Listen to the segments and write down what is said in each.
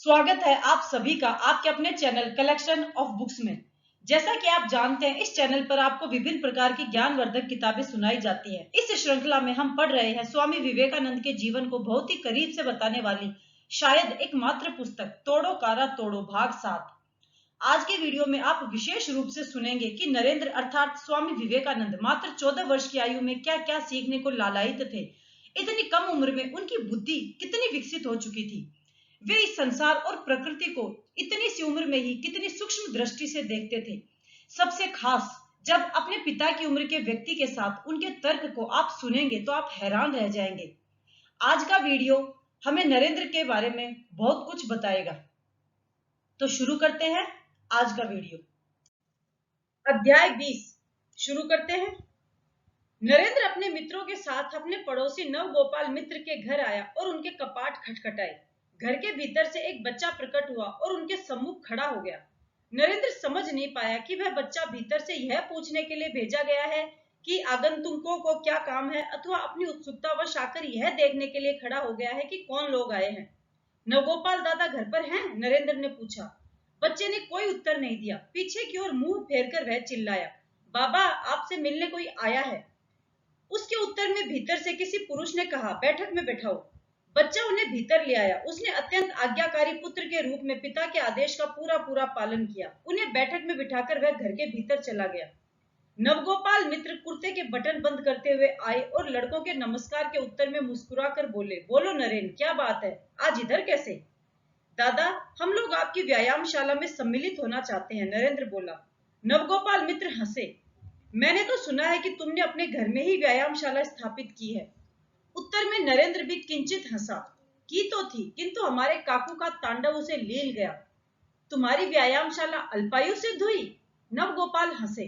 स्वागत है आप सभी का आपके अपने चैनल कलेक्शन ऑफ बुक्स में। जैसा कि आप जानते हैं, इस चैनल पर आपको विभिन्न प्रकार की ज्ञानवर्धक किताबें सुनाई जाती हैं। इस श्रृंखला में हम पढ़ रहे हैं स्वामी विवेकानंद के जीवन को बहुत ही करीब से बताने वाली शायद एकमात्र पुस्तक तोड़ो कारा तोड़ो भाग 7। आज के वीडियो में आप विशेष रूप से सुनेंगे कि नरेंद्र अर्थात स्वामी विवेकानंद मात्र 14 वर्ष की आयु में क्या क्या सीखने को लालायित थे। इतनी कम उम्र में उनकी बुद्धि कितनी विकसित हो चुकी थी। वे इस संसार और प्रकृति को इतनी सी उम्र में ही कितनी सूक्ष्म दृष्टि से देखते थे। सबसे खास जब अपने पिता की उम्र के व्यक्ति के साथ उनके तर्क को आप सुनेंगे तो आप हैरान रह जाएंगे। आज का वीडियो हमें नरेंद्र के बारे में बहुत कुछ बताएगा। तो शुरू करते हैं आज का वीडियो। अध्याय 20 शुरू करते हैं। नरेंद्र अपने मित्रों के साथ अपने पड़ोसी नवगोपाल मित्र के घर आया और उनके कपाट खटखटाए। घर के भीतर से एक बच्चा प्रकट हुआ और उनके सम्मुख खड़ा हो गया। नरेंद्र समझ नहीं पाया कि वह बच्चा भीतर से यह पूछने के लिए भेजा गया है कि आगंतुकों को क्या काम है, अथवा अपनी उत्सुकता वश आकर यह देखने के लिए खड़ा हो गया है कि कौन लोग आए हैं। नवगोपाल दादा घर पर हैं? नरेंद्र ने पूछा। बच्चे ने कोई उत्तर नहीं दिया। पीछे की ओर मुंह फेरकर वह चिल्लाया, बाबा आपसे मिलने कोई आया है। उसके उत्तर में भीतर से किसी पुरुष ने कहा, बैठक में बैठाओ। बच्चा उन्हें भीतर ले आया। उसने अत्यंत आज्ञाकारी पुत्र के रूप में पिता के आदेश का पूरा पूरा पालन किया। उन्हें बैठक में बिठाकर वह घर के भीतर चला गया। नवगोपाल मित्र कुर्ते के बटन बंद करते हुए आए और लड़कों के नमस्कार के उत्तर में मुस्कुराकर बोले, बोलो नरेन, क्या बात है, आज इधर कैसे? दादा, हम लोग आपकी व्यायामशाला में सम्मिलित होना चाहते हैं, नरेंद्र बोला। नवगोपाल मित्र हंसे। मैंने तो सुना है कि तुमने अपने घर में ही व्यायामशाला स्थापित की है। उत्तर में नरेंद्र भी किंचित हंसा। की तो थी, किंतु हमारे काकू का तांडव उसे लील गया। तुम्हारी व्यायामशाला अल्पायु सिद्ध हुई? नवगोपाल हंसे।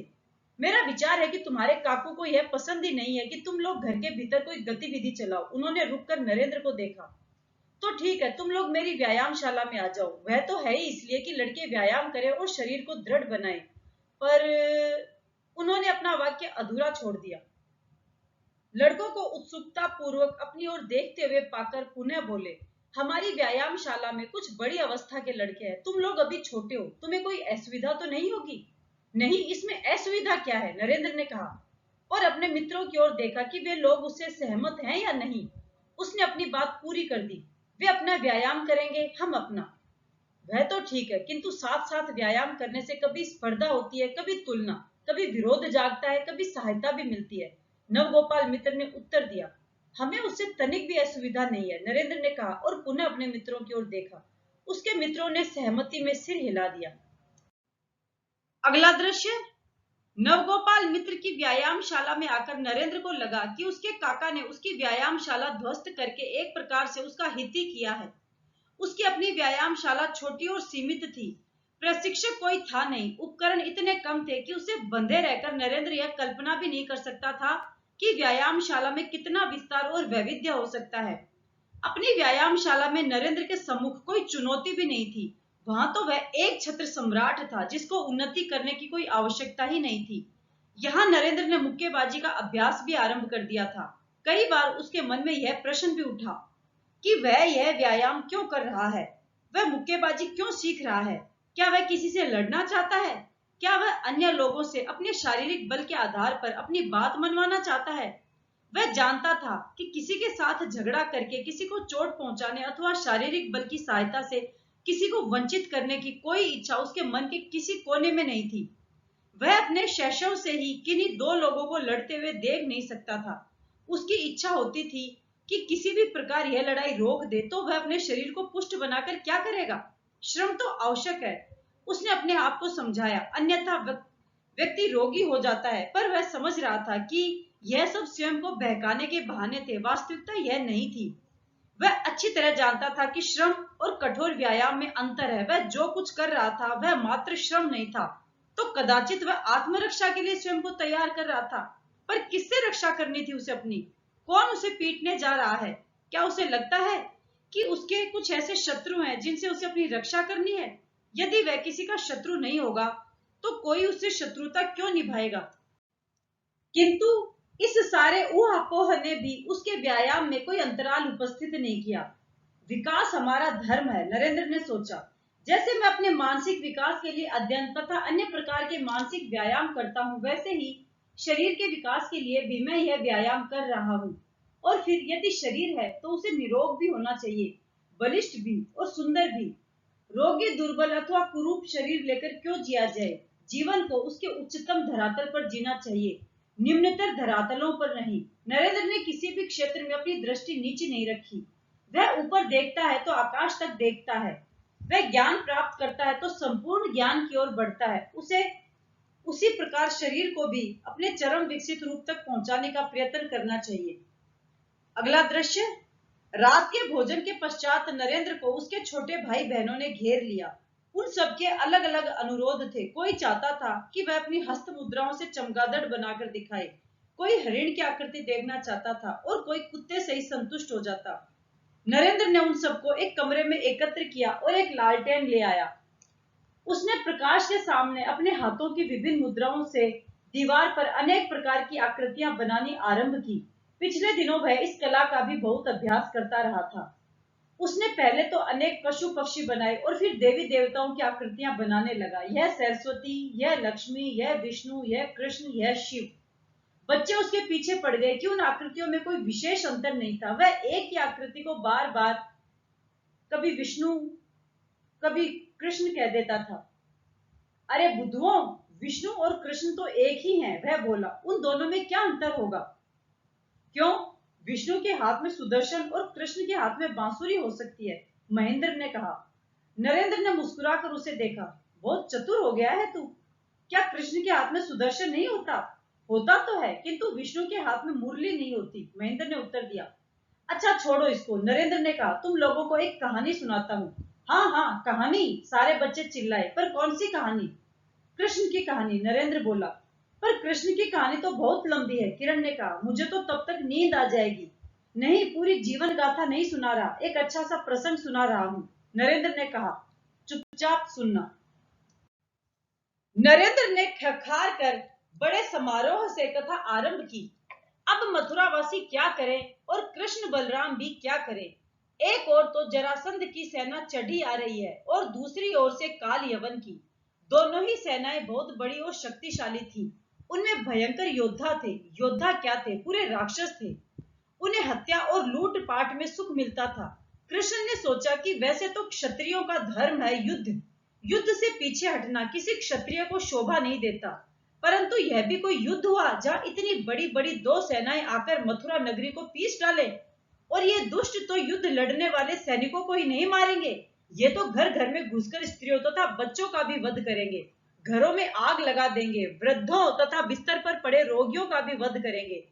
मेरा विचार है कि तुम्हारे काकू को यह पसंद ही नहीं है कि तुम लोग घर के भीतर कोई गतिविधि चलाओ। उन्होंने रुककर नरेंद्र को देखा। तो ठीक है, तुम लोग मेरी व्यायामशाला में आ जाओ। वह तो है ही इसलिए कि लड़के व्यायाम करें और शरीर को दृढ़ बनाएं। पर उन्होंने अपना वाक्य अधूरा छोड़ दिया। लड़कों को उत्सुकता पूर्वक अपनी ओर देखते हुए पाकर पुनः बोले, हमारी व्यायामशाला में कुछ बड़ी अवस्था के लड़के हैं। तुम लोग अभी छोटे हो, तुम्हें कोई असुविधा तो नहीं होगी? नहीं, इसमें असुविधा क्या है, नरेंद्र ने कहा और अपने मित्रों की ओर देखा कि वे लोग उससे सहमत हैं या नहीं। उसने अपनी बात पूरी कर दी। वे अपना व्यायाम करेंगे, हम अपना। वह तो ठीक है, किंतु साथ साथ व्यायाम करने से कभी स्पर्धा होती है, कभी तुलना, कभी विरोध जागता है, कभी सहायता भी मिलती है। नवगोपाल मित्र ने उत्तर दिया। हमें उससे तनिक भी असुविधा नहीं है, नरेंद्र ने कहा और पुनः अपने मित्रों की ओर देखा। उसके मित्रों ने सहमति में सिर हिला दिया। अगला दृश्य। नवगोपाल मित्र की व्यायामशाला में आकर नरेंद्र को लगा कि उसके काका ने उसकी व्यायामशाला ध्वस्त करके एक प्रकार से उसका हित ही किया है। उसकी अपनी व्यायामशाला छोटी और सीमित थी। प्रशिक्षक कोई था नहीं, उपकरण इतने कम थे कि उसे बंधे रहकर नरेंद्र यह कल्पना भी नहीं कर सकता था कि व्यायामशाला में कितना विस्तार और वैविध्य हो सकता है। अपनी व्यायामशाला में नरेंद्र के सम्मुख कोई चुनौती भी नहीं थी। वहां तो वह एक छत्र सम्राट था जिसको उन्नति करने की कोई आवश्यकता ही नहीं थी। यहाँ नरेंद्र ने मुक्केबाजी का अभ्यास भी आरंभ कर दिया था। कई बार उसके मन में यह प्रश्न भी उठा कि वह यह व्यायाम क्यों कर रहा है, वह मुक्केबाजी क्यों सीख रहा है। क्या वह किसी से लड़ना चाहता है? क्या वह अन्य लोगों से अपने शारीरिक बल के आधार पर अपनी बात मनवाना चाहता है? वह जानता था कि किसी के साथ झगड़ा करके किसी को चोट पहुंचाने अथवा शारीरिक बल की सहायता से किसी को वंचित करने की कोई इच्छा उसके मन के किसी कोने में नहीं थी। वह अपने शैशव से ही किन्हीं दो लोगों को लड़ते हुए देख नहीं सकता था। उसकी इच्छा होती थी कि किसी भी प्रकार यह लड़ाई रोक दे, तो वह अपने शरीर को पुष्ट बनाकर क्या करेगा? श्रम तो आवश्यक है, उसने अपने आप को समझाया, अन्यथा व्यक्ति रोगी हो जाता है। पर वह समझ रहा था कि यह सब स्वयं को बहकाने के बहाने थे, वास्तविकता यह नहीं थी। वह अच्छी तरह जानता था कि श्रम और कठोर व्यायाम में अंतर है। वह जो कुछ कर रहा था वह मात्र श्रम नहीं था, तो कदाचित वह आत्मरक्षा के लिए स्वयं को तैयार कर रहा था। पर किससे रक्षा करनी थी उसे अपनी? कौन उसे पीटने जा रहा है? क्या उसे लगता है कि उसके कुछ ऐसे शत्रु हैं जिनसे उसे अपनी रक्षा करनी है? यदि वह किसी का शत्रु नहीं होगा तो कोई उससे शत्रुता क्यों निभाएगा? किंतु इस सारे ऊहापोह ने भी उसके व्यायाम में कोई अंतराल उपस्थित नहीं किया। विकास हमारा धर्म है, नरेंद्र ने सोचा। जैसे मैं अपने मानसिक विकास के लिए अध्ययन तथा अन्य प्रकार के मानसिक व्यायाम करता हूँ, वैसे ही शरीर के विकास के लिए भी मैं यह व्यायाम कर रहा हूँ। और फिर यदि शरीर है तो उसे निरोग भी होना चाहिए, बलिष्ठ भी और सुंदर भी। रोगी, दुर्बल अथवा कुरूप शरीर लेकर क्यों जिया जाए? जीवन को उसके उच्चतम धरातल पर जीना चाहिए, निम्नतर धरातलों पर नहीं। नरेंद्र ने किसी भी क्षेत्र में अपनी दृष्टि नीचे नहीं रखी। वह ऊपर देखता है तो आकाश तक देखता है। वह ज्ञान प्राप्त करता है तो संपूर्ण ज्ञान की ओर बढ़ता है। उसे उसी प्रकार शरीर को भी अपने चरम विकसित रूप तक पहुंचाने का प्रयत्न करना चाहिए। अगला दृश्य। रात के भोजन के पश्चात नरेंद्र को उसके छोटे भाई बहनों ने घेर लिया। उन सबके अलग अलग अनुरोध थे। कोई चाहता था कि वह अपनी हस्त मुद्राओं से चमगादड़ बनाकर दिखाए, कोई हरिण की आकृति देखना चाहता था और कोई कुत्ते से ही संतुष्ट हो जाता। नरेंद्र ने उन सबको एक कमरे में एकत्र किया और एक लालटेन ले आया। उसने प्रकाश के सामने अपने हाथों की विभिन्न मुद्राओं से दीवार पर अनेक प्रकार की आकृतियां बनानी आरंभ की। पिछले दिनों वह इस कला का भी बहुत अभ्यास करता रहा था। उसने पहले तो अनेक पशु पक्षी बनाए और फिर देवी देवताओं की आकृतियां बनाने लगा। यह सरस्वती, यह लक्ष्मी, यह विष्णु, यह कृष्ण, यह शिव। बच्चे उसके पीछे पड़ गए कि उन आकृतियों में कोई विशेष अंतर नहीं था। वह एक ही आकृति को बार बार कभी विष्णु कभी कृष्ण कह देता था। अरे बुद्धुओं, विष्णु और कृष्ण तो एक ही हैं, वह बोला। उन दोनों में क्या अंतर होगा? क्यों? विष्णु के हाथ में सुदर्शन और कृष्ण के हाथ में बांसुरी हो सकती है, महेंद्र ने कहा। नरेंद्र ने मुस्कुराकर उसे देखा। बहुत चतुर हो गया है तू। क्या कृष्ण के हाथ में सुदर्शन नहीं होता? होता तो है, किंतु विष्णु के हाथ में मुरली नहीं होती, महेंद्र ने उत्तर दिया। अच्छा छोड़ो इसको, नरेंद्र ने कहा। तुम लोगों को एक कहानी सुनाता हूँ। हाँ हाँ, कहानी, सारे बच्चे चिल्लाए। पर कौन सी कहानी? कृष्ण की कहानी, नरेंद्र बोला। पर कृष्ण की कहानी तो बहुत लंबी है, किरण ने कहा। मुझे तो तब तक नींद आ जाएगी। नहीं, पूरी जीवन गाथा नहीं सुना रहा, एक अच्छा सा प्रसंग सुना रहा हूँ, नरेंद्र ने कहा। चुपचाप सुनना। नरेंद्र ने खखार कर बड़े समारोह से कथा आरंभ की। अब मथुरावासी क्या करें और कृष्ण बलराम भी क्या करें? एक ओर तो जरासंध की सेना चढ़ी आ रही है और दूसरी ओर से काल यवन की। दोनों ही सेनाएं बहुत बड़ी और शक्तिशाली थी। उनमें भयंकर योद्धा थे। योद्धा क्या थे? पूरे राक्षस थे। उन्हें हत्या और लूटपाट में सुख मिलता था। कृष्ण ने सोचा कि वैसे तो क्षत्रियों का धर्म है युद्ध, युद्ध से पीछे हटना किसी क्षत्रिय को शोभा नहीं देता। परंतु यह भी कोई युद्ध हुआ जहां इतनी बड़ी बड़ी दो सेनाएं आकर मथुरा नगरी को पीस डाले? और ये दुष्ट तो युद्ध लड़ने वाले सैनिकों को ही नहीं मारेंगे, ये तो घर घर में घुसकर स्त्रियों तथा बच्चों का भी वध करेंगे, घरों में आग लगा देंगे, वृद्धों तथा बिस्तर पर पड़े रोगियों का भी वध करेंगे।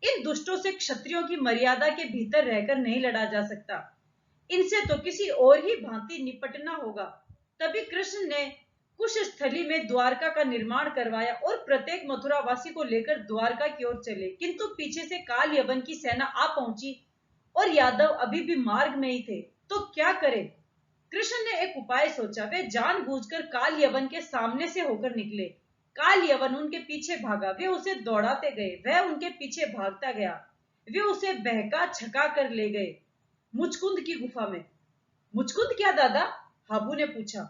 इन दुष्टों से क्षत्रियों की मर्यादा के भीतर रहकर नहीं लड़ा जा सकता। इनसे तो किसी और ही भांति निपटना होगा। तभी कृष्ण ने कुश स्थली में द्वारका का निर्माण करवाया और प्रत्येक मथुरावासी को लेकर द्वारका की ओर चले। किंतु पीछे से काल यवन की सेना आ पहुंची और यादव अभी भी मार्ग में ही थे। तो क्या करें? कृष्ण ने एक उपाय सोचा। वे जानबूझकर काल यवन के सामने से होकर निकले। काल यवन उनके पीछे भागा। वे उसे दौड़ाते गए, वह उनके पीछे भागता गया। वे उसे बहका छका कर ले गए मुचकुंद की गुफा में। मुचकुंद क्या दादा? हाबू ने पूछा।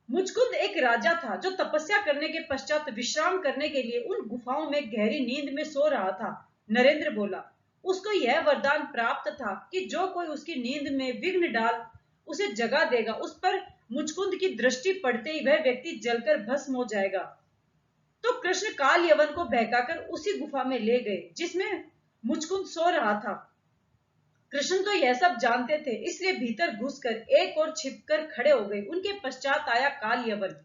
मुचकुंद एक राजा था जो तपस्या करने के पश्चात विश्राम करने के लिए उन गुफाओं में गहरी नींद में सो रहा था, नरेंद्र बोला। उसको यह वरदान प्राप्त था कि जो कोई उसकी नींद में विघ्न डाल उसे जगा देगा, उस पर मुचकुंद की दृष्टि पड़ते ही वह व्यक्ति जलकर भस्म हो जाएगा। तो कृष्ण काल यवन को बहकाकर उसी गुफा में ले गए जिसमें मुचकुंद सो रहा था। कृष्ण तो यह सब जानते थे, इसलिए भीतर घुसकर एक और छिपकर खड़े हो गए। उनके पश्चात आया काल यवन।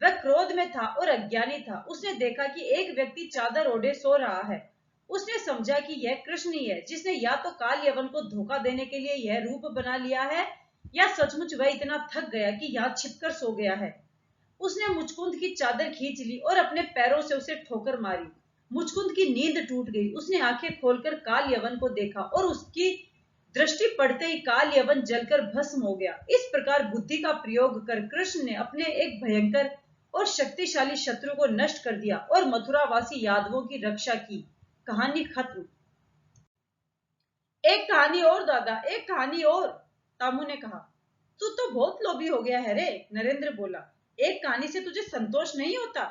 वह क्रोध में था और अज्ञानी था। उसने देखा कि एक व्यक्ति चादर ओढ़े सो रहा है। उसने समझा कि यह कृष्ण ही है, जिसने या तो काल यवन को धोखा देने के लिए यह रूप बना लिया है या सचमुच वह इतना थक गया कि यहाँ छिपकर सो गया है। उसने मुचकुंद की चादर खींच ली और अपने पैरों से उसे ठोकर मारी। मुचकुंद की नींद टूट गई। उसने आंखें खोलकर काल यवन को देखा और उसकी दृष्टि पड़ते ही काल यवन जलकर भस्म हो गया। इस प्रकार बुद्धि का प्रयोग कर कृष्ण ने अपने एक भयंकर और शक्तिशाली शत्रु को नष्ट कर दिया और मथुरावासी यादवों की रक्षा की। कहानी खत्म। एक कहानी और दादा, एक कहानी और, तामू ने कहा। तू तो बहुत लोभी हो गया है रे, नरेंद्र बोला। एक कहानी से तुझे संतोष नहीं होता?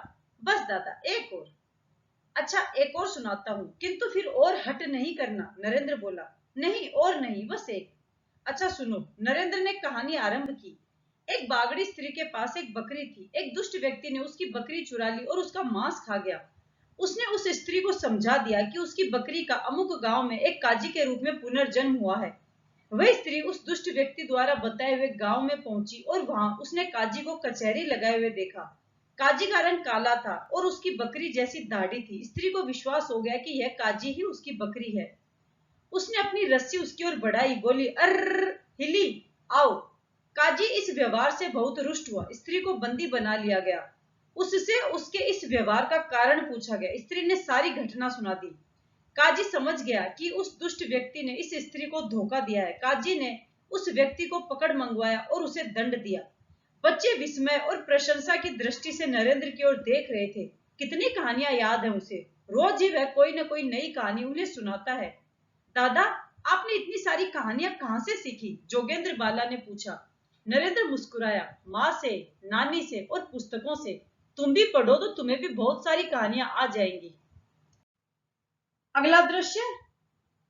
बस दादा, एक और। अच्छा, एक और सुनाता हूँ, किंतु फिर और हट नहीं करना, नरेंद्र बोला। नहीं, और नहीं, बस एक। अच्छा सुनो, नरेंद्र ने कहानी आरंभ की। एक बागड़ी स्त्री के पास एक बकरी थी। एक दुष्ट व्यक्ति ने उसकी बकरी चुरा ली और उसका मांस खा गया। उसने उस स्त्री को समझा दिया कि उसकी बकरी का अमुक गांव में एक काजी के रूप में पुनर्जन्म हुआ है। वह स्त्री उस दुष्ट व्यक्ति द्वारा बताए हुए गांव में पहुंची और वहां उसने काजी को कचहरी लगाए हुए देखा। काजी का रंग काला था और उसकी बकरी जैसी दाढ़ी थी। स्त्री को विश्वास हो गया कि यह काजी ही उसकी बकरी है। उसने अपनी रस्सी उसकी ओर बढ़ाई, बोली, अर्र हिली, आओ। काजी इस व्यवहार से बहुत रुष्ट हुआ। स्त्री को बंदी बना लिया गया। उससे उसके इस व्यवहार का कारण पूछा गया। स्त्री ने सारी घटना सुना दी। काजी समझ गया कि उस दुष्ट व्यक्ति ने इस स्त्री को धोखा दिया है। काजी ने उस व्यक्ति को पकड़ मंगवाया और उसे दंड दिया। बच्चे विस्मय और प्रशंसा की दृष्टि से नरेंद्र की ओर देख रहे थे। कितनी कहानियां याद है उसे। रोज ही वह कोई न कोई नई कहानी उन्हें सुनाता है। दादा, आपने इतनी सारी कहानियां कहां से सीखी? जोगेंद्र बाला ने पूछा। नरेंद्र मुस्कुराया। माँ से, नानी से और पुस्तकों से। तुम भी पढ़ो तो तुम्हें भी बहुत सारी कहानियां आ जाएंगी। अगला दृश्य।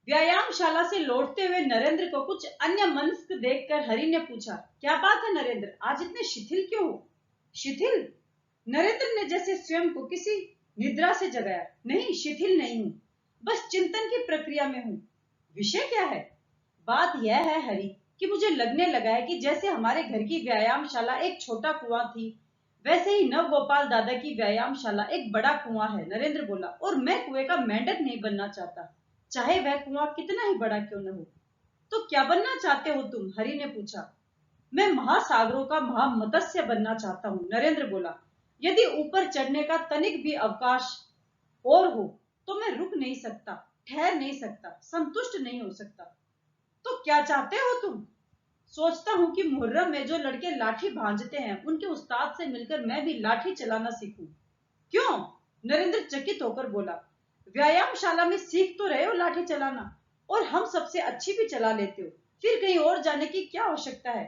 व्यायामशाला से लौटते हुए नरेंद्र को कुछ अन्य मनुष्य देखकर हरि ने पूछा, क्या बात है नरेंद्र, आज इतने शिथिल क्यों हो? शिथिल? नरेंद्र ने जैसे स्वयं को किसी निद्रा से जगाया। नहीं, शिथिल नहीं हूं, बस चिंतन की प्रक्रिया में हूं। विषय क्या है? बात यह है हरि कि मुझे लगने लगा है कि जैसे हमारे घर की व्यायामशाला एक छोटा कुआं थी, वैसे ही नवगोपाल दादा की व्यायामशाला एक बड़ा कुआं है, नरेंद्र बोला। और मैं कुएं का मेंढक नहीं बनना चाहता, चाहे वह कुआं कितना ही बड़ा क्यों न हो। तो क्या बनना चाहते हो तुम? हरि ने पूछा। मैं महासागरों का महामत्स्य बनना चाहता हूँ, नरेंद्र बोला। यदि ऊपर चढ़ने का तनिक भी अवकाश और हो तो मैं रुक नहीं सकता, ठहर नहीं सकता, संतुष्ट नहीं हो सकता। तो क्या चाहते हो तुम? सोचता हूँ कि मुहर्रम में जो लड़के लाठी भांजते हैं, उनके उस्ताद से मिलकर मैं भी लाठी चलाना सीखूं। क्यों? नरेंद्र चकित होकर बोला। व्यायामशाला में सीख तो रहे हो लाठी चलाना, और हम सबसे अच्छी भी चला लेते हो, फिर कहीं और जाने की क्या आवश्यकता है?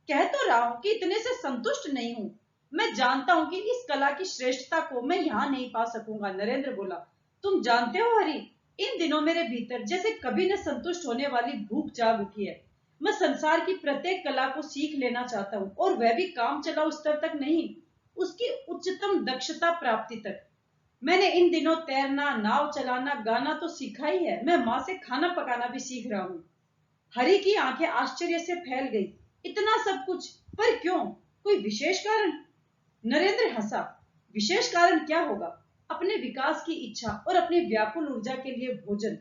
कह तो रहा हूं कि इतने से संतुष्ट नहीं हूं। मैं जानता हूं कि इस कला की श्रेष्ठता को मैं यहां नहीं पा सकूंगा, नरेंद्र बोला। तुम जानते हो हरि, इन दिनों मेरे भीतर जैसे कभी न संतुष्ट होने वाली भूख जाग उठी है। मैं संसार की प्रत्येक कला को सीख लेना चाहता हूँ, और वह भी काम चलाऊ स्तर तक नहीं, उसकी उच्चतम दक्षता प्राप्ति तक। मैंने इन दिनों तैरना, नाव चलाना, गाना तो सीखा ही है। मैं माँ से खाना पकाना भी सीख रहा हूँ। हरि की आंखें आश्चर्य से फैल गई। इतना सब कुछ, पर क्यों? कोई विशेष कारण? नरेंद्र हंसा। विशेष कारण क्या होगा? अपने विकास की इच्छा और अपनी व्याकुल ऊर्जा के लिए भोजन।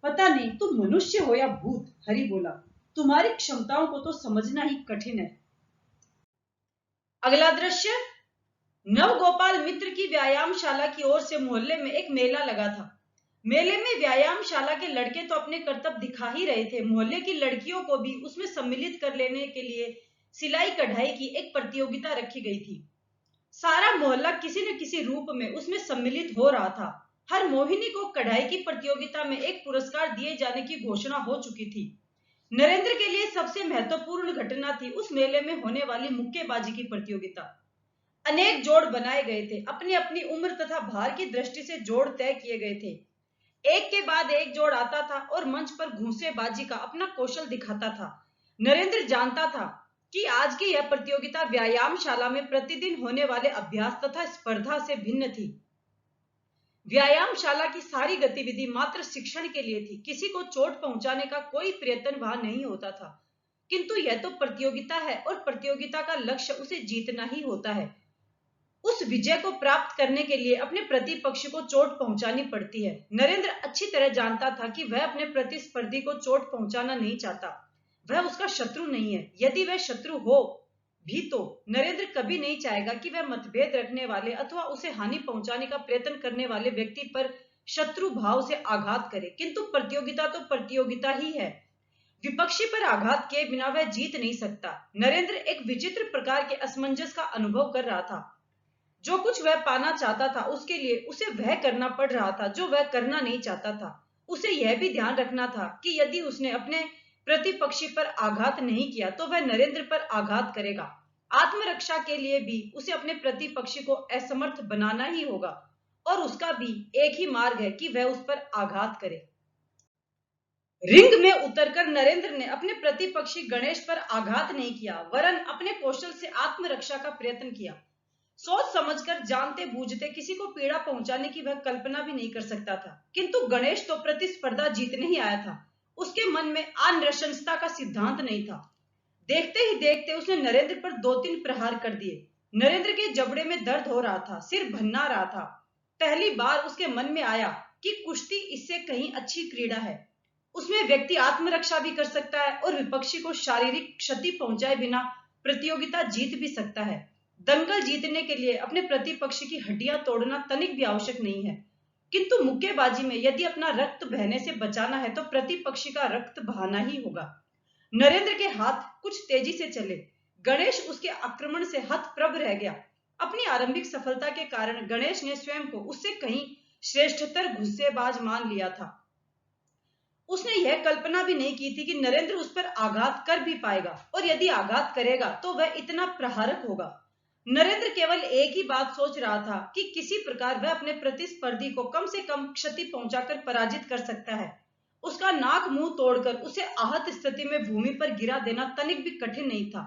पता नहीं तुम मनुष्य हो या भूत, हरि बोला। तुम्हारी क्षमताओं को तो समझना ही कठिन है। अगला दृश्य। नवगोपाल मित्र की व्यायामशाला की ओर से मोहल्ले में एक मेला लगा था। मेले में व्यायामशाला के लड़के तो अपने करतब दिखा ही रहे थे, मोहल्ले की लड़कियों को भी उसमें सम्मिलित कर लेने के लिए सिलाई कढ़ाई की एक प्रतियोगिता रखी गई थी। सारा मोहल्ला किसी न किसी रूप में उसमें सम्मिलित हो रहा था। हर मोहिनी को कढ़ाई की प्रतियोगिता में एक पुरस्कार दिए जाने की घोषणा हो चुकी थी। नरेंद्र के लिए सबसे महत्वपूर्ण घटना थी उस मेले में होने वाली मुक्केबाजी की प्रतियोगिता। अनेक जोड़ बनाए गए थे। अपनी अपनी उम्र तथा भार की दृष्टि से जोड़ तय किए गए थे। एक के बाद एक जोड़ आता था और मंच पर घूंसेबाजी का अपना कौशल दिखाता था। नरेंद्र जानता था कि आज की यह प्रतियोगिता व्यायामशाला में प्रतिदिन होने वाले अभ्यास तथा स्पर्धा से भिन्न थी। व्यायामशाला की सारी गतिविधि मात्र शिक्षण के लिए थी। किसी को चोट पहुंचाने का कोई प्रयत्न वहां नहीं होता था। किंतु यह तो प्रतियोगिता है और प्रतियोगिता का लक्ष्य उसे जीतना ही होता है। उस विजय को प्राप्त करने के लिए अपने प्रतिपक्ष को चोट पहुंचानी पड़ती है। नरेंद्र अच्छी तरह जानता था कि वह अपने प्रतिस्पर्धी को चोट पहुंचाना नहीं चाहता। वह उसका शत्रु नहीं है। यदि वह शत्रु हो भी तो नरेंद्र कभी नहीं चाहेगा कि वह मतभेद रखने वाले अथवा उसे हानि पहुंचाने का प्रयत्न करने वाले व्यक्ति पर शत्रु भाव से आघात करे। किंतु प्रतियोगिता तो प्रतियोगिता ही है। विपक्षी पर आघात किए बिना वह जीत नहीं सकता। नरेंद्र एक विचित्र प्रकार के असमंजस का अनुभव कर रहा था। जो कुछ वह पाना चाहता था उसके लिए उसे वह करना पड़ रहा था जो वह करना नहीं चाहता था। उसे यह भी ध्यान रखना था कि यदि उसने अपने प्रतिपक्षी पर आघात नहीं किया तो वह नरेंद्र पर आघात करेगा। आत्मरक्षा के लिए भी उसे अपने प्रतिपक्षी को असमर्थ बनाना ही होगा और उसका भी एक ही मार्ग है कि वह उस पर आघात करे। रिंग में उतरकर नरेंद्र ने अपने प्रतिपक्षी गणेश पर आघात नहीं किया, वरन अपने कौशल से आत्मरक्षा का प्रयत्न किया। सोच समझकर जानते बूझते किसी को पीड़ा पहुंचाने की वह कल्पना भी नहीं कर सकता था, किंतु गणेश तो प्रतिस्पर्धा जीतने ही आया था। उसके मन में अनृशंसता का सिद्धांत नहीं था। देखते ही देखते उसने नरेंद्र पर 2-3 प्रहार कर दिए। नरेंद्र के जबड़े में दर्द हो रहा था, सिर भन्ना रहा था। पहली बार उसके मन में आया कि कुश्ती इससे कहीं अच्छी क्रीड़ा है। उसमें व्यक्ति आत्मरक्षा भी कर सकता है और विपक्षी को शारीरिक क्षति पहुंचाए बिना प्रतियोगिता जीत भी सकता है। दंगल जीतने के लिए अपने प्रतिपक्षी की हड्डियां तोड़ना तनिक भी आवश्यक नहीं है, किंतु मुक्केबाजी में यदि अपना रक्त बहने से बचाना है तो प्रतिपक्षी का रक्त बहाना ही होगा। नरेंद्र के हाथ कुछ तेजी से चले। गणेश उसके आक्रमण से हतप्रभ रह गया। अपनी आरंभिक सफलता के कारण गणेश ने स्वयं को उससे कहीं श्रेष्ठतर घुस्सेबाज मान लिया था। उसने यह कल्पना भी नहीं की थी कि नरेंद्र उस पर आघात कर भी पाएगा और यदि आघात करेगा तो वह इतना प्रहारक होगा। नरेंद्र केवल एक ही बात सोच रहा था कि किसी प्रकार वह अपने प्रतिस्पर्धी को कम से कम क्षति पहुंचाकर पराजित कर सकता है। उसका नाक मुंह तोड़कर उसे आहत स्थिति में भूमि पर गिरा देना तनिक भी कठिन नहीं था,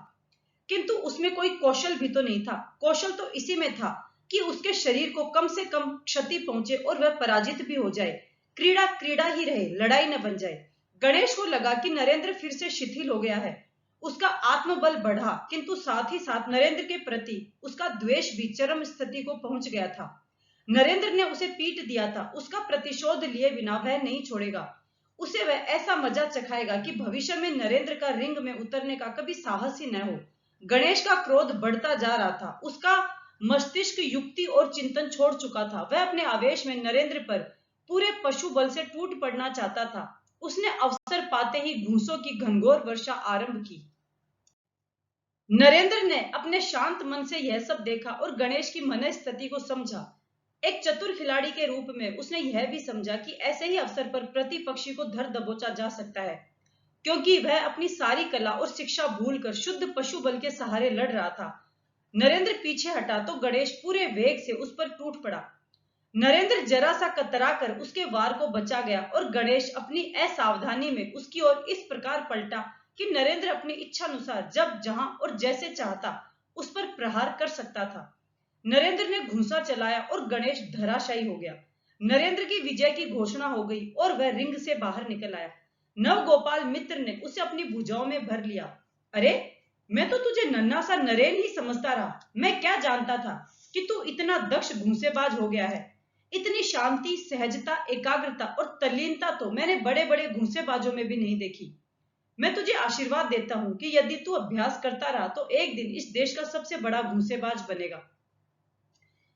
किंतु उसमें कोई कौशल भी तो नहीं था। कौशल तो इसी में था कि उसके शरीर को कम से कम क्षति पहुंचे और वह पराजित भी हो जाए। क्रीड़ा क्रीड़ा ही रहे, लड़ाई न बन जाए। गणेश को लगा कि नरेंद्र फिर से शिथिल हो गया है। उसका आत्मबल बढ़ा, किंतु साथ ही साथ नरेंद्र के प्रति उसका द्वेष भी चरम स्थिति को पहुंच गया था। नरेंद्र ने उसे पीट दिया था, उसका प्रतिशोध लिए बिना वह नहीं छोड़ेगा। उसे वह ऐसा मजा चखाएगा कि भविष्य में नरेंद्र का रिंग में उतरने का कभी साहस ही न हो। गणेश का क्रोध बढ़ता जा रहा था। उसका मस्तिष्क युक्ति और चिंतन छोड़ चुका था। वह अपने आवेश में नरेंद्र पर पूरे पशु बल से टूट पड़ना चाहता था। उसने अवसर पाते ही घूंसों की घनघोर वर्षा आरंभ की। नरेंद्र ने अपने शांत मन से यह सब देखा और गणेश की मनस्थिति को समझा। एक चतुर खिलाड़ी के रूप में उसने यह भी समझा कि ऐसे ही अवसर पर प्रतिपक्षी को धर दबोचा जा सकता है, क्योंकि वह अपनी सारी कला और शिक्षा भूलकर शुद्ध पशु बल के सहारे लड़ रहा था। नरेंद्र पीछे हटा तो गणेश पूरे वेग से उस पर टूट पड़ा। नरेंद्र जरा सा कतरा कर उसके वार को बचा गया और गणेश अपनी असावधानी में उसकी ओर इस प्रकार पलटा कि नरेंद्र अपनी इच्छानुसार जब जहां और जैसे चाहता उस पर प्रहार कर सकता था। नरेंद्र ने घूंसा चलाया और गणेश धराशायी हो गया। नरेंद्र की विजय की घोषणा हो गई और वह रिंग से बाहर निकल आया। नवगोपाल मित्र ने उसे अपनी भुजाओं में भर लिया। अरे, मैं तो तुझे नन्हा सा नरेन ही समझता रहा। मैं क्या जानता था कि तू इतना दक्ष घूंसेबाज हो गया है। इतनी शांति, सहजता, एकाग्रता और तल्लीनता तो मैंने बड़े बड़े घूंसेबाजों में भी नहीं देखी। मैं तुझे आशीर्वाद देता हूं कि यदि तू अभ्यास करता रहा तो एक दिन इस देश का सबसे बड़ा घूंसेबाज बनेगा।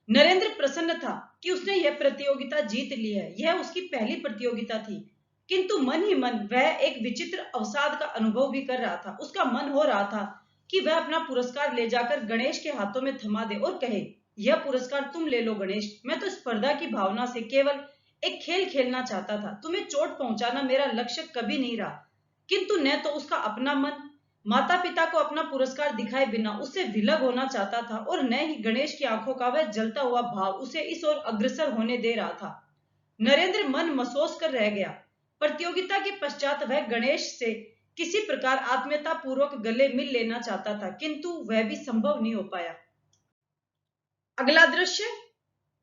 नरेंद्र प्रसन्न था कि उसने यह प्रतियोगिता जीत ली है। यह उसकी पहली प्रतियोगिता थी, किंतु मन ही मन वह एक विचित्र अवसाद का अनुभव भी कर रहा था। उसका मन हो रहा था कि वह अपना पुरस्कार ले जाकर गणेश के हाथों में थमा दे और कहे, यह पुरस्कार तुम ले लो गणेश। मैं तो स्पर्धा की भावना से केवल एक खेल खेलना चाहता था। तुम्हें चोट पहुंचाना मेरा लक्ष्य कभी नहीं रहा। किंतु न तो उसका अपना मन माता पिता को अपना पुरस्कार दिखाए बिना उससे विलग होना चाहता था और न ही गणेश की आंखों का वह जलता हुआ भाव उसे इस ओर अग्रसर होने दे रहा था। नरेंद्र मन मसोस कर रह गया। प्रतियोगिता के पश्चात वह गणेश से किसी प्रकार आत्मीयता पूर्वक गले मिल लेना चाहता था, किंतु वह भी संभव नहीं हो पाया। अगला दृश्य।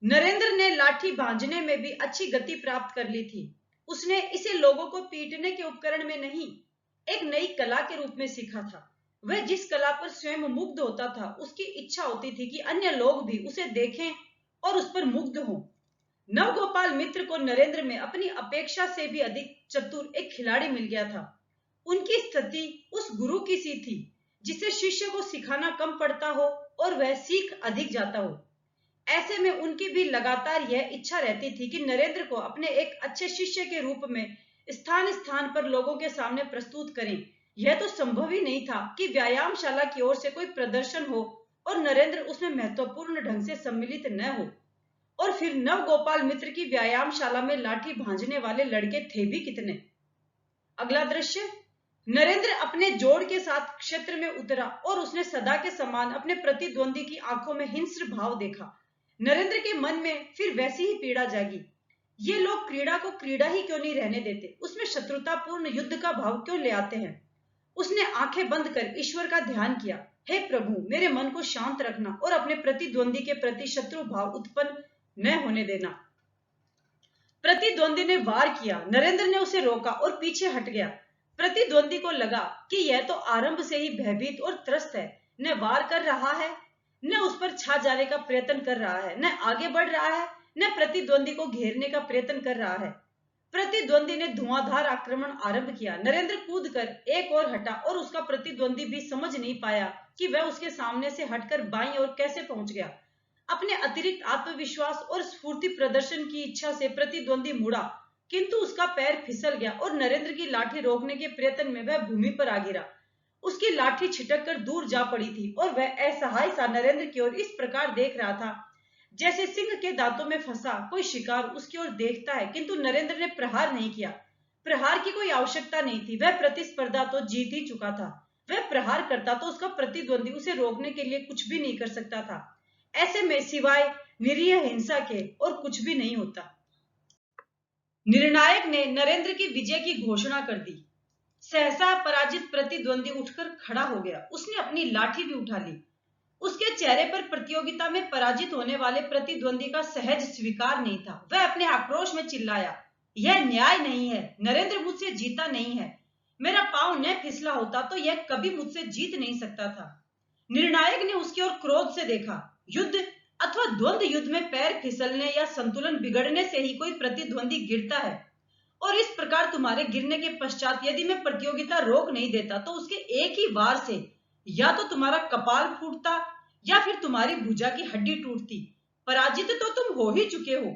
नरेंद्र ने लाठी भांजने में भी अच्छी गति प्राप्त कर ली थी। उसने इसे लोगों को पीटने के उपकरण में नहीं, एक नई कला के रूप में सीखा था। वह जिस कला पर स्वयं मुग्ध होता था, उसकी इच्छा होती थी कि अन्य लोग भी उसे देखें और उस पर मुग्ध हों। नवगोपाल मित्र को नरेंद्र में अपनी अपेक्षा से भी अधिक चतुर एक खिलाड़ी मिल गया था। उनकी स्थिति उस गुरु की सी थी जिसे शिष्य को सिखाना कम पड़ता हो और वह सीख अधिक जाता हो। ऐसे में उनकी भी लगातार यह इच्छा रहती थी कि नरेंद्र को अपने एक अच्छे शिष्य के रूप में स्थान स्थान पर लोगों के सामने प्रस्तुत करें। यह तो संभव ही नहीं था कि व्यायामशाला की ओर से कोई प्रदर्शन हो और नरेंद्र उसमें महत्वपूर्ण ढंग से सम्मिलित न हो। और फिर नवगोपाल मित्र की व्यायामशाला में लाठी भांजने वाले लड़के थे भी कितने। अगला दृश्य। नरेंद्र अपने जोड़ के साथ क्षेत्र में उतरा और उसने सदा के समान अपने प्रतिद्वंदी की आंखों में हिंस्र भाव देखा। नरेंद्र के मन में फिर वैसी ही पीड़ा जागी। ये लोग क्रीड़ा को क्रीड़ा ही क्यों नहीं रहने देते, उसमें शत्रुतापूर्ण युद्ध का भाव क्यों ले आते हैं। उसने आंखें बंद कर ईश्वर का ध्यान किया। हे प्रभु, मेरे मन को शांत रखना और अपने प्रतिद्वंदी के प्रति शत्रु भाव उत्पन्न न होने देना। प्रतिद्वंदी ने वार किया। नरेंद्र ने उसे रोका और पीछे हट गया। प्रतिद्वंदी को लगा कि यह तो आरंभ से ही भयभीत और त्रस्त है, न वार कर रहा है, न उस पर छा जाने का प्रयत्न कर रहा है, न आगे बढ़ रहा है, न प्रतिद्वंदी को घेरने का प्रयत्न कर रहा है। प्रतिद्वंदी ने धुआंधार आक्रमण आरंभ किया। नरेंद्र कूदकर एक ओर हटा और उसका प्रतिद्वंदी भी समझ नहीं पाया कि वह उसके सामने से हटकर बाईं ओर कैसे पहुंच गया। अपने अतिरिक्त आत्मविश्वास और स्फूर्ति प्रदर्शन की इच्छा से प्रतिद्वंदी मुड़ा, किंतु उसका पैर फिसल गया और नरेंद्र की लाठी रोकने के प्रयत्न में वह भूमि पर आ गिरा। उसकी लाठी छिटक कर दूर जा पड़ी थी और वह असहाय सा नरेंद्र की ओर इस प्रकार देख रहा था जैसे सिंह के दांतों में फंसा कोई शिकार उसकी ओर देखता है, किंतु नरेंद्र ने प्रहार नहीं किया। प्रहार की कोई आवश्यकता नहीं थी, वह प्रतिस्पर्धा तो जीत ही चुका था। वह प्रहार करता तो उसका प्रतिद्वंदी उसे रोकने के लिए कुछ भी नहीं कर सकता था। ऐसे में सिवाय निरीह हिंसा के और कुछ भी नहीं होता। निर्णायक ने नरेंद्र की विजय की घोषणा कर दी। सहसा पराजित प्रतिद्वंदी उठकर खड़ा हो गया। उसने अपनी लाठी भी उठा ली। उसके चेहरे पर प्रतियोगिता में पराजित होने वाले प्रतिद्वंदी का सहज स्वीकार नहीं था। वह अपने आक्रोश में चिल्लाया, यह न्याय नहीं है। नरेंद्र मुझसे जीता नहीं है। मेरा पांव न फिसला होता तो यह कभी मुझसे जीत नहीं सकता था। निर्णायक ने उसकी ओर क्रोध से देखा। युद्ध अथवा द्वंद्व युद्ध में पैर फिसलने या संतुलन बिगड़ने से ही कोई प्रतिद्वंदी गिरता है, और इस प्रकार तुम्हारे गिरने के पश्चात यदि मैं प्रतियोगिता रोक नहीं देता तो उसके एक ही वार से या तो तुम्हारा कपाल फूटता या फिर तुम्हारी भुजा की हड्डी टूटती। पराजित तो तुम हो ही चुके हो।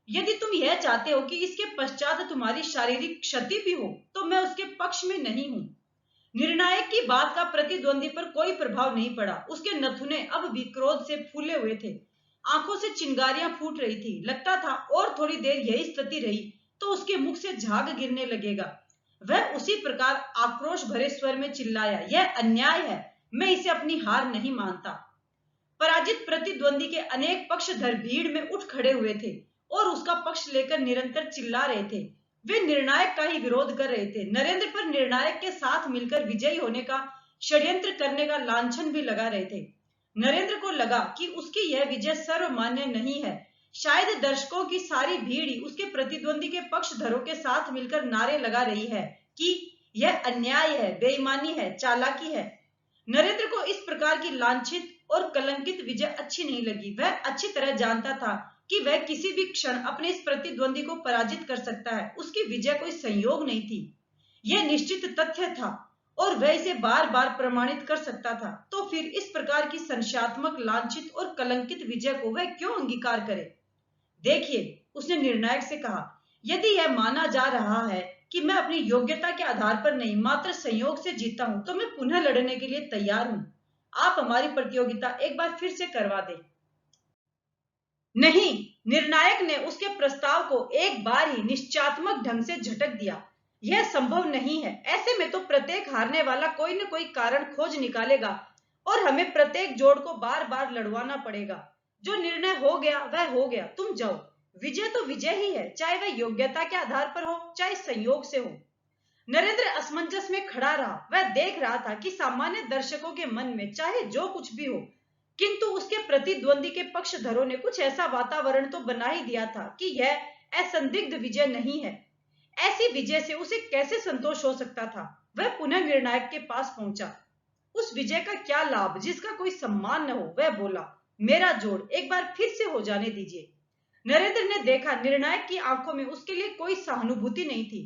यदि तुम यह चाहते हो कि इसके पश्चात तुम्हारी शारीरिक क्षति भी हो तो मैं उसके पक्ष में नहीं हूं। निर्णायक की बात का प्रतिद्वंदी पर कोई प्रभाव नहीं पड़ा। उसके नथुने अब भी क्रोध से फूले हुए थे। आंखों से चिंगारियां फूट रही थी। लगता था और थोड़ी देर यही स्थिति रही तो उसके मुख से झाग गिरने लगेगा। वह उसी प्रकार आक्रोश भरे स्वर में चिल्लाया, यह अन्याय है, मैं इसे अपनी हार नहीं मानता। पराजित प्रतिद्वंदी के अनेक पक्षधर भीड़ में उठ खड़े हुए थे और उसका पक्ष लेकर निरंतर चिल्ला रहे थे। वे निर्णायक का ही विरोध कर रहे थे। नरेंद्र पर निर्णायक के साथ मिलकर विजयी होने का षड्यंत्र करने का लांछन भी लगा रहे थे। नरेंद्र को लगा कि उसकी यह विजय सर्वमान्य नहीं है। शायद दर्शकों की सारी भीड़ ही उसके प्रतिद्वंदी के पक्षधरों के साथ मिलकर नारे लगा रही है कि यह अन्याय है, बेईमानी है, चालाकी है। नरेंद्र को इस प्रकार की लांछित और कलंकित विजय अच्छी नहीं लगी। वह अच्छी तरह जानता था कि वह किसी भी क्षण अपने इस प्रतिद्वंदी को पराजित कर सकता है। उसकी विजय कोई संयोग नहीं थी, यह निश्चित तथ्य था और वह इसे बार बार प्रमाणित कर सकता था। तो फिर इस प्रकार की संशयात्मक, लांछित और कलंकित विजय को वह क्यों अंगीकार करे। देखिए, उसने निर्णायक से कहा, यदि यह माना जा रहा है कि मैं अपनी योग्यता के आधार पर नहीं मात्र संयोग से जीता हूं तो मैं पुनः लड़ने के लिए तैयार हूं। आप हमारी प्रतियोगिता एक बार फिर से करवा दें। नहीं, निर्णायक ने उसके प्रस्ताव को एक बार ही निश्चयात्मक ढंग से झटक दिया। यह संभव नहीं है। ऐसे में तो प्रत्येक हारने वाला कोई न कोई कारण खोज निकालेगा और हमें प्रत्येक जोड़ को बार बार लड़वाना पड़ेगा। जो निर्णय हो गया वह हो गया, तुम जाओ। विजय तो विजय ही है, चाहे वह योग्यता के आधार पर हो चाहे संयोग से हो। नरेंद्र असमंजस में खड़ा रहा। वह देख रहा था कि सामान्य दर्शकों के मन में चाहे जो कुछ भी हो, किंतु उसके प्रतिद्वंदी के पक्षधरों ने कुछ ऐसा वातावरण तो बना ही दिया था कि यह असंदिग्ध विजय नहीं है। ऐसी विजय से उसे कैसे संतोष हो सकता था। वह पुनः निर्णायक के पास पहुंचा। उस विजय का क्या लाभ जिसका कोई सम्मान न हो। वह बोला, मेरा जोड़ एक बार फिर से हो जाने दीजिए। नरेंद्र ने देखा निर्णायक की आंखों में उसके लिए कोई सहानुभूति नहीं थी।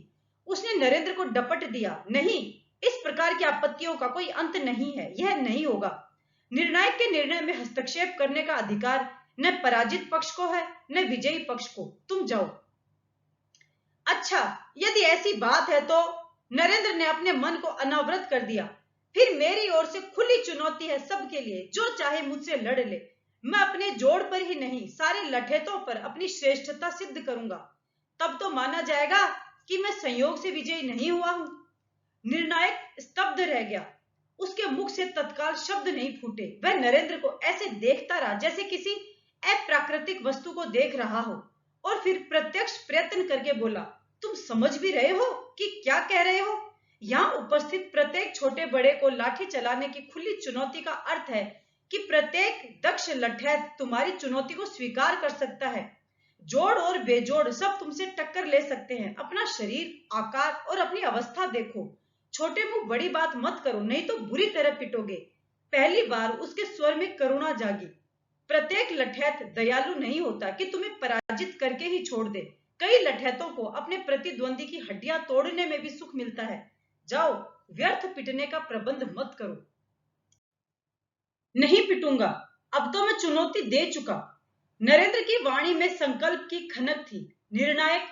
उसने नरेंद्र को डपट दिया, नहीं, इस प्रकार की आपत्तियों का कोई अंत नहीं है, यह नहीं होगा। निर्णायक के निर्णय में हस्तक्षेप करने का अधिकार न पराजित पक्ष को है न विजयी पक्ष को। तुम जाओ। अच्छा, यदि ऐसी बात है तो, नरेंद्र ने अपने मन को अनावृत कर दिया, फिर मेरी ओर से खुली चुनौती है सबके लिए, जो चाहे मुझसे लड़ ले। मैं अपने जोड़ पर ही नहीं सारे लठेतों पर अपनी श्रेष्ठता सिद्ध करूंगा। तब तो माना जाएगा कि मैं संयोग से विजयी नहीं हुआ हूं। निर्णायक स्तब्ध रह गया। उसके मुख से तत्काल शब्द नहीं फूटे। वह नरेंद्र को ऐसे देखता रहा जैसे किसी अप्राकृतिक वस्तु को देख रहा हो, और फिर प्रत्यक्ष प्रयत्न करके बोला, तुम समझ भी रहे हो कि क्या कह रहे हो? यहाँ उपस्थित प्रत्येक छोटे बड़े को लाठी चलाने की खुली चुनौती का अर्थ है कि प्रत्येक दक्ष लठैत तुम्हारी चुनौती को स्वीकार कर सकता है। जोड़ और बेजोड़ सब तुमसे टक्कर ले सकते हैं। अपना शरीर, आकार और अपनी अवस्था देखो। छोटे मुंह बड़ी बात मत करो, नहीं तो बुरी तरह पिटोगे। पहली बार उसके स्वर में करुणा जागी। प्रत्येक लठैत दयालु नहीं होता कि तुम्हें पराजित करके ही छोड़ दे। कई लठैतों को अपने प्रतिद्वंदी की हड्डियां तोड़ने में भी सुख मिलता है। जाओ, व्यर्थ पिटने का प्रबंध मत करो। नहीं पिटूंगा, अब तो मैं चुनौती दे चुका। नरेंद्र की वाणी में संकल्प की खनक थी। निर्णायक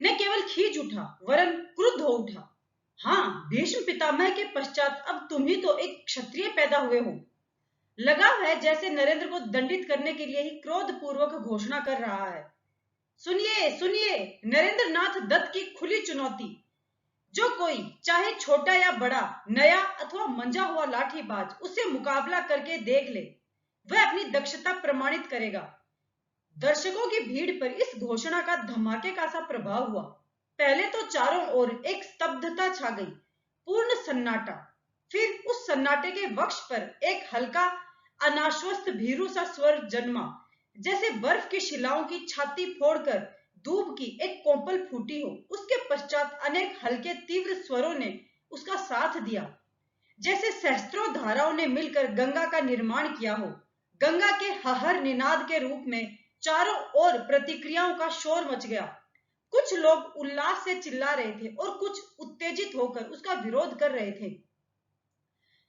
न केवल खींच उठा, वरन क्रुद्ध हो उठा। हाँ, भीष्म पितामह के पश्चात अब तुम ही तो एक क्षत्रिय पैदा हुए हो। लगा है जैसे नरेंद्र को दंडित करने के लिए ही क्रोध पूर्वक घोषणा कर रहा है। सुनिए सुनिए, नरेंद्र नाथ दत्त की खुली चुनौती। जो कोई, चाहे छोटा या बड़ा, नया अथवा मंजा हुआ लाठीबाज, उससे मुकाबला करके देख ले, वह अपनी दक्षता प्रमाणित करेगा। दर्शकों की भीड़ पर इस घोषणा का धमाके का सा प्रभाव हुआ। पहले तो चारों ओर एक स्तब्धता छा गई, पूर्ण सन्नाटा। फिर उस सन्नाटे के वक्ष पर एक हल्का अनाश्वस्त भीरू सा स्वर जन्मा, जैसे बर्फ की शिलाओं की छाती फोड़कर दूब की एक कोंपल फूटी हो। उसके पश्चात अनेक हल्के तीव्र स्वरों ने उसका साथ दिया, जैसे सहस्त्रों धाराओं ने मिलकर गंगा का निर्माण किया हो। गंगा के हहर निनाद के रूप में चारों ओर प्रतिक्रियाओं का शोर मच गया। कुछ लोग उल्लास से चिल्ला रहे थे और कुछ उत्तेजित होकर उसका विरोध कर रहे थे।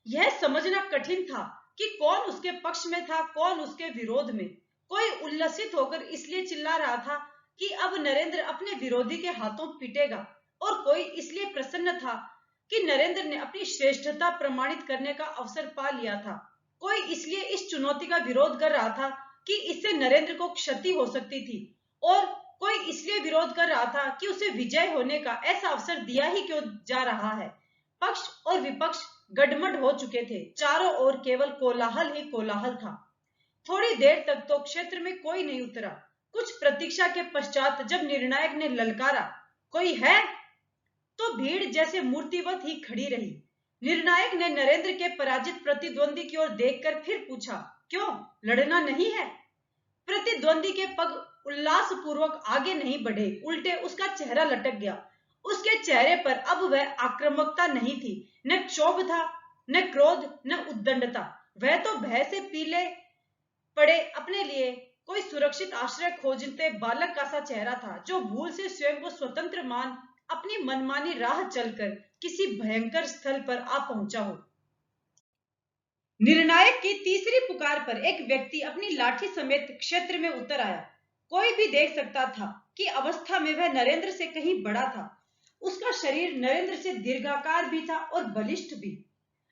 यह समझना कठिन था कि कौन उसके पक्ष में था, कौन उसके विरोध में। कोई उल्लसित होकर इसलिए चिल्ला रहा था कि अब नरेंद्र अपने विरोधी के हाथों पिटेगा, और कोई इसलिए प्रसन्न था कि नरेंद्र ने अपनी श्रेष्ठता प्रमाणित करने का अवसर पा लिया था। कोई इसलिए इस चुनौती का विरोध कर रहा था कि इससे नरेंद्र को क्षति हो सकती थी, और कोई इसलिए विरोध कर रहा था कि उसे विजय होने का ऐसा अवसर दिया ही क्यों जा रहा है। पक्ष और विपक्ष गडमड हो चुके थे। चारों ओर केवल कोलाहल ही कोलाहल था। थोड़ी देर तक तो क्षेत्र में कोई नहीं उतरा। कुछ प्रतीक्षा के पश्चात जब निर्णायक ने ललकारा, कोई है, तो भीड़ जैसे मूर्तिवत ही खड़ी रही। निर्णायक ने नरेंद्र के पराजित प्रतिद्वंदी की ओर देखकर फिर पूछा, क्यों, लड़ना नहीं है? प्रतिद्वंदी के पग उल्लास पूर्वक आगे नहीं बढ़े, उल्टे उसका चेहरा लटक गया। उसके चेहरे पर अब वह आक्रामकता नहीं थी, न क्षोभ था, न क्रोध, न उद्दंडता। वह तो भय से पीले पड़े अपने लिए कोई सुरक्षित आश्रय खोजते बालक का सा चेहरा था, जो भूल से स्वयं को स्वतंत्र मान अपनी मनमानी राह चलकर किसी भयंकर स्थल पर आ पहुंचा हो। निर्णायक की तीसरी पुकार पर एक व्यक्ति अपनी लाठी समेत क्षेत्र में उतर आया। कोई भी देख सकता था कि अवस्था में वह नरेंद्र से कहीं बड़ा था। उसका शरीर नरेंद्र से दीर्घाकार भी था और बलिष्ठ भी।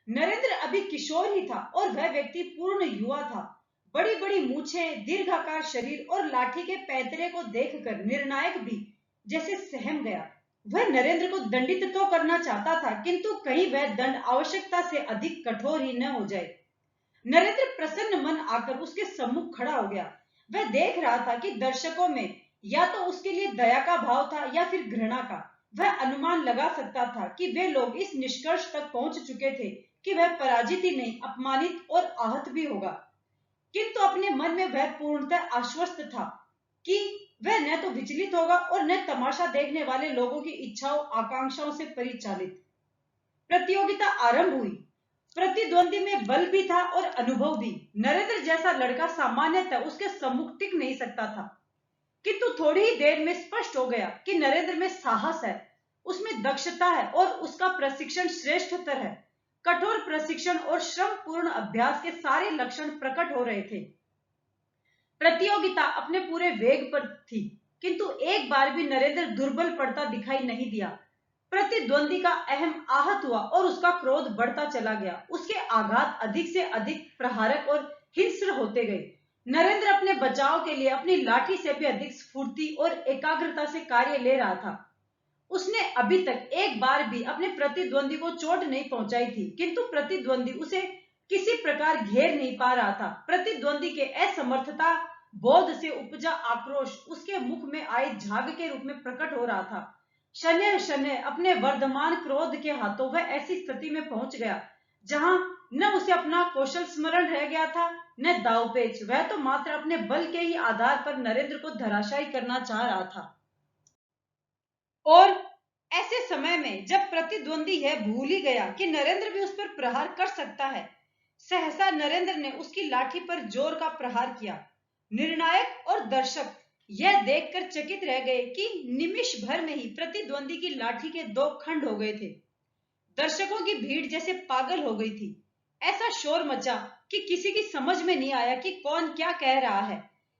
नरेंद्र अभी किशोर ही था और वह व्यक्ति पूर्ण युवा था। बड़ी बड़ी मूछें, दीर्घाकार शरीर और लाठी के पैतरे को देखकर निर्णायक भी जैसे सहम गया। वह नरेंद्र को दंडित तो करना चाहता था, किंतु कहीं वह दंड आवश्यकता से अधिक कठोर ही न हो जाए। नरेंद्र प्रसन्न मन आकर उसके सम्मुख खड़ा हो गया। वह देख रहा था कि दर्शकों में या तो उसके लिए दया का भाव था या फिर घृणा का। वह अनुमान लगा सकता था कि वे लोग इस निष्कर्ष तक पहुंच चुके थे कि वह पराजित ही नहीं, अपमानित और आहत भी होगा। किंतु अपने मन में वह पूर्णतः आश्वस्त था कि वह न तो विचलित होगा और न तमाशा देखने वाले लोगों की इच्छाओं आकांक्षाओं से परिचालित। प्रतियोगिता आरंभ हुई। प्रतिद्वंदी में बल भी था और अनुभव भी। नरेंद्र जैसा लड़का सामान्यतः उसके सम्मुख टिक नहीं सकता था, किंतु थोड़ी ही देर में स्पष्ट हो गया कि नरेंद्र में साहस है, उसमें दक्षता है और उसका प्रशिक्षण श्रेष्ठतर है। कठोर प्रशिक्षण और श्रमपूर्ण अभ्यास के सारे लक्षण प्रकट हो रहे थे। प्रतियोगिता अपने पूरे वेग पर थी, किंतु एक बार भी नरेंद्र दुर्बल पड़ता दिखाई नहीं दिया। प्रतिद्वंदी का अहम आहत हुआ और उसका क्रोध बढ़ता चला गया। उसके आघात अधिक से अधिक प्रहारक और हिंस्र होते गए। नरेंद्र अपने बचाव के लिए अपनी लाठी से भी अधिक स्फूर्ति और एकाग्रता से कार्य ले रहा था। उसने अभी तक एक बार भी अपने प्रतिद्वंदी को चोट नहीं पहुंचाई थी, किंतु प्रतिद्वंदी उसे किसी प्रकार घेर नहीं पा रहा था। प्रतिद्वंदी के असमर्थता बोध से उपजा आक्रोश उसके मुख में आए झाग के रूप में प्रकट हो रहा था। शनय शनय अपने वर्धमान क्रोध के हाथों वह ऐसी स्थिति में पहुंच गया जहां न उसे अपना कौशल स्मरण रह गया था, न दावपेच। वह तो मात्र अपने बल के ही आधार पर नरेंद्र को धराशायी करना चाह रहा था। और ऐसे समय में जब प्रतिद्वंदी यह भूल ही गया कि नरेंद्र भी उस पर प्रहार कर सकता है, सहसा नरेंद्र ने उसकी लाठी पर जोर का प्रहार किया। निर्णायक और दर्शक यह देखकर चकित रह गए कि निमिष भर में ही प्रतिद्वंदी की लाठी के दो खंड हो गए थे। दर्शकों की भीड़ जैसे पागल हो गई थी। ऐसा शोर मचा कि किसी की समझ में नहीं आया कि कौन क्या कह रहा है।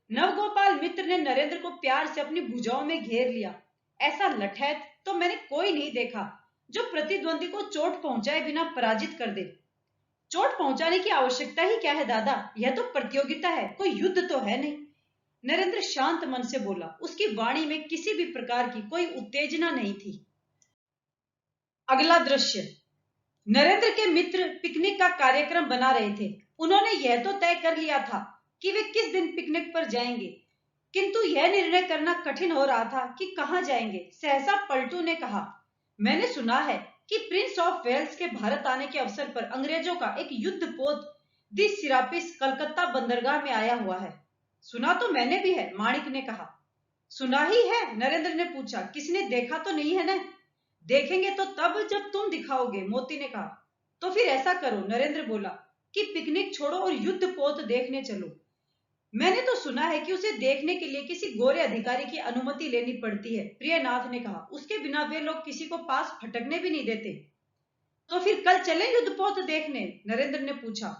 नवगोपाल मित्र ने नरेंद्र को प्यार से अपनी भुजाओं में घेर लिया। ऐसा लठैत तो मैंने कोई नहीं देखा जो प्रतिद्वंदी को चोट पहुंचाए बिना पराजित कर दे। चोट पहुंचाने की आवश्यकता ही क्या है दादा, यह तो प्रतियोगिता है, कोई युद्ध तो है नहीं। नरेंद्र शांत मन से बोला। उसकी वाणी में किसी भी प्रकार की कोई उत्तेजना नहीं थी। अगला दृश्य। नरेंद्र के मित्र पिकनिक का कार्यक्रम बना रहे थे। उन्होंने यह तो तय कर लिया था कि वे किस दिन पिकनिक पर जाएंगे, किंतु यह निर्णय करना कठिन हो रहा था कि कहां जाएंगे। सहसा पलटू ने कहा, मैंने सुना है कि प्रिंस ऑफ वेल्स के भारत आने के अवसर पर अंग्रेजों का एक युद्धपोत दी सिरापिस कलकत्ता बंदरगाह में आया हुआ है। सुना तो मैंने भी है, माणिक ने कहा। सुना ही है? नरेंद्र ने पूछा। किसी ने देखा तो नहीं है ना? देखेंगे तो तब जब तुम दिखाओगे, मोती ने कहा। तो फिर ऐसा करो, नरेंद्र बोला, कि पिकनिक छोड़ो और युद्धपोत देखने चलो। मैंने तो सुना है कि उसे देखने के लिए किसी गोरे अधिकारी की अनुमति लेनी पड़ती है, प्रियनाथ ने कहा। उसके बिना वे लोग किसी को पास फटकने भी नहीं देते। तो फिर कल चले युद्धपोत देखने? नरेंद्र ने पूछा।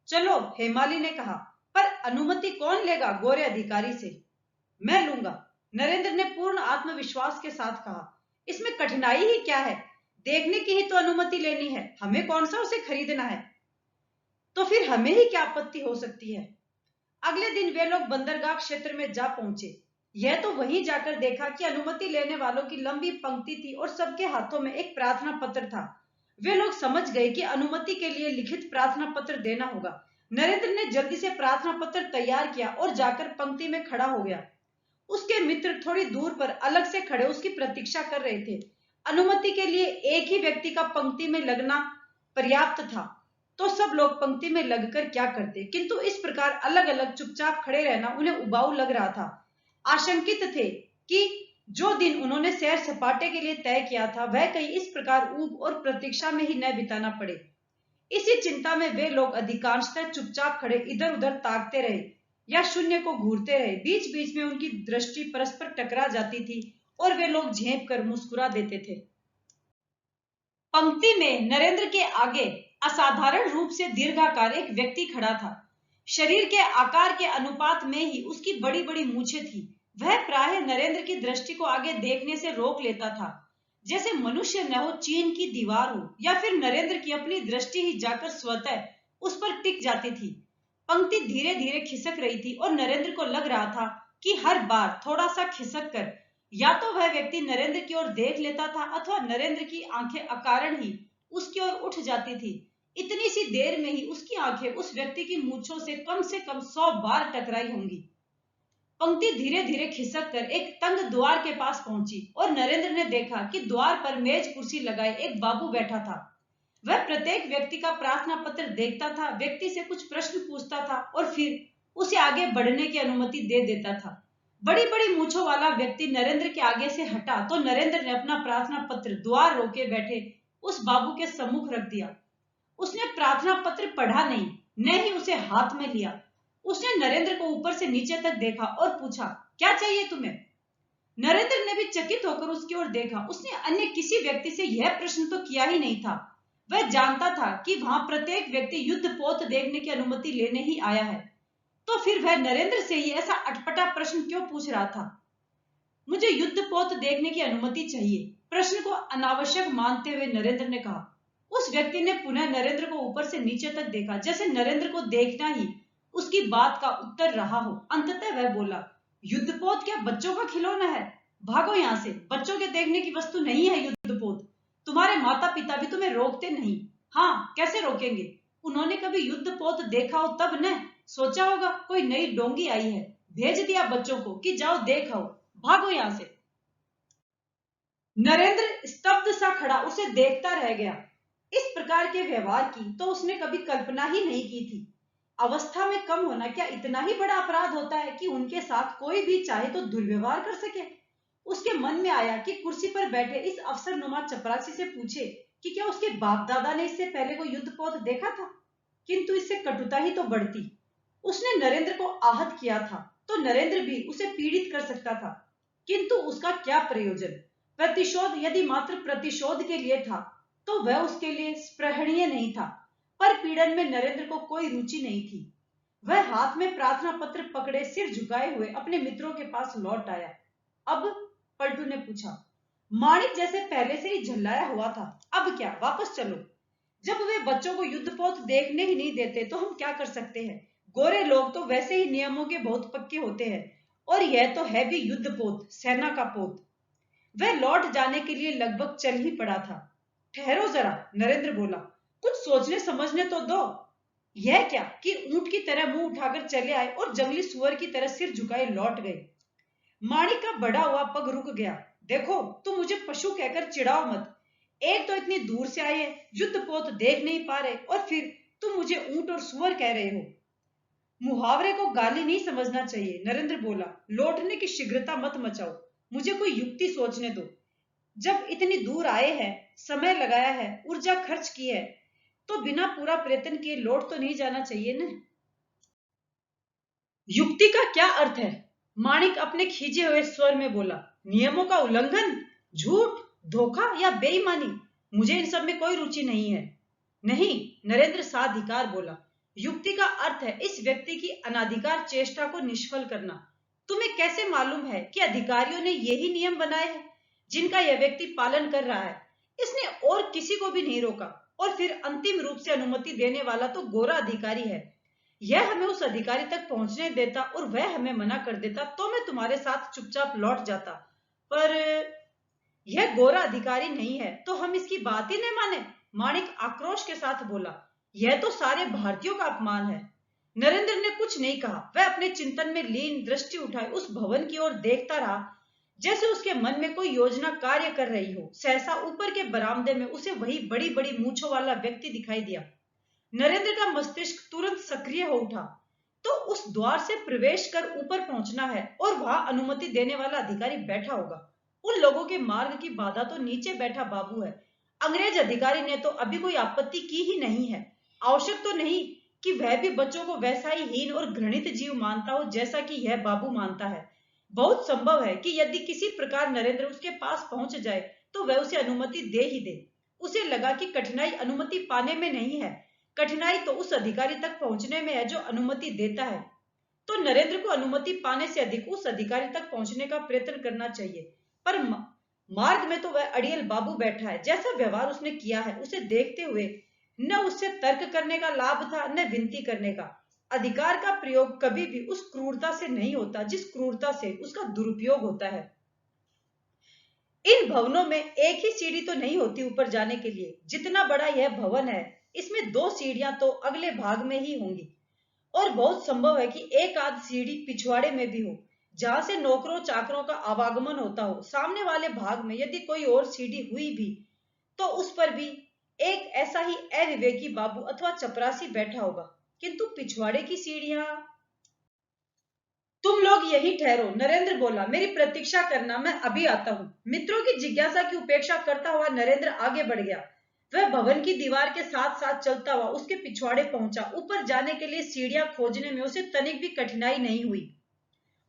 चलो, हेमाली ने कहा, पर अनुमति कौन लेगा गोरे अधिकारी से? मैं लूंगा, नरेंद्र ने पूर्ण आत्मविश्वास के साथ कहा। इसमें कठिनाई ही क्या है? देखने की ही तो अनुमति लेनी है, हमें कौन सा उसे खरीदना है। तो फिर हमें ही क्या आपत्ति हो सकती है। अगले दिन वे लोग बंदरगाह क्षेत्र में जा पहुंचे। यह तो वहीं जाकर देखा कि अनुमति लेने वालों की लंबी पंक्ति थी और सबके हाथों में एक प्रार्थना पत्र था। वे लोग समझ गए कि अनुमति के लिए लिखित प्रार्थना पत्र देना होगा। नरेंद्र ने जल्दी से प्रार्थना पत्र तैयार किया और जाकर पंक्ति में खड़ा हो गया। उसके मित्र थोड़ी दूर पर अलग से खड़े उसकी प्रतीक्षा कर रहे थे। अनुमति के लिए एक ही व्यक्ति का पंक्ति में लगना पर्याप्त था, तो सब लोग पंक्ति में लगकर क्या करते, किंतु इस प्रकार अलग अलग चुपचाप खड़े रहना उन्हें उबाऊ लग रहा था। आशंकित थे कि जो दिन उन्होंने सैर सपाटे के लिए तय किया था वह कहीं इस प्रकार ऊब और प्रतीक्षा में ही न बिताना पड़े। इसी चिंता में वे लोग अधिकांशतः चुपचाप खड़े इधर उधर ताकते रहे या शून्य को घूरते रहे। बीच बीच में उनकी दृष्टि परस्पर टकरा जाती थी और वे लोग झेप कर मुस्कुरा देते थे। पंक्ति में नरेंद्र के आगे असाधारण रूप से दीर्घाकार एक व्यक्ति खड़ा था। शरीर के आकार के अनुपात में ही उसकी बड़ी बड़ी मूछें थी। वह प्रायः नरेंद्र की दृष्टि को आगे देखने से रोक लेता था, जैसे मनुष्य न हो चीन की दीवार हो, या फिर नरेंद्र की अपनी दृष्टि ही जाकर स्वतः उस पर टिक जाती थी। पंक्ति धीरे धीरे खिसक रही थी और नरेंद्र को लग रहा था कि हर बार थोड़ा सा खिसक कर या तो वह व्यक्ति नरेंद्र की ओर देख लेता था अथवा नरेंद्र की आंखें अकारण ही उसकी ओर उठ जाती थी। इतनी सी देर में ही उसकी आंखें उस व्यक्ति की मूंछों से कम 100 बार टकराई होंगी। पंक्ति धीरे धीरे खिसक कर एक तंग द्वार के पास पहुंची और नरेंद्र ने देखा कि द्वार पर मेज कुर्सी लगाए एक बाबू बैठा था। वह प्रत्येक व्यक्ति का प्रार्थना पत्र देखता था, व्यक्ति से कुछ प्रश्न पूछता था और फिर उसे आगे बढ़ने की अनुमति दे देता था। बड़ी बड़ी मूंछों वाला व्यक्ति नरेंद्र के आगे से हटा तो नरेंद्र ने अपना प्रार्थना पत्र द्वार रोके बैठे उस बाबू के सम्मुख रख दिया। उसने प्रार्थना पत्र पढ़ा नहीं, न ही उसे हाथ में लिया। उसने नरेंद्र को ऊपर से नीचे तक देखा और पूछा, क्या चाहिए तुम्हें? नरेंद्र ने भी चकित होकर उसकी ओर देखा। उसने अन्य किसी व्यक्ति से यह प्रश्न तो किया ही नहीं था। वह जानता था कि वहां प्रत्येक व्यक्ति युद्धपोत देखने की अनुमति लेने ही आया है, तो फिर वह नरेंद्र से ही ऐसा अटपटा प्रश्न क्यों पूछ रहा था? मुझे युद्धपोत देखने की अनुमति चाहिए, प्रश्न को अनावश्यक मानते हुए नरेंद्र ने कहा। उस व्यक्ति ने पुनः नरेंद्र को ऊपर से नीचे तक देखा, जैसे नरेंद्र को देखना ही उसकी बात का उत्तर रहा हो। अंततः वह बोला, युद्धपोत क्या बच्चों का खिलौना है? भागो यहाँ से, बच्चों के देखने की वस्तु नहीं है युद्धपोत। तुम्हारे माता पिता भी तुम्हें रोकते नहीं। हाँ, कैसे रोकेंगे? उन्होंने कभी युद्धपोत देखा हो तब न। सोचा होगा कोई नई डोंगी आई है, भेज दिया बच्चों को कि जाओ देख आओ। भागो यहाँ से। नरेंद्र स्तब्ध सा खड़ा उसे देखता रह गया। इस प्रकार के व्यवहार की तो उसने कभी कल्पना ही नहीं की थी। अवस्था में कम होना क्या इतना ही बड़ा अपराध होता है कि उनके साथ कोई भी चाहे तो दुर्व्यवहार कर सके? उसके मन में आया कि कुर्सी पर बैठे इस अफसरनुमा चपरासी से पूछे कि क्या उसके बाप दादा ने इससे पहले कोई युद्धपोत देखा था, किंतु इससे कटुता ही तो बढ़ती। उसने नरेंद्र को आहत किया था तो नरेंद्र भी उसे पीड़ित कर सकता था, किंतु उसका क्या प्रयोजन? प्रतिशोध यदि मात्र प्रतिशोध के लिए था तो वह उसके लिए स्पृहणीय नहीं था, पर पीड़न में नरेंद्र को कोई रुचि नहीं थी। वह हाथ में प्रार्थना पत्र पकड़े सिर झुकाए हुए अपने मित्रों के पास लौट आया। अब? पलटू ने पूछा। माणिक जैसे पहले से ही झल्लाया हुआ था। अब क्या, वापस चलो। जब वे बच्चों को युद्धपोत देखने ही नहीं देते तो हम क्या कर सकते हैं? गोरे लोग तो वैसे ही नियमों के बहुत पक्के होते हैं, और यह तो है भी युद्धपोत, सेना का पोत। वह लौट जाने के लिए लगभग चल ही पड़ा था। ठहरो जरा, नरेंद्र बोला, कुछ सोचने समझने तो दो। यह क्या कि ऊंट की तरह मुंह उठाकर चले आए और जंगली सुअर की तरह सिर झुकाए लौट गए। माणिक का बढ़ा हुआ पग रुक गया। देखो, तुम मुझे पशु कहकर चिढ़ाओ मत। एक तो इतनी दूर से आए, युद्धपोत देख नहीं पा रहे, और फिर तुम मुझे ऊंट और सुअर कह रहे हो। मुहावरे को गाली नहीं समझना चाहिए, नरेंद्र बोला। लौटने की शीघ्रता मत मचाओ, मुझे कोई युक्ति सोचने दो। जब इतनी दूर आए हैं, समय लगाया है, ऊर्जा खर्च की है, तो बिना पूरा प्रयत्न किए लौट तो नहीं जाना चाहिए न। युक्ति का क्या अर्थ है? माणिक अपने खींचे हुए स्वर में बोला। नियमों का उल्लंघन, झूठ, धोखा या बेईमानी? मुझे इन सब में कोई रुचि नहीं है। नहीं, नरेंद्र साधिकार बोला। युक्ति का अर्थ है इस व्यक्ति की अनाधिकार चेष्टा को निष्फल करना। तुम्हें कैसे मालूम है कि अधिकारियों ने यही नियम बनाए हैं जिनका यह व्यक्ति पालन कर रहा है? इसने और किसी को भी नहीं रोका, और फिर अंतिम रूप से अनुमति देने वाला तो गोरा अधिकारी है। यह हमें उस अधिकारी तक पहुंचने देता और वह हमें मना कर देता तो मैं तुम्हारे साथ चुपचाप लौट जाता, पर यह गोरा अधिकारी नहीं है तो हम इसकी बात ही नहीं माने। माणिक आक्रोश के साथ बोला। यह तो सारे भारतीयों का अपमान है। नरेंद्र ने कुछ नहीं कहा। वह अपने चिंतन में लीन दृष्टि उठाए उस भवन की ओर देखता रहा, जैसे उसके मन में कोई योजना कार्य कर रही हो। सहसा ऊपर के बरामदे में उसे वही बड़ी बड़ी मूंछों वाला व्यक्ति दिखाई दिया। नरेंद्र का मस्तिष्क तुरंत सक्रिय हो उठा। तो उस द्वार से प्रवेश कर ऊपर पहुंचना है और वहां अनुमति देने वाला अधिकारी बैठा होगा। उन लोगों के मार्ग की बाधा तो नीचे बैठा बाबू है। अंग्रेज अधिकारी ने तो अभी कोई आपत्ति की ही नहीं है। आवश्यक तो नहीं कि वह भी बच्चों को वैसा ही हीन और घृणित जीव मानता हो जैसा कि यह बाबू मानता है। बहुत संभव है कि यदि किसी प्रकार नरेंद्र उसके पास पहुंच जाए तो वह उसे अनुमति दे ही दे। उसे लगा कि कठिनाई अनुमति पाने में नहीं है, कठिनाई तो उस अधिकारी तक पहुंचने में है जो अनुमति देता है। तो नरेंद्र को अनुमति पाने से अधिक उस अधिकारी तक पहुंचने का प्रयत्न करना चाहिए। पर मार्ग में तो वह अड़ियल बाबू बैठा है। जैसा व्यवहार उसने किया है उसे देखते हुए न उससे तर्क करने का लाभ था न विनती करने का। अधिकार का प्रयोग कभी भी उस क्रूरता से नहीं होता जिस क्रूरता से उसका दुरुपयोग होता है। इन भवनों में एक ही सीढ़ी तो नहीं होती ऊपर जाने के लिए। जितना बड़ा यह भवन है, इसमें दो सीढ़ियां तो अगले भाग में ही होंगी, और बहुत संभव है कि एक आध सीढ़ी पिछवाड़े में भी हो, जहां से नौकरों चाकरों का आवागमन होता हो। सामने वाले भाग में यदि कोई और सीढ़ी हुई भी तो उस पर भी एक ऐसा ही अविवेकी बाबू अथवा चपरासी बैठा होगा, किंतु पिछवाड़े की सीढ़ियां। तुम लोग यही ठहरो, नरेंद्र बोला। मेरी प्रतीक्षा करना, मैं अभी आता हूं। मित्रों की जिज्ञासा की उपेक्षा करता हुआ नरेंद्र आगे बढ़ गया। वह भवन की दीवार के साथ साथ चलता हुआ उसके पिछवाड़े पहुंचा। ऊपर जाने के लिए सीढ़ियां खोजने में उसे तनिक भी कठिनाई नहीं हुई,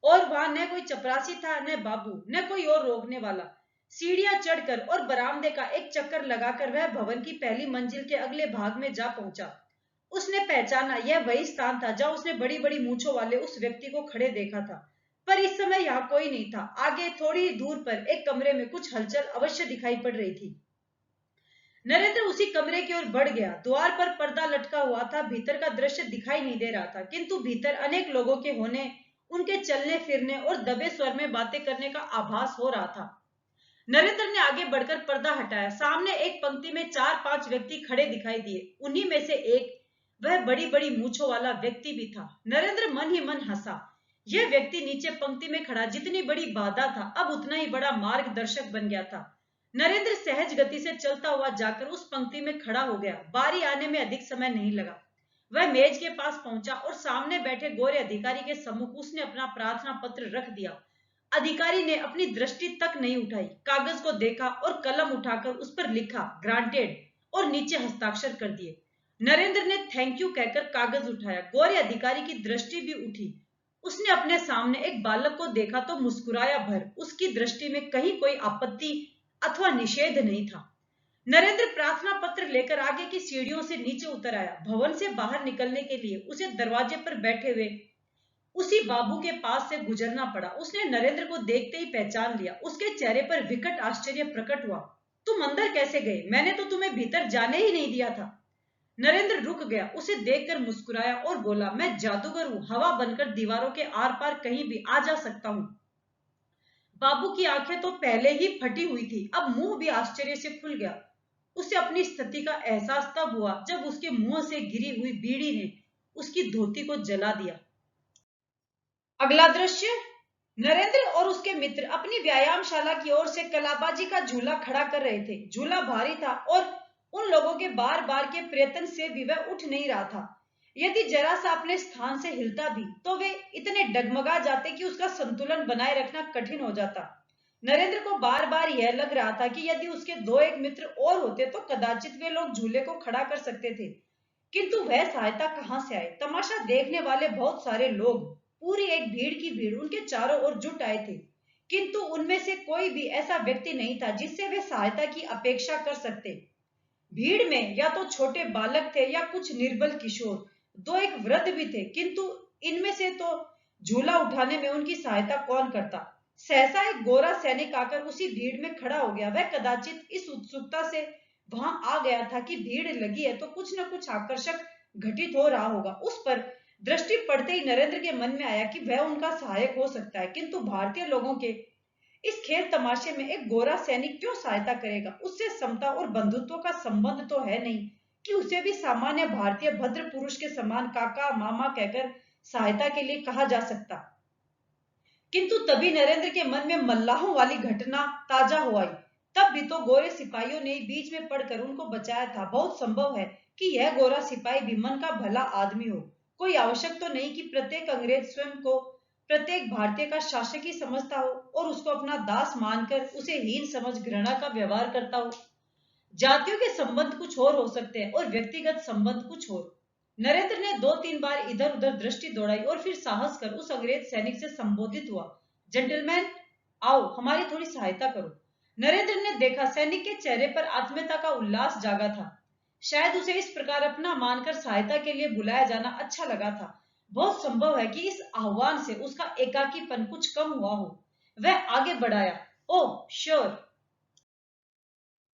और वहां न कोई चपरासी था, न बाबू, न कोई और रोकने वाला। सीढ़ियां चढ़कर और बरामदे का एक चक्कर लगाकर वह भवन की पहली मंजिल के अगले भाग में जा पहुंचा। उसने पहचाना यह वही स्थान था जहां उसने बड़ी बड़ी मूंछों वाले उस व्यक्ति को खड़े देखा था, पर इस समय यहाँ कोई नहीं था। आगे थोड़ी ही दूर पर एक कमरे में कुछ हलचल अवश्य दिखाई पड़ रही थी। नरेंद्र उसी कमरे की ओर बढ़ गया। द्वार पर पर्दा लटका हुआ था, भीतर का दृश्य दिखाई नहीं दे रहा था, किंतु भीतर अनेक लोगों के होने उनके चलने फिरने और दबे स्वर में बातें करने का आभास हो रहा था। नरेंद्र ने आगे बढ़कर पर्दा हटाया। सामने एक पंक्ति में 4-5 व्यक्ति खड़े दिखाई दिए। उन्हीं में से एक, वह बड़ी बड़ी मूंछों वाला व्यक्ति भी था। नरेंद्र मन ही मन हंसा। यह व्यक्ति नीचे पंक्ति में खड़ा जितनी बड़ी बाधा था, अब उतना ही बड़ा मार्गदर्शक बन गया था। नरेंद्र सहज गति से चलता हुआ जाकर उस पंक्ति में खड़ा हो गया। बारी आने में अधिक समय नहीं लगा। वह मेज के पास पहुंचा और सामने बैठे गोरे अधिकारी के सम्मुख उसने अपना प्रार्थना पत्र रख दिया। अधिकारी ने अपनी दृष्टि तक नहीं उठाई, कागज को देखा और कलम उठाकर उस पर लिखा ग्रांटेड और नीचे हस्ताक्षर कर दिए। नरेंद्र ने थैंक यू कहकर कागज उठाया। गोरे अधिकारी की दृष्टि भी उठी। उसने अपने सामने एक बालक को देखा तो मुस्कुराया भर। उसकी दृष्टि में कहीं कोई आपत्ति अथवा निषेध नहीं था। नरेंद्र प्रार्थना पत्र लेकर आगे की सीढ़ियों से नीचे उतर आया। भवन से बाहर निकलने के लिए उसे दरवाजे पर बैठे हुए उसी बाबू के पास से गुजरना पड़ा। उसने नरेंद्र को देखते ही पहचान लिया। उसके चेहरे पर विकट आश्चर्य प्रकट हुआ। तुम अंदर कैसे गए? मैंने तो तुम्हें भीतर जाने ही नहीं दिया था। नरेंद्र रुक गया। उसे देखकर मुस्कुराया और बोला, मैं जादूगर हूं, हवा बनकर दीवारों के आर पार कहीं भी आ जा सकता हूं। बाबू की आंखें तो पहले ही फटी हुई थी, अब मुंह भी आश्चर्य से खुल गया। उसे अपनी स्थिति का एहसास तब हुआ जब उसके मुंह से गिरी हुई बीड़ी ने उसकी धोती को जला दिया। अगला दृश्य, नरेंद्र और उसके मित्र अपनी व्यायामशाला की ओर से कलाबाजी का झूला खड़ा कर रहे थे। झूला भारी था और उन लोगों के बार बार के प्रयत्न से भी वह उठ नहीं रहा था। यदि जरा सा अपने स्थान से हिलता भी तो वे इतने डगमगा जाते कि उसका संतुलन बनाए रखना कठिन हो जाता। नरेंद्र को बार बार यह लग रहा था कि यदि उसके दो एक मित्र और होते तो कदाचित वे लोग झूले को खड़ा कर सकते थे, किंतु वह सहायता कहां से आए? तमाशा देखने वाले बहुत सारे लोग, पूरी एक भीड़ की भीड़ उनके चारों ओर जुट आए थे, किंतु उनमें से कोई भी ऐसा व्यक्ति नहीं था जिससे वे सहायता की अपेक्षा कर सकते। भीड़ में या तो छोटे बालक थे या कुछ निर्बल किशोर, दो एक वृद्ध भी थे, किंतु इनमें से तो झूला उठाने में उनकी सहायता कौन करता? सहसा एक गोरा सैनिक आकर उसी भीड़ में खड़ा हो गया। वह कदाचित इस उत्सुकता से वहां आ गया था कि भीड़ लगी है तो कुछ न कुछ आकर्षक घटित हो रहा होगा। उस पर दृष्टि पड़ते ही नरेंद्र के मन में आया कि वह उनका सहायक हो सकता है, किंतु भारतीय लोगों के इस खेल तमाशे में एक गोरा सैनिक क्यों सहायता करेगा? उससे समता और बंधुत्व का संबंध तो है नहीं कि उसे भी सामान्य भारतीय भद्र पुरुष के समान काका मामा कहकर सहायता के लिए कहा जा सकता। किंतु तभी नरेंद्र के मन में मल्लाहों वाली घटना ताजा हो आई। तब भी तो गोरे सिपाहियों ने बीच में पड़कर उनको बचाया था। बहुत संभव है कि यह गोरा सिपाही भी मन का भला आदमी हो। कोई आवश्यक तो नहीं कि प्रत्येक अंग्रेज स्वयं को प्रत्येक भारतीय का शासक ही समझता हो और उसको अपना दास मानकर उसे हीन समझ घृणा का व्यवहार करता हो। जातियों के संबंध कुछ और हो सकते हैं और व्यक्तिगत संबंध कुछ और। नरेंद्र ने 2-3 बार इधर उधर दृष्टि दौड़ाई और फिर साहस कर उस अंग्रेज सैनिक से संबोधित हुआ, जेंटलमैन, आओ हमारी थोड़ी सहायता करो। नरेंद्र ने देखा सैनिक के चेहरे पर आत्मीयता का उल्लास जागा था। शायद उसे इस प्रकार अपना मानकर सहायता के लिए बुलाया जाना अच्छा लगा था। बहुत संभव है कि इस आह्वान से उसका एकाकीपन कुछ कम हुआ हो। वह आगे बढ़ाया, ओह श्योर।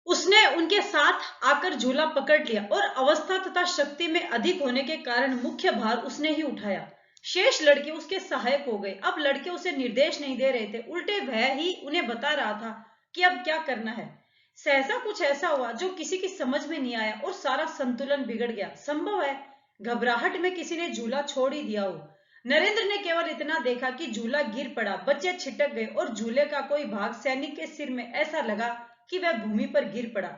उसने उनके साथ आकर झूला पकड़ लिया और अवस्था तथा शक्ति में अधिक होने के कारण मुख्य भार उसने ही उठाया। शेष लड़के उसके सहायक हो गए। अब लड़के उसे निर्देश नहीं दे रहे थे, उल्टे वह ही उन्हें बता रहा था कि अब क्या करना है। सहसा कुछ ऐसा हुआ जो किसी की समझ में नहीं आया और सारा संतुलन बिगड़ गया। संभव है घबराहट में किसी ने झूला छोड़ ही दिया हो। नरेंद्र ने केवल इतना देखा कि झूला गिर पड़ा, बच्चे छिटक गए और झूले का कोई भाग सैनिक के सिर में ऐसा लगा कि वह भूमि पर गिर पड़ा।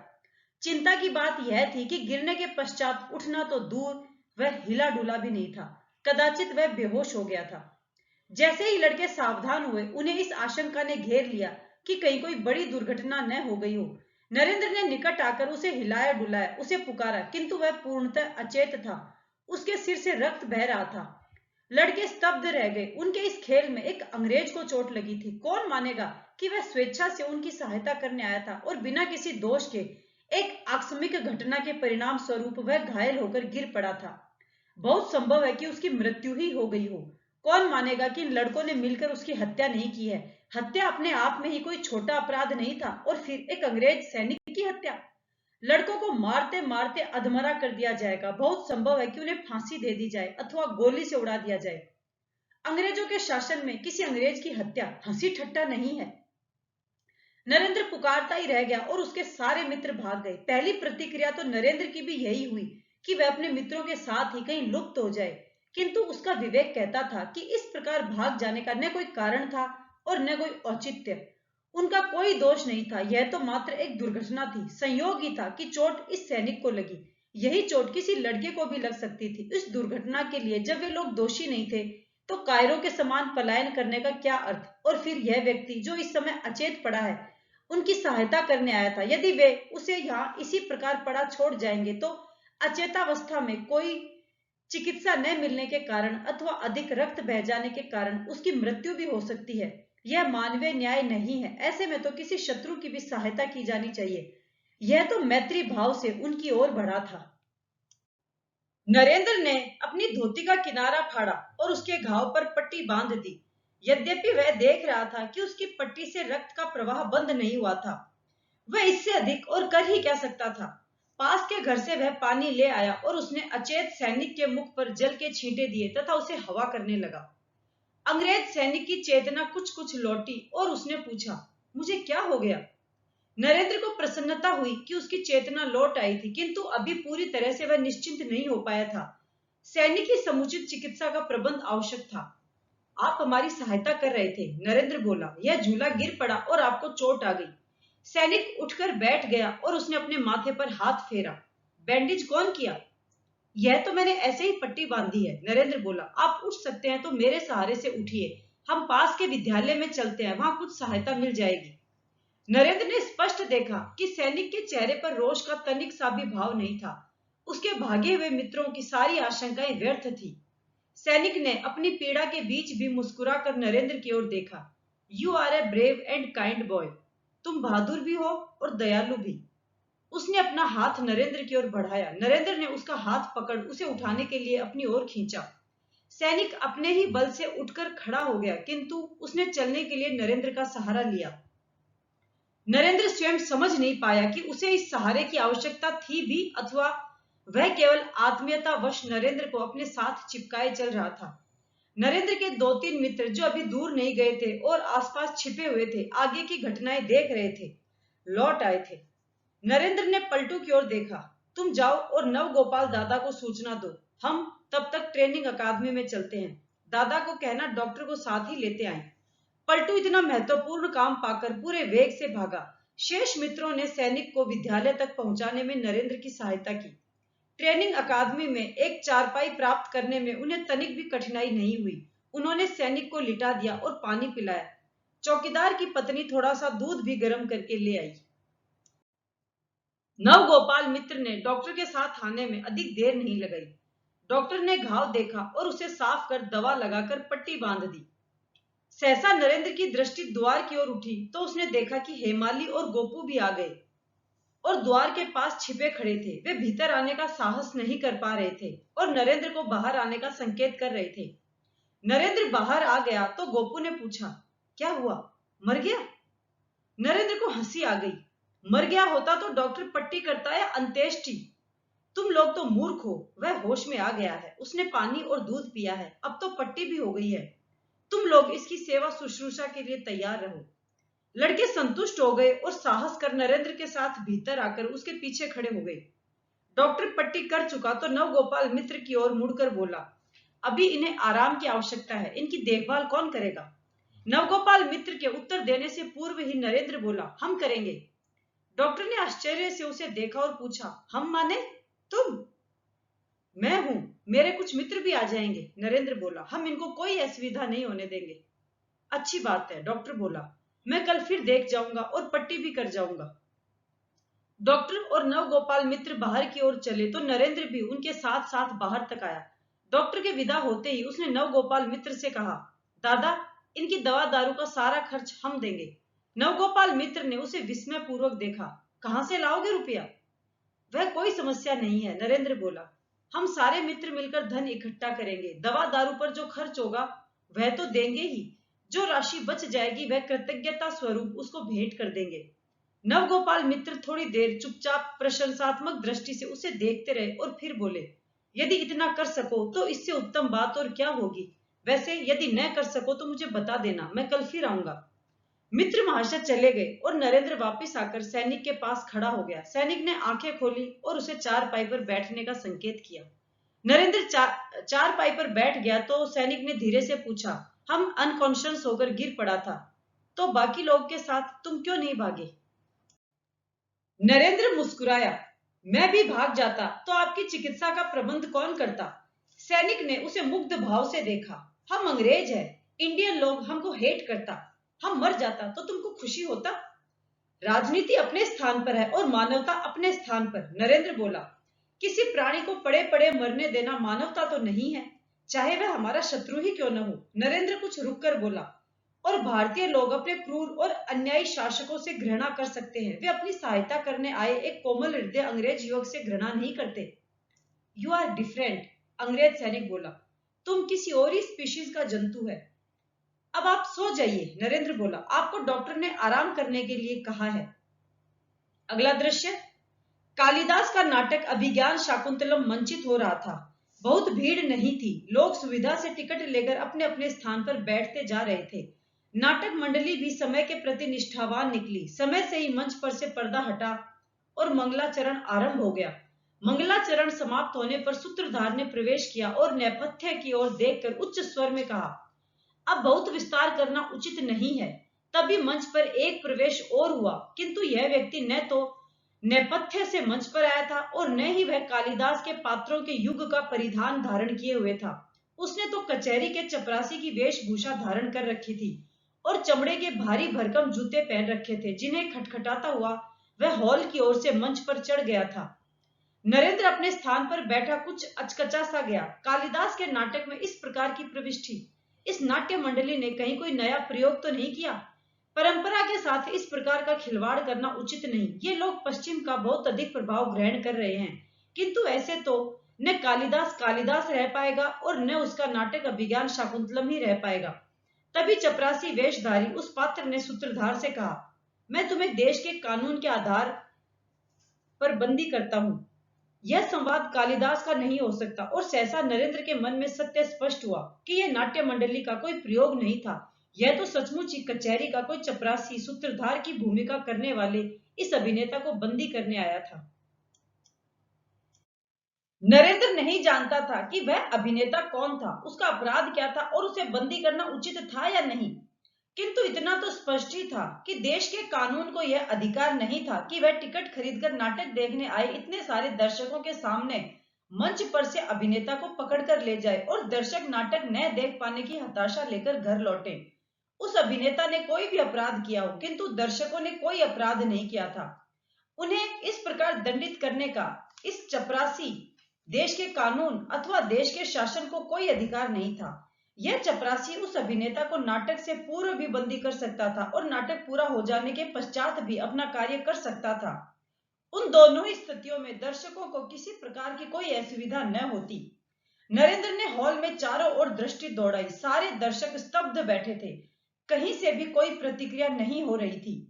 चिंता की बात यह थी कि गिरने के पश्चात उठना तो दूर, वह हिला डुला भी नहीं था। कदाचित वह बेहोश हो गया था। जैसे ही लड़के सावधान हुए, उन्हें इस आशंका ने घेर लिया कि कहीं कोई बड़ी दुर्घटना न हो गई हो। नरेंद्र ने निकट आकर उसे हिलाया डुलाया, उसे पुकारा, किंतु वह पूर्णतः अचेत था। उसके सिर से रक्त बह रहा था। लड़के स्तब्ध रह गए। उनके इस खेल में एक अंग्रेज को चोट लगी थी। कौन मानेगा कि वह स्वेच्छा से उनकी सहायता करने आया था और बिना किसी दोष के एक आकस्मिक घटना के परिणाम स्वरूप वह घायल होकर गिर पड़ा था। बहुत संभव है कि उसकी मृत्यु ही हो गई हो। कौन मानेगा कि इन लड़कों ने मिलकर उसकी हत्या नहीं की है? हत्या अपने आप में ही कोई छोटा अपराध नहीं था, और फिर एक अंग्रेज सैनिक की हत्या। लड़कों को मारते मारते अधमरा कर दिया जाएगा। बहुत संभव है कि उन्हें फांसी दे दी जाए अथवा गोली से उड़ा दिया जाए। अंग्रेजों के शासन में किसी अंग्रेज की हत्या हंसी ठट्टा नहीं है। नरेंद्र पुकारता ही रह गया और उसके सारे मित्र भाग गए। पहली प्रतिक्रिया तो नरेंद्र की भी यही हुई कि वह अपने मित्रों के साथ ही कहीं लुप्त हो जाए, किंतु उसका विवेक कहता था कि इस प्रकार भाग जाने का न कोई कारण था और न कोई औचित्य। उनका कोई दोष नहीं था, यह तो मात्र एक दुर्घटना थी। संयोग ही था कि चोट इस सैनिक को लगी। यही चोट किसी लड़के को भी लग सकती थी। इस दुर्घटना के लिए जब वे लोग दोषी नहीं थे तो कायरों के समान पलायन करने का क्या अर्थ। और फिर यह व्यक्ति जो इस समय अचेत पड़ा है उनकी सहायता करने आया था। यदि वे उसे यहाँ इसी प्रकार पड़ा छोड़ जाएंगे तो अचेतावस्था में कोई चिकित्सा न मिलने के कारण अथवा अधिक रक्त बह जाने के कारण उसकी मृत्यु भी हो सकती है। यह मानवीय न्याय नहीं है। ऐसे में तो किसी शत्रु की भी सहायता की जानी चाहिए। यह तो मैत्री भाव से उनकी ओर बढ़ा था। नरेंद्र ने अपनी धोती का किनारा फाड़ा और उसके घाव पर पट्टी बांध दी। यद्यपि वह देख रहा था कि उसकी पट्टी से रक्त का प्रवाह बंद नहीं हुआ था, वह इससे अधिक और कर ही क्या सकता था। पास के घर से वह पानी ले आया और उसने अचेत सैनिक के मुख पर जल के छींटे दिए तथा उसे हवा करने लगा। अंग्रेज सैनिक की चेतना कुछ कुछ लौटी और उसने पूछा, मुझे क्या हो गया? नरेंद्र को प्रसन्नता हुई कि उसकी चेतना लौट आई थी, किंतु अभी पूरी तरह से वह निश्चिंत नहीं हो पाया था। सैनिक की समुचित चिकित्सा का प्रबंध आवश्यक था। आप हमारी सहायता कर रहे थे, नरेंद्र बोला। यह झूला गिर पड़ा और आपको चोट आ गई। सैनिक उठकर बैठ गया और उसने अपने माथे पर हाथ फेरा। बैंडेज कौन किया? यह तो मैंने ऐसे ही पट्टी बांधी है, नरेंद्र बोला। आप उठ सकते हैं तो मेरे सहारे से उठिए। हम पास के विद्यालय में चलते हैं, वहां कुछ सहायता मिल जाएगी। नरेंद्र ने स्पष्ट देखा कि सैनिक के चेहरे पर रोष का तनिक सा भी भाव नहीं था। उसके भागे हुए मित्रों की सारी आशंकाएं व्यर्थ थी। सैनिक ने अपनी पीड़ा के बीच भी मुस्कुराकर नरेंद्र की ओर देखा। You are a brave and kind boy. तुम बहादुर भी हो और दयालु भी। उसने अपना हाथ नरेंद्र की ओर बढ़ाया। नरेंद्र ने उसका हाथ पकड़ उसे उठाने के लिए अपनी ओर खींचा। सैनिक अपने ही बल से उठकर खड़ा हो गया, किंतु उसने चलने के लिए नरेंद्र का सहारा लिया। नरेंद्र स्वयं समझ नहीं पाया कि उसे इस सहारे की आवश्यकता थी भी अथवा वह केवल आत्मीयतावश नरेंद्र को अपने साथ चिपकाए चल रहा था। नरेंद्र के दो तीन मित्र जो अभी दूर नहीं गए थे और आसपास छिपे हुए थे, आगे की घटनाएं देख रहे थे, लौट आए थे। नरेंद्र ने पलटू की ओर देखा। तुम जाओ और नवगोपाल दादा को सूचना दो। हम तब तक ट्रेनिंग अकादमी में चलते हैं। दादा को कहना डॉक्टर को साथ ही लेते आए। पलटू इतना महत्वपूर्ण काम पाकर पूरे वेग से भागा। शेष मित्रों ने सैनिक को विद्यालय तक पहुंचाने में नरेंद्र की सहायता की। ट्रेनिंग अकादमी में एक चारपाई प्राप्त करने में उन्हें तनिक भी कठिनाई नहीं हुई। उन्होंने सैनिक को लिटा दिया और पानी पिलाया। चौकीदार की पत्नी थोड़ा सा दूध भी गर्म करके ले आई। नवगोपाल मित्र ने डॉक्टर के साथ आने में अधिक देर नहीं लगाई। डॉक्टर ने घाव देखा और उसे साफ कर दवा लगाकर पट्टी बांध दी। सहसा नरेंद्र की दृष्टि द्वार की ओर उठी तो उसने देखा कि हेमाली और गोपू भी आ गए और द्वार के पास छिपे खड़े थे। वे भीतर आने का साहस नहीं कर पा रहे थे और नरेंद्र को बाहर आने का संकेत कर रहे थे। नरेंद्र बाहर आ गया तो गोपू ने पूछा, क्या हुआ? मर गया? नरेंद्र को हंसी आ गई। मर गया होता तो डॉक्टर पट्टी करता या अंत्येष्टि? तुम लोग तो मूर्ख हो। वह होश में आ गया है, उसने पानी और दूध पिया है, अब तो पट्टी भी हो गई है। तुम लोग इसकी सेवा शुश्रूषा के लिए तैयार रहो। लड़के संतुष्ट हो गए और साहस कर नरेंद्र के साथ भीतर आकर उसके पीछे खड़े हो गए। डॉक्टर पट्टी कर चुका तो नवगोपाल मित्र की ओर मुड़कर बोला, अभी इन्हें आराम की आवश्यकता है, इनकी देखभाल कौन करेगा? नवगोपाल मित्र के उत्तर देने से पूर्व ही नरेंद्र बोला, हम करेंगे। डॉक्टर ने आश्चर्य से उसे देखा और पूछा, हम माने तुम? मैं हूं, मेरे कुछ मित्र भी आ जाएंगे, नरेंद्र बोला। हम इनको कोई असुविधा नहीं होने देंगे। अच्छी बात है, डॉक्टर बोला। मैं कल फिर देख जाऊंगा और पट्टी भी कर जाऊंगा। डॉक्टर और नवगोपाल मित्र बाहर की ओर चले तो नरेंद्र भी उनके साथ साथ बाहर तक आया। डॉक्टर के विदा होते ही उसने नवगोपाल मित्र से कहा, दादा, इनकी दवा दारू का सारा खर्च हम देंगे। नवगोपाल मित्र ने उसे विस्मय पूर्वक देखा। कहां से लाओगे रुपया? वह कोई समस्या नहीं है, नरेंद्र बोला। हम सारे मित्र मिलकर धन इकट्ठा करेंगे। दवा दारू पर जो खर्च होगा वह तो देंगे ही, जो राशि बच जाएगी वह कृतज्ञता स्वरूप उसको भेंट कर देंगे। नवगोपाल मित्र थोड़ी देर चुपचाप प्रशंसात्मक दृष्टि से उसे देखते रहे और फिर बोले, यदि इतना कर सको तो इससे उत्तम बात और क्या होगी। वैसे यदि न कर सको तो मुझे बता देना, मैं कल फिर आऊंगा। मित्र महाशय चले गए और नरेंद्र वापस आकर सैनिक के पास खड़ा हो गया। सैनिक ने आंखें खोली और उसे चारपाई पर बैठने का संकेत किया। नरेंद्र चारपाई पर बैठ गया तो सैनिक ने धीरे से पूछा, हम अनकॉन्शियस होकर गिर पड़ा था, तो बाकी लोग के साथ तुम क्यों नहीं भागे? नरेंद्र मुस्कुराया, मैं भी भाग जाता तो आपकी चिकित्सा का प्रबंध कौन करता? सैनिक ने उसे मुग्ध भाव से देखा। हम अंग्रेज हैं, इंडियन लोग हमको हेट करता, हम मर जाता तो तुमको खुशी होता? राजनीति अपने स्थान पर है और मानवता अपने स्थान पर, नरेंद्र बोला। किसी प्राणी को पड़े पड़े मरने देना मानवता तो नहीं है, चाहे वह हमारा शत्रु ही क्यों न हो, नरेंद्र कुछ रुककर बोला। और भारतीय लोग अपने क्रूर और अन्यायी शासकों से घृणा कर सकते हैं, वे अपनी सहायता करने आए एक कोमल हृदय अंग्रेज युवक से घृणा नहीं करते। यू आर डिफरेंट, अंग्रेज सैनिक बोला, तुम किसी और ही स्पीशीज का जंतु है। अब आप सो जाइए, नरेंद्र बोला, आपको डॉक्टर ने आराम करने के लिए कहा है। अगला दृश्य, कालिदास का नाटक अभिज्ञान शाकुंतलम मंचित हो रहा था। बहुत भीड़ नहीं थी, लोग सुविधा से टिकट लेकर अपने अपने स्थान पर बैठते जा रहे थे। नाटक मंडली भी समय के प्रति निष्ठावान निकली। समय से ही मंच पर से पर्दा हटा और मंगलाचरण आरंभ हो गया। मंगलाचरण समाप्त होने पर सूत्रधार ने प्रवेश किया और नेपथ्य की ओर देखकर उच्च स्वर में कहा, अब बहुत विस्तार करना उचित नहीं है। तभी मंच पर एक प्रवेश और हुआ, किंतु यह व्यक्ति न तो नेपथ्य से मंच पर आया था और न ही वह कालिदास के पात्रों के युग का परिधान धारण किए हुए था। उसने तो कचहरी के चपरासी की वेशभूषा धारण कर रखी थी और चमड़े के भारी भरकम जूते पहन रखे थे, जिन्हें खटखटाता हुआ वह हॉल की ओर से मंच पर चढ़ गया था। नरेंद्र अपने स्थान पर बैठा कुछ अचकचा सा गया। कालिदास के नाटक में इस प्रकार की प्रविष्टि, इस नाट्य मंडली ने कहीं कोई नया प्रयोग तो नहीं किया? परंपरा के साथ इस प्रकार का खिलवाड़ करना उचित नहीं। ये लोग पश्चिम का बहुत अधिक प्रभाव ग्रहण कर रहे हैं, किंतु ऐसे तो न कालिदास कालिदास रह पाएगा और न उसका नाटक अभिज्ञान शाकुंतलम ही रह पाएगा। तभी चपरासी वेशधारी उस पात्र ने सूत्रधार से कहा, मैं तुम्हें देश के कानून के आधार पर बंदी करता हूं। यह संवाद कालिदास का नहीं हो सकता और सहसा नरेंद्र के मन में सत्य स्पष्ट हुआ कि यह नाट्य मंडली का कोई प्रयोग नहीं था। यह तो सचमुच ही कचहरी का कोई चपरासी सूत्रधार की भूमिका करने वाले इस अभिनेता को बंदी करने आया था। नरेंद्र नहीं जानता था कि वह अभिनेता कौन था, उसका अपराध क्या था और उसे बंदी करना उचित था या नहीं, किंतु इतना तो स्पष्ट ही था कि देश के कानून को यह अधिकार नहीं था कि वह टिकट खरीदकर नाटक देखने आए इतने सारे दर्शकों के सामने मंच पर से अभिनेता को पकड़कर ले जाए और दर्शक नाटक न देख पाने की हताशा लेकर घर लौटे। उस अभिनेता ने कोई भी अपराध किया हो, किंतु दर्शकों ने कोई अपराध नहीं किया था। उन्हें इस प्रकार दंडित करने का इस चपरासी देश के कानून अथवा देश के शासन को कोई अधिकार नहीं था। यह चपरासी उस अभिनेता को नाटक से पूर्व भी बंदी कर सकता था और नाटक पूरा हो जाने के पश्चात भी अपना कार्य कर सकता था। उन दोनों ही स्थितियों में दर्शकों को किसी प्रकार की कोई असुविधा न होती। नरेंद्र ने हॉल में चारों ओर दृष्टि दौड़ाई। सारे दर्शक स्तब्ध बैठे थे, कहीं से भी कोई प्रतिक्रिया नहीं हो रही थी।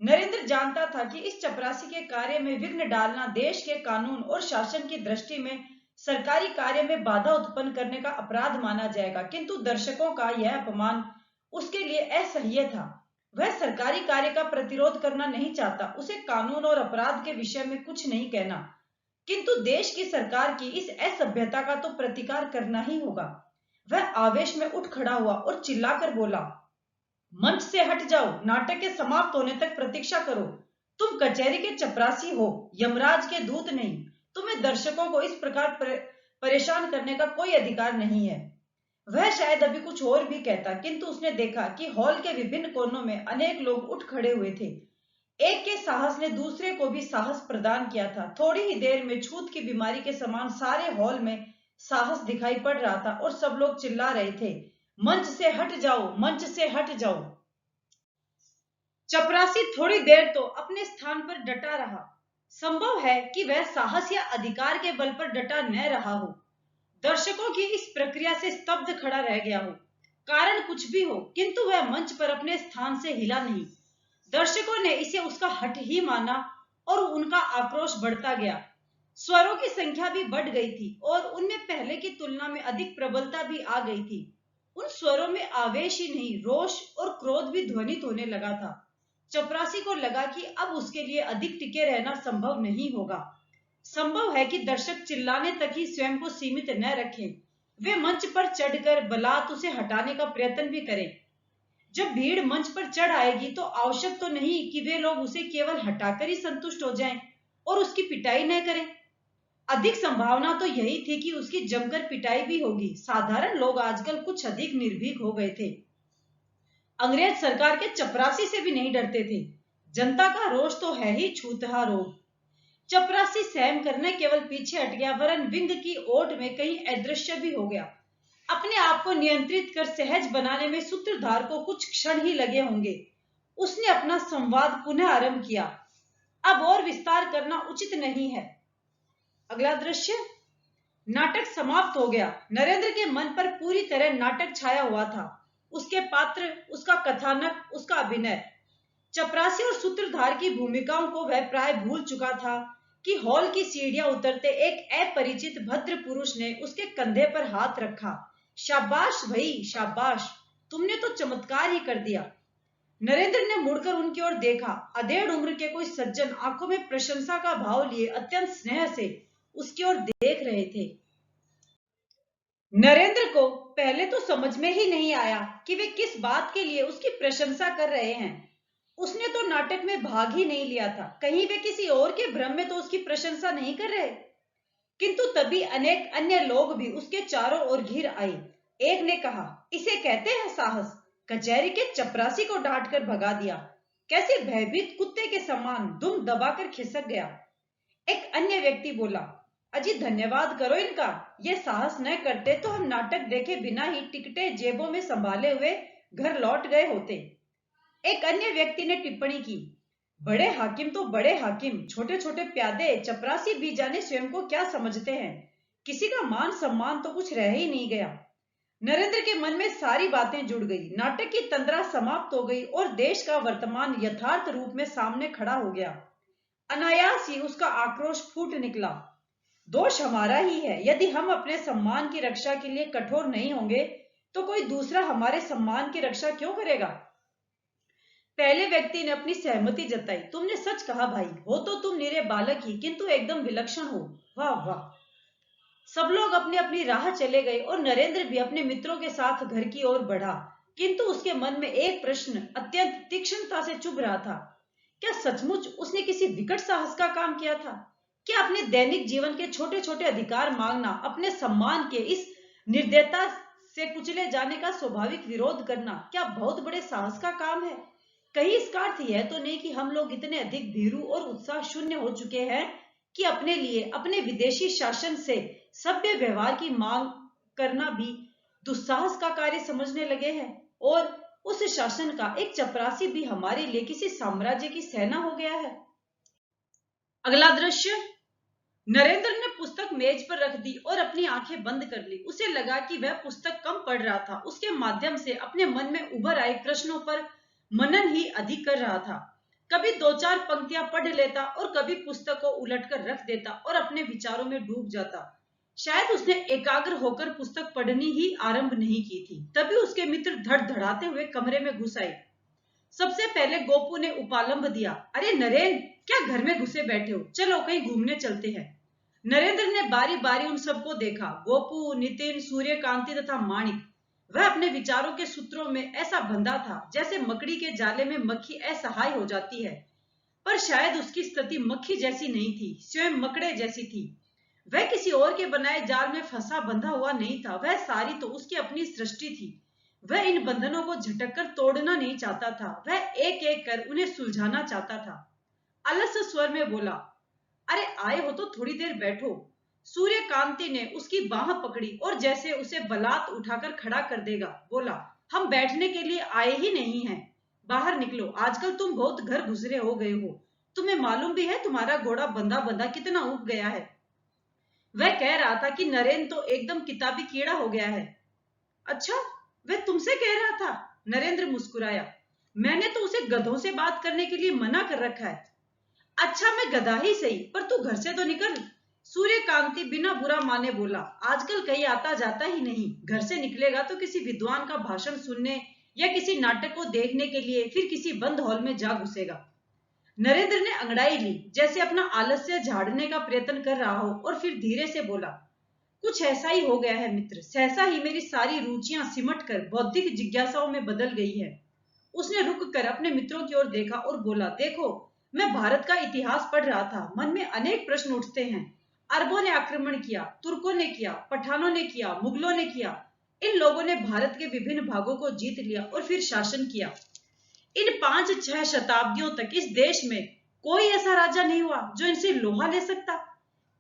नरेंद्र जानता था कि इस चपरासी के कार्य में विघ्न डालना देश के कानून और शासन की दृष्टि में सरकारी कार्य में बाधा उत्पन्न करने का अपराध माना जाएगा, किंतु दर्शकों का यह अपमान उसके लिए असह्य था। वह सरकारी कार्य का प्रतिरोध करना नहीं चाहता, उसे कानून और अपराध के विषय में कुछ नहीं कहना, किंतु देश की सरकार की इस असभ्यता का तो प्रतिकार करना ही होगा। वह आवेश में उठ खड़ा हुआ और चिल्लाकर बोला, मंच से हट जाओ, नाटक के समाप्त होने तक प्रतीक्षा करो। तुम कचहरी के चपरासी हो, यमराज के दूत नहीं। तुम्हें दर्शकों को इस प्रकार परेशान करने का कोई अधिकार नहीं है। वह शायद अभी कुछ और भी कहता, किंतु उसने देखा कि हॉल के विभिन्न कोनों में अनेक लोग उठ खड़े हुए थे। एक के साहस ने दूसरे को भी साहस प्रदान किया था। थोड़ी ही देर में छूत की बीमारी के समान सारे हॉल में साहस दिखाई पड़ रहा था और सब लोग चिल्ला रहे थे, मंच से हट जाओ, मंच से हट जाओ। चपरासी थोड़ी देर तो अपने स्थान पर डटा रहा। संभव है कि वह साहस या अधिकार के बल पर डटा न रहा हो, दर्शकों की इस प्रक्रिया से स्तब्ध खड़ा रह गया हो। कारण कुछ भी हो, किंतु वह मंच पर अपने स्थान से हिला नहीं। दर्शकों ने इसे उसका हठ ही माना और उनका आक्रोश बढ़ता गया। स्वरों की संख्या भी बढ़ गई थी और उनमें पहले की तुलना में अधिक प्रबलता भी आ गई थी। उन स्वरों में आवेश ही नहीं, रोष और क्रोध भी ध्वनित होने लगा था। चपरासी को लगा कि अब उसके लिए अधिक टिके रहना संभव नहीं होगा। संभव है कि दर्शक चिल्लाने तक ही स्वयं को सीमित न रखें, वे मंच पर चढ़कर बलात् उसे हटाने का प्रयत्न भी करें। जब भीड़ मंच पर चढ़ आएगी तो आवश्यक तो नहीं कि वे लोग उसे केवल हटाकर ही संतुष्ट हो जाएं और उसकी पिटाई न करें। अधिक संभावना तो यही थी कि उसकी जमकर पिटाई भी होगी। साधारण लोग आजकल कुछ अधिक निर्भीक हो गए थे। अंग्रेज सरकार के चपरासी से भी नहीं डरते थे। जनता का रोष तो है ही छूतहा रोग। चपरासी सहम करने केवल पीछे हट गया, वरन विंग की ओट में कहीं अदृश्य भी हो गया। अपने आप को नियंत्रित कर सहज बनाने में सूत्रधार को कुछ क्षण ही लगे होंगे। उसने अपना संवाद पुनः आरंभ किया। अब और विस्तार करना उचित नहीं है। अगला दृश्य। नाटक समाप्त हो गया। नरेंद्र के मन पर पूरी तरह नाटक छाया हुआ था। उसके पात्र, उसका कथानक, उसका अभिनय। चपरासी और सूत्रधार की भूमिकाओं को वह प्राय भूल चुका था कि हॉल की सीढ़ियां उतरते एक अपरिचित भद्र पुरुष ने उसके कंधे पर हाथ रखा। शाबाश भाई, शाबाश, तुमने तो चमत्कार ही कर दिया। नरेंद्र ने मुड़कर उनकी ओर देखा। अधेड़ उम्र के कोई सज्जन आंखों में प्रशंसा का भाव लिए अत्यंत स्नेह से उसकी ओर देख रहे थे। नरेंद्र को पहले तो समझ में ही नहीं आया कि वे किस बात के लिए उसकी प्रशंसा कर रहे हैं। उसने तो नाटक में भाग ही नहीं लिया था। कहीं वे किसी और के भ्रम में तो उसकी प्रशंसा नहीं कर रहे। किंतु तभी अनेक अन्य लोग भी उसके चारों ओर घिर आए। एक ने कहा, इसे कहते हैं साहस। कचहरी के चपरासी को डांट कर भगा दिया। कैसे भयभीत कुत्ते के समान दुम दबाकर खिसक गया। एक अन्य व्यक्ति बोला, अजी धन्यवाद करो इनका, ये साहस न करते तो हम नाटक देखे बिना ही टिकटें जेबों में संभाले हुए घर लौट गए होते। एक अन्य व्यक्ति ने टिप्पणी की, बड़े हाकिम तो बड़े हाकिम, छोटे छोटे प्यादे चपरासी भी जाने स्वयं को क्या समझते हैं। किसी का मान सम्मान तो कुछ रह ही नहीं गया। नरेंद्र के मन में सारी बातें जुड़ गई। नाटक की तंद्रा समाप्त हो गई और देश का वर्तमान यथार्थ रूप में सामने खड़ा हो गया। अनायास ही उसका आक्रोश फूट निकला। दोष हमारा ही है। यदि हम अपने सम्मान की रक्षा के लिए कठोर नहीं होंगे तो कोई दूसरा हमारे सम्मान की रक्षा क्यों करेगा। पहले व्यक्ति ने अपनी सहमति जताई। तुमने सच कहा भाई, हो तो तुम निरे बालक ही, किंतु एकदम विलक्षण हो। वाह वाह। सब लोग अपनी अपनी राह चले गए और नरेंद्र भी अपने मित्रों के साथ घर की ओर बढ़ा। किंतु उसके मन में एक प्रश्न अत्यंत तीक्ष्णता से चुभ रहा था। क्या सचमुच उसने किसी विकट साहस का काम किया था? क्या अपने दैनिक जीवन के छोटे छोटे अधिकार मांगना, अपने सम्मान के इस निर्दयता से कुचले जाने का स्वाभाविक विरोध करना, क्या बहुत बड़े साहस का काम है? कहीं इसका अर्थ यह तो नहीं कि हम लोग इतने अधिक भीरू और उत्साह शून्य हो चुके हैं कि अपने लिए अपने विदेशी शासन से सभ्य व्यवहार की मांग करना भी दुस्साहस का कार्य समझने लगे हैं और उस शासन का एक चपरासी भी हमारे लिए किसी साम्राज्य की सेना हो गया है। अगला दृश्य। नरेंद्र ने पुस्तक मेज पर रख दी और अपनी आंखें बंद कर ली। उसे लगा कि वह पुस्तक कम पढ़ रहा था। उसके माध्यम से अपने मन में उभर आए प्रश्नों पर मनन ही अधिक कर रहा था। कभी दो चार पंक्तियां पढ़ लेता और कभी पुस्तक को उलटकर रख देता और अपने विचारों में डूब जाता। शायद उसने एकाग्र होकर पुस्तक पढ़नी ही आरंभ नहीं की थी। तभी उसके मित्र धड़धड़ाते हुए कमरे में घुस आए। सबसे पहले गोपू ने उपालंब दिया, अरे नरेंद्र, क्या घर में घुसे बैठे हो? चलो कहीं घूमने चलते हैं। नरेंद्र ने बारी बारी उन सबको देखा, गोपू, नितिन, सूर्यकांति तथा माणिक। वह अपने विचारों के सूत्रों में ऐसा बंधा था जैसे मकड़ी के जाले में मक्खी असहाय हो जाती है। पर शायद उसकी स्थिति मक्खी जैसी नहीं थी, स्वयं मकड़े जैसी थी। वह किसी और के बनाए जाल में फंसा बंधा हुआ नहीं था। वह सारी तो उसकी अपनी सृष्टि थी। वह इन बंधनों को झटक कर तोड़ना नहीं चाहता था, वह एक एक कर उन्हें सुलझाना चाहता था। अलस स्वर में बोला, अरे आए हो तो थोड़ी देर बैठो। सूर्यकांति ने उसकी बाह पकड़ी और जैसे उसे बलात् उठाकर खड़ा कर देगा, बोला, हम बैठने के लिए आए ही नहीं हैं। बाहर निकलो, आजकल तुम बहुत घर गुजरे हो गए हो। तुम्हें मालूम भी है तुम्हारा घोड़ा बंधा बंधा कितना ऊब गया है। वह कह रहा था कि नरेंद्र तो एकदम किताबी कीड़ा हो गया है। अच्छा, वह तुमसे कह रहा था? नरेंद्र मुस्कुराया। मैंने तो उसे गधों से बात करने के लिए मना कर रखा है। अच्छा, मैं गधा ही सही, पर तू घर से तो निकल। सूर्यकांति बिना बुरा माने बोला, आजकल कहीं आता जाता ही नहीं। घर से निकलेगा तो किसी विद्वान का भाषण सुनने या किसी नाटक को देखने के लिए, फिर किसी बंद हॉल में जा घुसेगा। नरेंद्र ने अंगड़ाई ली, जैसे अपना आलस्य झाड़ने का प्रयत्न कर रहा हो, और फिर धीरे से बोला, कुछ ऐसा ही हो गया है मित्र। सहसा ही मेरी सारी रुचियां सिमट कर बौद्धिक जिज्ञासाओं में बदल गई है। उसने रुक कर अपने मित्रों की ओर देखा और बोला, देखो, मैं भारत का इतिहास पढ़ रहा था। मन में अनेक प्रश्न उठते हैं। अरबों ने आक्रमण किया, तुर्कों ने किया, पठानों ने किया, मुगलों ने किया। इन लोगों ने भारत के विभिन्न भागों को जीत लिया और फिर शासन किया। इन 5-6 शताब्दियों तक इस देश में कोई ऐसा राजा नहीं हुआ जो इनसे लोहा ले सकता।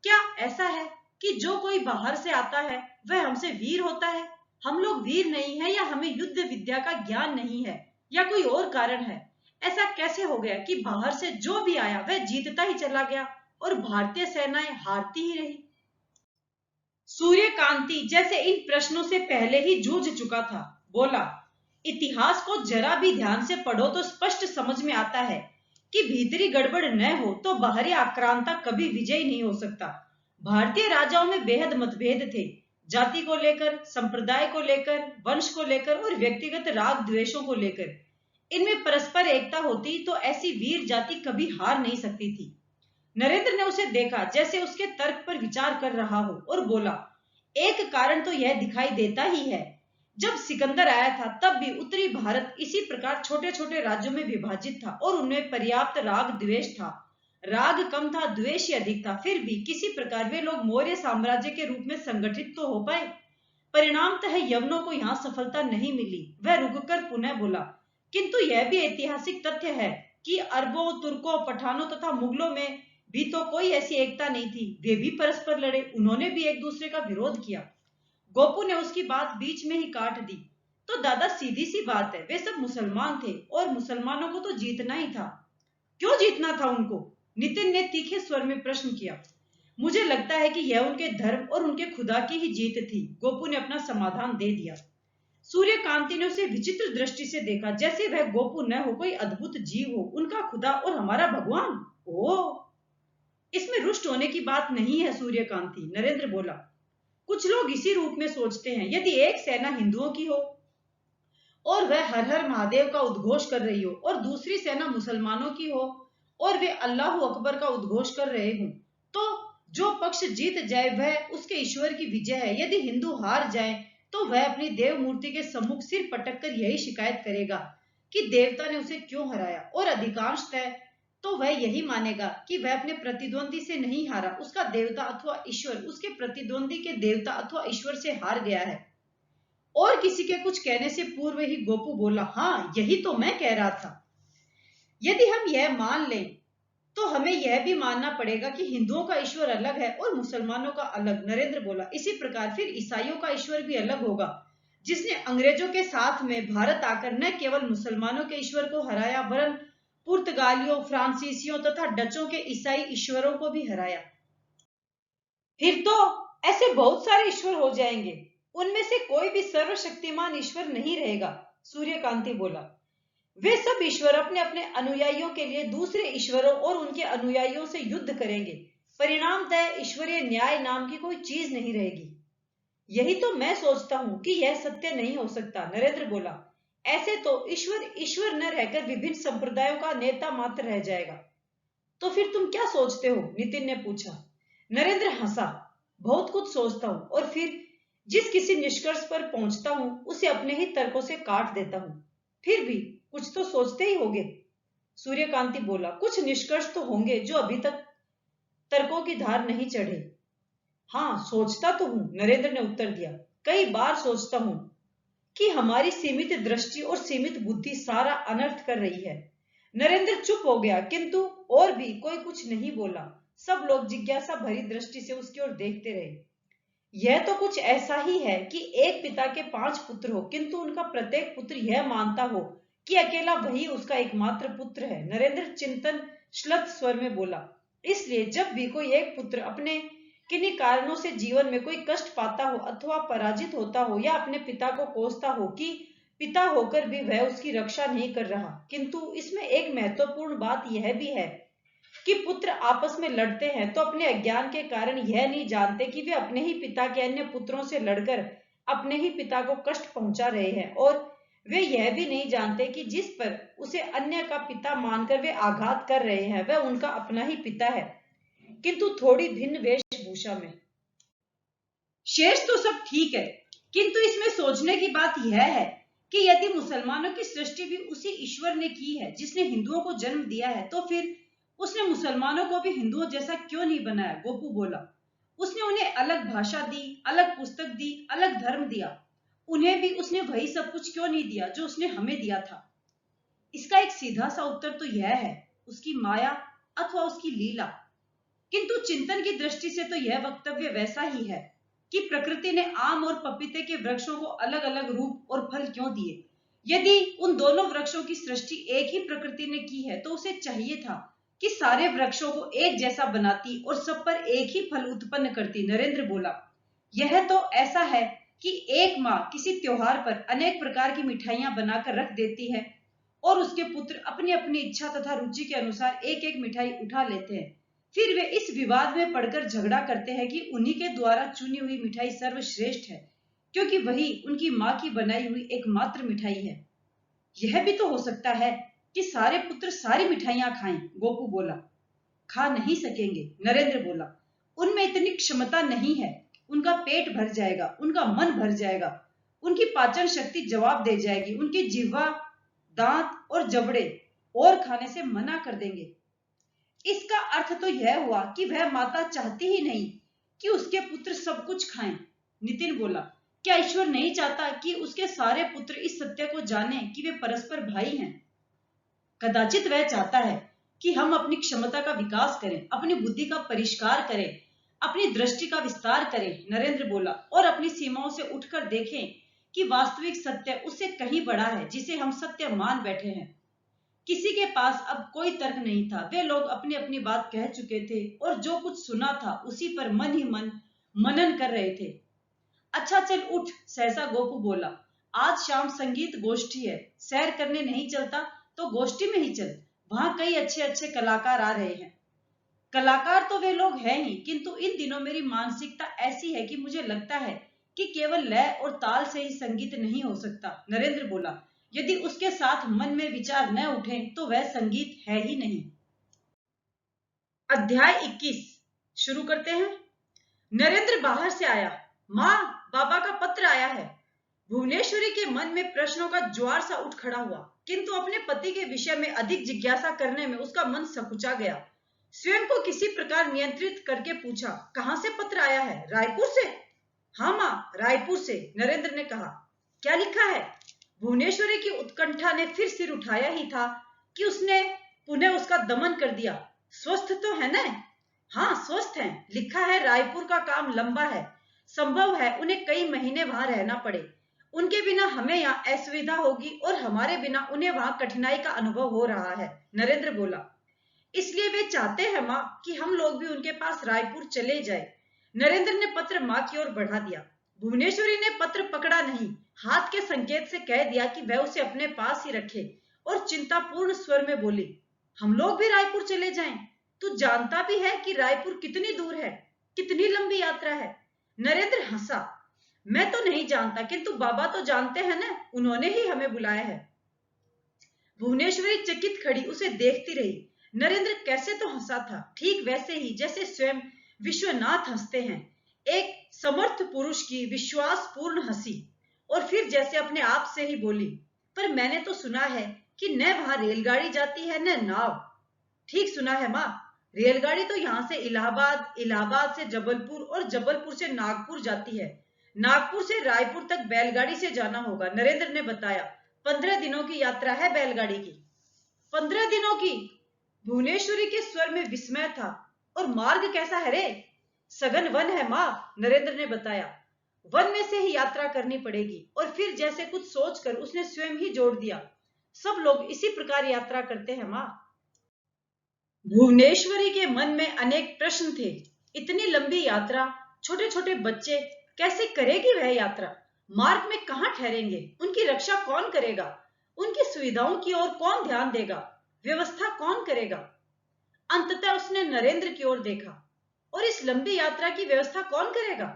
क्या ऐसा है कि जो कोई बाहर से आता है वह हमसे वीर होता है? हम लोग वीर नहीं है, या हमें युद्ध विद्या का ज्ञान नहीं है, या कोई और कारण है? ऐसा कैसे हो गया कि बाहर से जो भी आया वह जीतता ही चला गया और भारतीय सेनाएं हारती ही रही? सूर्यकांति जैसे इन प्रश्नों से पहले ही जूझ चुका था, बोला, इतिहास को जरा भी ध्यान से पढ़ो तो स्पष्ट समझ में आता है कि भीतरी गड़बड़ न हो तो बाहरी आक्रांता कभी विजयी नहीं हो सकता। भारतीय राजाओं में बेहद मतभेद थे, जाति को लेकर, संप्रदाय को लेकर, वंश को लेकर और व्यक्तिगत राग द्वेषों को लेकर। इनमें परस्पर एकता होती तो ऐसी वीर जाति कभी हार नहीं सकती थी। नरेंद्र ने उसे देखा, जैसे उसके तर्क पर विचार कर रहा हो, और बोला, एक कारण तो यह दिखाई देता ही है, जब सिकंदर आया था तब भी उत्तरी भारत इसी प्रकार छोटे छोटे राज्यों में विभाजित था और उनमें पर्याप्त राग द्वेष था। राग कम था, द्वेष ही अधिक था। फिर भी किसी प्रकार वे लोग मौर्य साम्राज्य के रूप में संगठित तो हो पाए। परिणामतः यवनों को यहाँ सफलता नहीं मिली। वह रुककर पुनः बोला, किंतु यह भी ऐतिहासिक तथ्य है कि अरबों, तुर्कों, पठानों तथा मुगलों में भी तो कोई ऐसी एकता नहीं थी। वे भी परस्पर लड़े, उन्होंने भी एक दूसरे का विरोध किया। गोपू ने उसकी बात बीच में ही काट दी। तो दादा, सीधी सी बात है, वे सब मुसलमान थे और मुसलमानों को तो जीतना ही था। क्यों जीतना था उनको? नितिन ने तीखे स्वर में प्रश्न किया। मुझे लगता है कि यह उनके धर्म और उनके खुदा की ही जीत थी, गोपू ने अपना समाधान दे दिया। सूर्यकांति ने उसे विचित्र दृष्टि से देखा, जैसे वह गोपू न हो, कोई अद्भुत जीव हो, उनका खुदा और हमारा भगवान। ओह, इसमें रुष्ट होने की बात नहीं है सूर्यकांति, नरेंद्र बोला। कुछ लोग इसी रूप में सोचते हैं। यदि एक सेना हिंदुओं की हो और वह हर हर महादेव का उद्घोष कर रही हो, और दूसरी सेना मुसलमानों की हो और वे अल्लाह अकबर का उद्घोष कर रहे हों, तो जो पक्ष जीत जाए वह उसके ईश्वर की विजय है। यदि हिंदू हार जाए तो वह अपनी देव मूर्ति के सम्मुख सिर पटक कर यही शिकायत करेगा कि देवता ने उसे क्यों हराया, और अधिकांशतः तो वह यही मानेगा कि वह अपने प्रतिद्वंदी से नहीं हारा, उसका देवता अथवा ईश्वर उसके प्रतिद्वंदी के देवता अथवा ईश्वर से हार गया है। और किसी के कुछ कहने से पूर्व ही गोपू बोला, हाँ, यही तो मैं कह रहा था। यदि हम यह मान लें तो हमें यह भी मानना पड़ेगा कि हिंदुओं का ईश्वर अलग है और मुसलमानों का अलग, नरेंद्र बोला। इसी प्रकार फिर ईसाइयों का ईश्वर भी अलग होगा, जिसने अंग्रेजों के साथ में भारत आकर न केवल मुसलमानों के ईश्वर को हराया, वरन पुर्तगालियों, फ्रांसीसियों तथा डचों के ईसाई ईश्वरों को भी हराया। फिर तो ऐसे बहुत सारे ईश्वर हो जाएंगे, उनमें से कोई भी सर्वशक्तिमान ईश्वर नहीं रहेगा, सूर्यकांति बोला। वे सब ईश्वर अपने अपने अनुयायियों के लिए दूसरे ईश्वरों और उनके अनुयायियों से युद्ध करेंगे। परिणामतः ईश्वरीय न्याय नाम की कोई चीज नहीं रहेगी। यही तो मैं सोचता हूं कि यह सत्य नहीं हो सकता, नरेंद्र बोला। ऐसे तो ईश्वर ईश्वर न रहकर विभिन्न संप्रदायों का नेता मात्र रह जाएगा। तो फिर तुम क्या सोचते हो? नितिन ने पूछा। नरेंद्र हंसा। बहुत कुछ सोचता हूं, और फिर जिस किसी निष्कर्ष पर पहुंचता हूं उसे अपने ही तर्कों से काट देता हूं। फिर भी कुछ तो सोचते ही होगे, सूर्यकांति बोला। कुछ निष्कर्ष तो होंगे जो अभी तक तर्कों की धार नहीं चढ़े। हाँ, सोचता तो हूं, नरेंद्र ने उत्तर दिया। कई बार सोचता हूं कि हमारी सीमित दृष्टि और सीमित बुद्धि सारा अनर्थ कर रही है। नरेंद्र चुप हो गया, किंतु और भी कोई कुछ नहीं बोला। सब लोग जिज्ञासा भरी दृष्टि से उसकी ओर देखते रहे। यह तो कुछ ऐसा ही है कि एक पिता के 5 पुत्र हो, किंतु उनका प्रत्येक पुत्र यह मानता हो कि अकेला वही उसका एकमात्र पुत्र है, नरेंद्र चिंतन श्लथ स्वर में बोला। इसलिए जब भी कोई एक पुत्र अपने किन्हीं कारणों से जीवन में कोई कष्ट पाता हो अथवा पराजित होता हो, या अपने पिता को कोसता हो कि पिता होकर भी वह उसकी रक्षा नहीं कर रहा, किंतु इसमें एक महत्वपूर्ण बात यह भी है कि पुत्र आपस में लड़ते हैं तो अपने अज्ञान के कारण यह नहीं जानते कि वे अपने ही पिता के अन्य पुत्रों से लड़कर अपने ही पिता को कष्ट पहुंचा रहे हैं, और वे यह भी नहीं जानते कि जिस पर उसे अन्य का पिता मानकर वे आघात कर रहे हैं वह उनका अपना ही पिता है, किंतु थोड़ी भिन्न वेशभूषा में। शेष तो सब ठीक है, किंतु इसमें सोचने की बात यह है कि यदि मुसलमानों की सृष्टि भी उसी ईश्वर ने की है जिसने हिंदुओं को जन्म दिया है, तो फिर उसने मुसलमानों को भी हिंदुओं जैसा क्यों नहीं बनाया? गोपू बोला। उसने उन्हें अलग भाषा दी, अलग पुस्तक दी, अलग धर्म दिया। उन्हें भी उसने वही सब कुछ क्यों नहीं दिया जो उसने हमें दिया था? इसका एक सीधा सा उत्तर तो यह है, उसकी माया अथवा उसकी लीला। किंतु चिंतन की दृष्टि से तो यह वक्तव्य वैसा ही है कि प्रकृति ने आम और पपीते के वृक्षों को अलग अलग रूप और फल क्यों दिए? यदि उन दोनों वृक्षों की सृष्टि एक ही प्रकृति ने की है तो उसे चाहिए था कि सारे वृक्षों को एक जैसा बनाती और सब पर एक ही फल उत्पन्न करती। नरेंद्र बोला, यह तो ऐसा है कि एक माँ किसी त्योहार पर अनेक प्रकार की मिठाइयां बनाकर रख देती है और उसके पुत्र अपनी अपनी इच्छा तथा रुचि के अनुसार एक एक मिठाई उठा लेते हैं। फिर वे इस विवाद में पड़कर झगड़ा करते हैं कि उन्हीं के द्वारा चुनी हुई मिठाई सर्वश्रेष्ठ है, क्योंकि वही उनकी माँ की बनाई हुई एकमात्र मिठाई है। यह भी तो हो सकता है कि सारे पुत्र सारी मिठाइयां खाएं। गोपू बोला। खा नहीं सकेंगे, नरेंद्र बोला। उनमें इतनी क्षमता नहीं है। उनका पेट भर जाएगा, उनका मन भर जाएगा, उनकी पाचन शक्ति जवाब दे जाएगी, उनकी जिह्वा, दांत और जबड़े और खाने से मना कर देंगे। इसका अर्थ तो यह हुआ कि वह माता चाहती ही नहीं कि उसके पुत्र सब कुछ खाएं। नितिन बोला, क्या ईश्वर नहीं चाहता कि उसके सारे पुत्र इस सत्य को जाने कि वे परस्पर भाई हैं? कदाचित वह चाहता है कि हम अपनी क्षमता का विकास करें, अपनी बुद्धि का परिष्कार करें, अपनी दृष्टि का विस्तार करें। नरेंद्र बोला, और अपनी सीमाओं से उठकर देखें कि वास्तविक सत्य उससे कहीं बड़ा है जिसे हम सत्य मान बैठे हैं। किसी के पास अब कोई तर्क नहीं था। वे लोग अपनी अपनी बात कह चुके थे और जो कुछ सुना था उसी पर मन ही मन मनन कर रहे थे। अच्छा चल उठ, सहसा गोपू बोला। आज शाम संगीत गोष्ठी है, सैर करने नहीं चलता तो गोष्ठी में ही चल। वहां कई अच्छे अच्छे कलाकार आ रहे हैं। कलाकार तो वे लोग हैं ही, किंतु इन दिनों मेरी मानसिकता ऐसी है कि मुझे लगता है कि केवल लय और ताल से ही संगीत नहीं हो सकता। नरेंद्र बोला, यदि उसके साथ मन में विचार न उठे तो वह संगीत है ही नहीं। अध्याय 21 शुरू करते हैं। नरेंद्र बाहर से आया। माँ, बाबा का पत्र आया है। भुवनेश्वरी के मन में प्रश्नों का ज्वार सा उठ खड़ा हुआ, किंतु अपने पति के विषय में अधिक जिज्ञासा करने में उसका मन सकुचा गया। स्वयं को किसी प्रकार नियंत्रित करके पूछा, कहां से पत्र आया है? रायपुर से? हाँ माँ, रायपुर से, नरेंद्र ने कहा। क्या लिखा है? भुवनेश्वरी की उत्कंठा ने फिर सिर उठाया ही था कि उसने पुनः उसका दमन कर दिया। स्वस्थ तो है न? हाँ स्वस्थ हैं। लिखा है रायपुर का काम लंबा है, संभव है उन्हें कई महीने वहां रहना पड़े। उनके बिना हमें यहाँ असुविधा होगी और हमारे बिना उन्हें वहां कठिनाई का अनुभव हो रहा है। नरेंद्र बोला, इसलिए वे चाहते हैं माँ कि हम लोग भी उनके पास रायपुर चले जाए। नरेंद्र ने पत्र माँ की ओर बढ़ा दिया। भुवनेश्वरी ने पत्र पकड़ा नहीं, हाथ के संकेत से कह दिया कि वह उसे अपने पास ही रखे और चिंतापूर्ण स्वर में बोली, हम लोग भी रायपुर चले जाएं। तू जानता भी है कि रायपुर कितनी दूर है, कितनी लंबी यात्रा है? नरेंद्र हंसा। मैं तो नहीं जानता, किंतु बाबा तो जानते हैं ना, उन्होंने ही हमें बुलाया है। भुवनेश्वरी चकित खड़ी उसे देखती रही। नरेंद्र कैसे तो हंसा था, ठीक वैसे ही जैसे स्वयं विश्वनाथ हंसते हैं। एक समर्थ पुरुष की विश्वासपूर्ण हंसी। और फिर जैसे अपने आप से ही बोली, पर मैंने तो सुना है कि न वहां रेलगाड़ी जाती है न नाव। ठीक सुना है माँ, रेलगाड़ी तो यहाँ से इलाहाबाद, इलाहाबाद से जबलपुर और जबलपुर से नागपुर जाती है। नागपुर से रायपुर तक बैलगाड़ी से जाना होगा। नरेंद्र ने बताया, 15 दिनों की यात्रा है बैलगाड़ी की। 15 दिनों की? भुवनेश्वरी के स्वर में विस्मय था। और मार्ग कैसा है रे? सघन वन है माँ, नरेंद्र ने बताया। वन में से ही यात्रा करनी पड़ेगी। और फिर जैसे कुछ सोचकर उसने स्वयं ही जोड़ दिया, सब लोग इसी प्रकार यात्रा करते हैं माँ। भुवनेश्वरी के मन में अनेक प्रश्न थे। इतनी लंबी यात्रा, छोटे छोटे बच्चे, कैसे करेगी वह यात्रा? मार्ग में कहाँ ठहरेंगे? उनकी रक्षा कौन करेगा? उनकी सुविधाओं की ओर कौन ध्यान देगा? व्यवस्था कौन करेगा? अंततः उसने नरेंद्र की ओर देखा। और इस लंबी यात्रा की व्यवस्था कौन करेगा?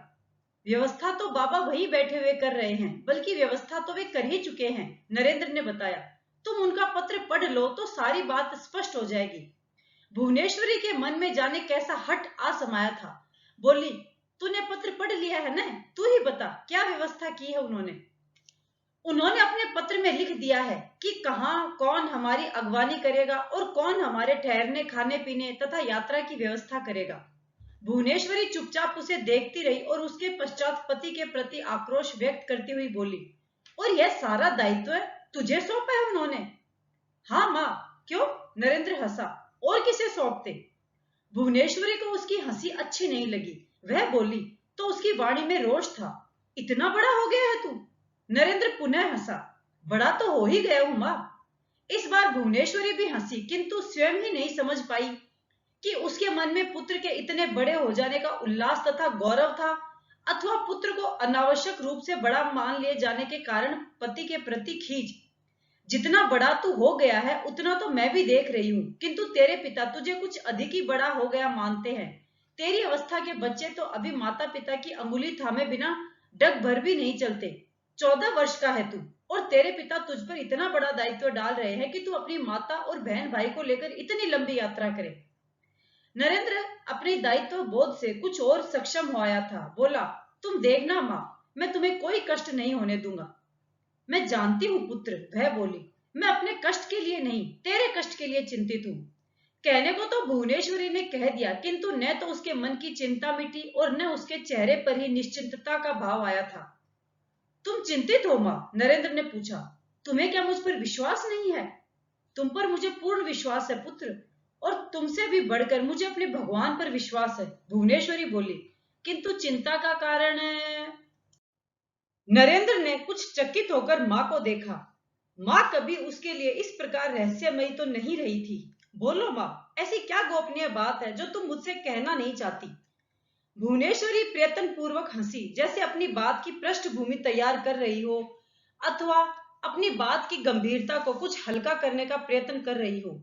व्यवस्था तो बाबा वही बैठे हुए कर रहे हैं, बल्कि व्यवस्था तो वे कर ही चुके हैं, नरेंद्र ने बताया। तुम उनका पत्र पढ़ लो तो सारी बात स्पष्ट हो जाएगी। भुवनेश्वरी के मन में जाने कैसा हट आ समाया था। बोली, तूने पत्र पढ़ लिया है न? तू ही बता, क्या व्यवस्था की है उन्होंने? उन्होंने अपने पत्र में लिख दिया है कि कहाँ कौन हमारी अगवानी करेगा और कौन हमारे ठहरने, खाने पीने तथा यात्रा की व्यवस्था करेगा। भुवनेश्वरी चुपचाप उसे देखती रही और उसके पश्चात पति के प्रति आक्रोश व्यक्त करती हुई बोली, और यह सारा दायित्व तुझे सौंपा है उन्होंने? हाँ माँ। क्यों? नरेंद्र हंसा। और किसे सौंपते? भुवनेश्वरी को उसकी हंसी अच्छी नहीं लगी। वह बोली तो उसकी वाणी में रोष था। इतना बड़ा हो गया है तू? नरेंद्र पुनः हंसा। बड़ा तो हो ही गया हूं मां। इस बार भुवनेश्वरी भी हंसी, किंतु स्वयं ही नहीं समझ पाई कि उसके मन में पुत्र के इतने बड़े हो जाने का उल्लास तथा गौरव था, अथवा पुत्र को अनावश्यक रूप से बड़ा मान लिए जाने के कारण पति के प्रति खींच। जितना बड़ा तू हो गया है उतना तो मैं भी देख रही हूं, किंतु तेरे पिता तुझे कुछ अधिक ही बड़ा हो गया मानते हैं। तेरी अवस्था के बच्चे तो अभी माता पिता की अंगुली थामे बिना डग भर भी नहीं चलते। 14 वर्ष का है तू, और तेरे पिता तुझ पर इतना बड़ा दायित्व डाल रहे हैं कि तू अपनी माता और बहन भाई को लेकर इतनी लंबी यात्रा करे। नरेंद्र अपने दायित्व बोध से कुछ और सक्षम हो आया था। बोला, तुम देखना माँ, मैं तुम्हें कोई कष्ट नहीं होने दूंगा। मैं जानती हूँ पुत्र, वह बोली। मैं अपने कष्ट के लिए नहीं, तेरे कष्ट के लिए चिंतित हूँ। कहने को तो भुवनेश्वरी ने कह दिया, किंतु न तो उसके मन की चिंता मिटी और न उसके चेहरे पर ही निश्चिंतता का भाव आया था। तुम चिंतित हो मां? नरेंद्र ने पूछा। तुम्हें क्या मुझ पर विश्वास नहीं है? तुम पर मुझे पूर्ण विश्वास है पुत्र, और तुमसे भी बढ़कर मुझे अपने भगवान पर विश्वास है, भुवनेश्वरी बोली। किंतु चिंता का कारण है? नरेंद्र ने कुछ चकित होकर मां को देखा। मां कभी उसके लिए इस प्रकार रहस्यमयी तो नहीं रही थी। बोलो मां, ऐसी क्या गोपनीय बात है जो तुम मुझसे कहना नहीं चाहती? भुवनेश्वरी प्रयत्न पूर्वक हंसी, जैसे अपनी बात की पृष्ठभूमि तैयार कर रही हो अथवा अपनी बात की गंभीरता को कुछ हल्का करने का प्रयत्न कर रही हो।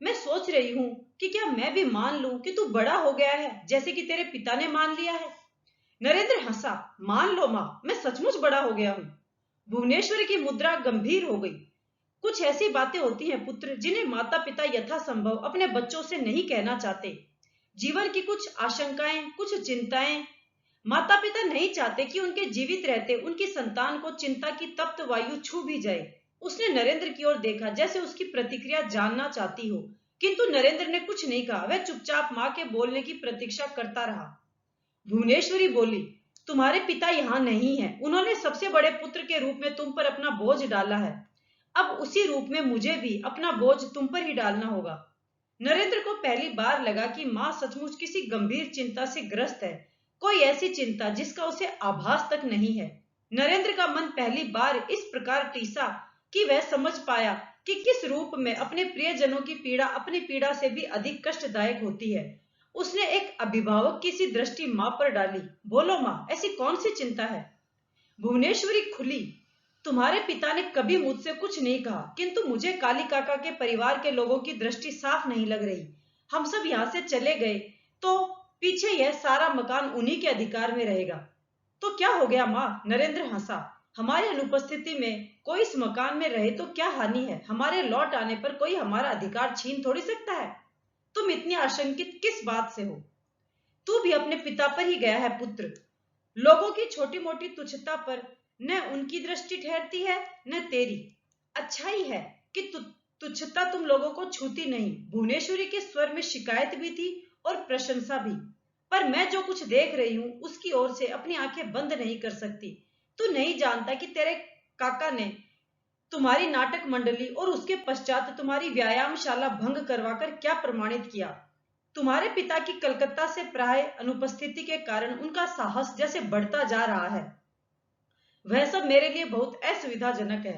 मैं सोच रही हूं कि क्या मैं भी मान लूं कि तू बड़ा हो गया है, जैसे कि तेरे पिता ने मान लिया है। नरेंद्र हंसा। मान लो मां, मैं सचमुच बड़ा हो गया हूं। भुवनेश्वरी की मुद्रा गंभीर हो गई। कुछ ऐसी बातें होती हैं पुत्र, जिन्हें माता पिता यथासंभव अपने बच्चों से नहीं कहना चाहते। जीवन की कुछ आशंकाएं, कुछ चिंताएं माता पिता नहीं चाहते कि उनके जीवित रहते उनकी संतान को चिंता की तप्त वायु छू भी जाए। उसने नरेंद्र की ओर देखा, जैसे उसकी प्रतिक्रिया जानना चाहती हो, किंतु नरेंद्र ने कुछ नहीं कहा। वह चुपचाप मां के बोलने की प्रतीक्षा करता रहा। भुवनेश्वरी बोली, तुम्हारे पिता यहाँ नहीं है। उन्होंने सबसे बड़े पुत्र के रूप में तुम पर अपना बोझ डाला है। अब उसी रूप में मुझे भी अपना बोझ तुम पर ही डालना होगा। नरेंद्र को पहली बार लगा कि मां सचमुच किसी गंभीर चिंता से ग्रस्त है, कोई ऐसी चिंता जिसका उसे आभास तक नहीं है। नरेंद्र का मन पहली बार इस प्रकार टीसा कि वह समझ पाया कि किस रूप में अपने प्रियजनों की पीड़ा अपनी पीड़ा से भी अधिक कष्टदायक होती है। उसने एक अभिभावक की सी दृष्टि मां पर डाली। बोलो मां, ऐसी कौन सी चिंता है? भुवनेश्वरी खुली। तुम्हारे पिता ने कभी मुझसे कुछ नहीं कहा, किंतु मुझे काली काका के परिवार के लोगों की दृष्टि साफ नहीं लग रही। हम सब यहाँ से चले गए तो पीछे यह सारा मकान उन्हीं के अधिकार में रहेगा। तो क्या हो गया मां? नरेंद्र हंसा। हमारी अनुपस्थिति में कोई इस मकान में रहे तो क्या हानि है? हमारे लौट आने पर कोई हमारा अधिकार छीन थोड़ी सकता है। तुम इतनी आशंकित किस बात से हो? तू भी अपने पिता पर ही गया है पुत्र। लोगों की छोटी मोटी तुच्छता पर न उनकी दृष्टि ठहरती है न तेरी। अच्छा ही है कि तुच्छता तुम लोगों को छूती नहीं। भुवनेश्वरी के स्वर में शिकायत भी थी और प्रशंसा भी। पर मैं जो कुछ देख रही हूं उसकी ओर से अपनी आंखें बंद नहीं कर सकती। तू नहीं जानता कि तेरे काका ने तुम्हारी नाटक मंडली और उसके पश्चात तुम्हारी व्यायामशाला भंग करवाकर क्या प्रमाणित किया। तुम्हारे पिता की कलकत्ता से प्राय अनुपस्थिति के कारण उनका साहस जैसे बढ़ता जा रहा है। वह सब मेरे लिए बहुत असुविधाजनक है।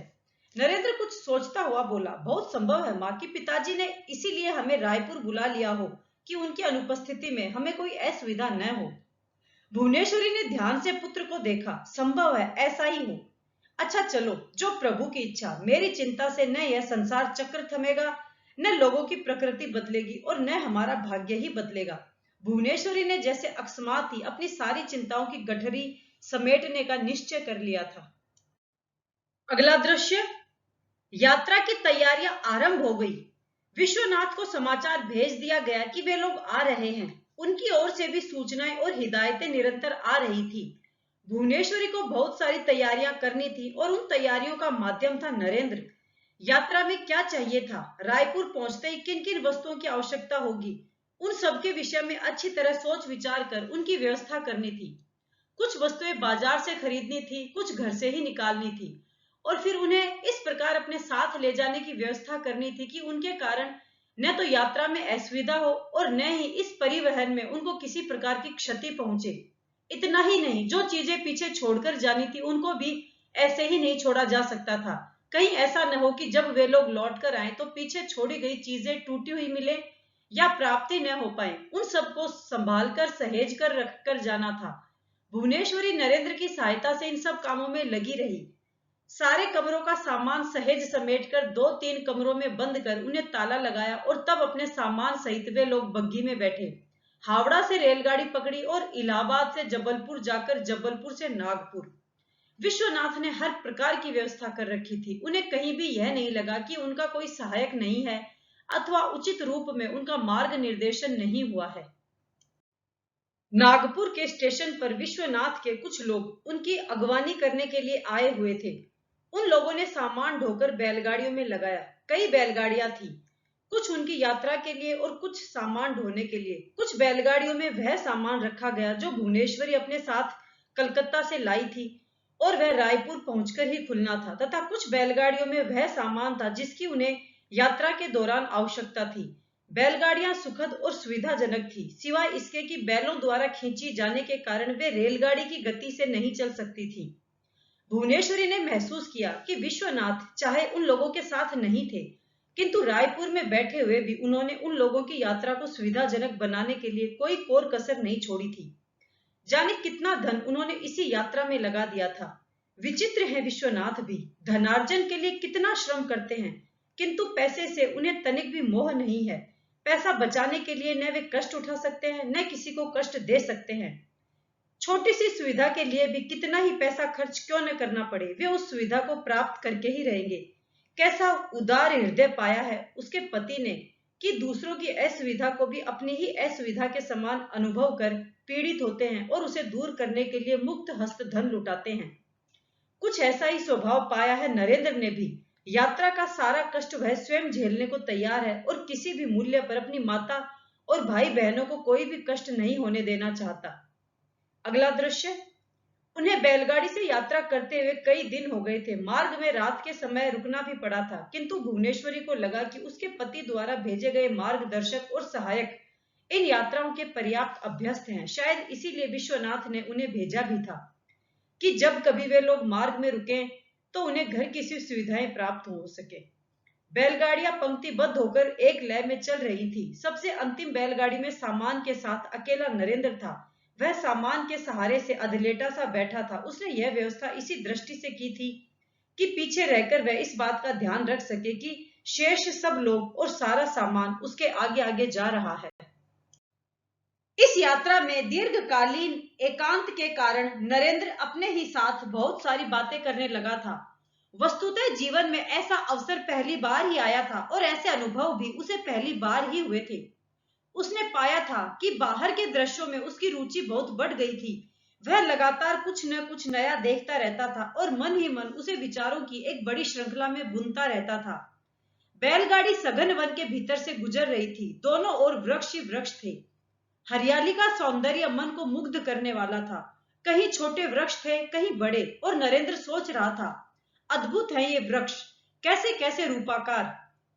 नरेंद्र कुछ सोचता हुआ बोला, बहुत संभव है मां कि पिताजी ने इसीलिए हमें रायपुर बुला लिया हो कि उनकी अनुपस्थिति में हमें कोई असुविधा न हो। भुवनेश्वरी ने ध्यान से पुत्र को देखा। संभव है ऐसा ही हो। अच्छा चलो, जो प्रभु की इच्छा। मेरी चिंता से न यह संसार चक्र थमेगा न लोगों की प्रकृति बदलेगी और न हमारा भाग्य ही बदलेगा। भुवनेश्वरी ने जैसे अकस्मात ही अपनी सारी चिंताओं की गठरी समेटने का निश्चय कर लिया था। अगला दृश्य, यात्रा की तैयारियां आरंभ हो गई। विश्वनाथ को समाचार भेज दिया गया कि वे लोग आ रहे हैं। उनकी ओर से भी सूचनाएं और हिदायतें निरंतर आ रही थी। भुवनेश्वरी को बहुत सारी तैयारियां करनी थी और उन तैयारियों का माध्यम था नरेंद्र। यात्रा में क्या चाहिए था, रायपुर पहुंचते ही किन किन वस्तुओं की आवश्यकता होगी, उन सब के विषय में अच्छी तरह सोच विचार कर उनकी व्यवस्था करनी थी। कुछ वस्तुएं बाजार से खरीदनी थी, कुछ घर से ही निकालनी थी और फिर उन्हें इस प्रकार अपने साथ ले जाने की व्यवस्था करनी थी कि उनके कारण न तो यात्रा में असुविधा हो और न ही इस परिवहन में उनको किसी प्रकार की क्षति पहुंचे। इतना ही नहीं, जो चीजें पीछे छोड़कर जानी थी उनको भी ऐसे ही नहीं छोड़ा जा सकता था। कहीं ऐसा न हो कि जब वे लोग लौट कर आए तो पीछे छोड़ी गई चीजें टूटी हुई मिले या प्राप्ति न हो पाए। उन सबको संभाल कर सहेज कर रख कर जाना था। भुवनेश्वरी नरेंद्र की सहायता से इन सब कामों में लगी रही। सारे कमरों का सामान सहेज समेटकर 2-3 कमरों में बंद कर उन्हें ताला लगाया और तब अपने सामान सहित वे लोग बग्घी में बैठे। हावड़ा से रेलगाड़ी पकड़ी और इलाहाबाद से जबलपुर जाकर जबलपुर से नागपुर। विश्वनाथ ने हर प्रकार की व्यवस्था कर रखी थी। उन्हें कहीं भी यह नहीं लगा कि उनका कोई सहायक नहीं है अथवा उचित रूप में उनका मार्ग निर्देशन नहीं हुआ है। नागपुर के स्टेशन पर विश्वनाथ के कुछ लोग उनकी अगवानी करने के लिए आए हुए थे। उन लोगों ने सामान ढोकर बैलगाड़ियों में लगाया। कई बैलगाड़ियां थी, कुछ उनकी यात्रा के लिए और कुछ सामान ढोने के लिए। कुछ बैलगाड़ियों में वह सामान रखा गया जो भुवनेश्वरी अपने साथ कलकत्ता से लाई थी और वह रायपुर पहुंचकर ही खुलना था, तथा कुछ बैलगाड़ियों में वह सामान था जिसकी उन्हें यात्रा के दौरान आवश्यकता थी। बैलगाड़ियां सुखद और सुविधाजनक थी, सिवाय इसके कि बैलों द्वारा खींची जाने के कारण वे रेलगाड़ी की गति से नहीं चल सकती थी। भुवनेश्वरी ने महसूस किया कि विश्वनाथ चाहे उन लोगों के साथ नहीं थे, किंतु रायपुर में बैठे हुए भी उन्होंने उन लोगों की यात्रा को सुविधाजनक बनाने के लिए कोई कोर कसर नहीं छोड़ी थी। जाने कितना धन उन्होंने इसी यात्रा में लगा दिया था। विचित्र है, विश्वनाथ भी धनार्जन के लिए कितना श्रम करते हैं, किंतु पैसे से उन्हें तनिक भी मोह नहीं है। पैसा बचाने के लिए न वे कष्ट उठा सकते हैं न किसी को कष्ट दे सकते हैं। छोटी सी सुविधा के लिए भी कितना ही पैसा खर्च क्यों न करना पड़े, वे उस सुविधा को प्राप्त करके ही रहेंगे। कैसा उदार हृदय पाया है उसके पति ने कि दूसरों की असुविधा को भी अपनी ही असुविधा के समान अनुभव कर पीड़ित होते हैं और उसे दूर करने के लिए मुक्त हस्त धन लुटाते हैं। कुछ ऐसा ही स्वभाव पाया है नरेंद्र ने भी। यात्रा का सारा कष्ट वह स्वयं झेलने को तैयार है और किसी भी मूल्य पर अपनी माता और भाई बहनों को कोई भी कष्ट नहीं होने देना चाहता। अगला दृश्य, उन्हें बैलगाड़ी से यात्रा करते हुए कई दिन हो गए थे। मार्ग में रात के समय रुकना भी पड़ा था, किंतु भुवनेश्वरी को लगा कि उसके पति द्वारा भेजे गए मार्गदर्शक और सहायक इन यात्राओं के पर्याप्त अभ्यस्त हैं। शायद इसीलिए विश्वनाथ ने उन्हें भेजा भी था कि जब कभी वे लोग मार्ग में रुकें तो उन्हें घर की सी सुविधाएं प्राप्त हो सके। बैलगाड़ियां पंक्तिबद्ध होकर एक लय में चल रही थी। सबसे अंतिम बैलगाड़ी में सामान के साथ अकेला नरेंद्र था। वह सामान के सहारे से अधलेटा सा बैठा था। उसने यह व्यवस्था इसी दृष्टि से की थी कि पीछे रहकर वह इस बात का ध्यान रख सके कि शेष सब लोग और सारा सामान उसके आगे आगे जा रहा है। इस यात्रा में दीर्घकालीन एकांत के कारण नरेंद्र अपने ही साथ बहुत सारी बातें करने लगा था। वस्तुतः जीवन में ऐसा अवसर पहली बार ही आया था और ऐसे अनुभव भी उसे पहली बार ही हुए थे। उसने पाया था कि बाहर के दृश्यों में उसकी रुचि बहुत बढ़ गई थी। वह लगातार कुछ न कुछ नया देखता रहता था और मन ही मन उसे विचारों की एक बड़ी श्रृंखला में बुनता रहता था। बैलगाड़ी सघन वन के भीतर से गुजर रही थी। दोनों ओर वृक्ष ही वृक्ष थे। हरियाली का सौंदर्य मन को मुग्ध करने वाला था। कहीं छोटे वृक्ष थे, कहीं बड़े, और नरेंद्र सोच रहा था, अद्भुत है ये वृक्ष, कैसे कैसे रूपाकार।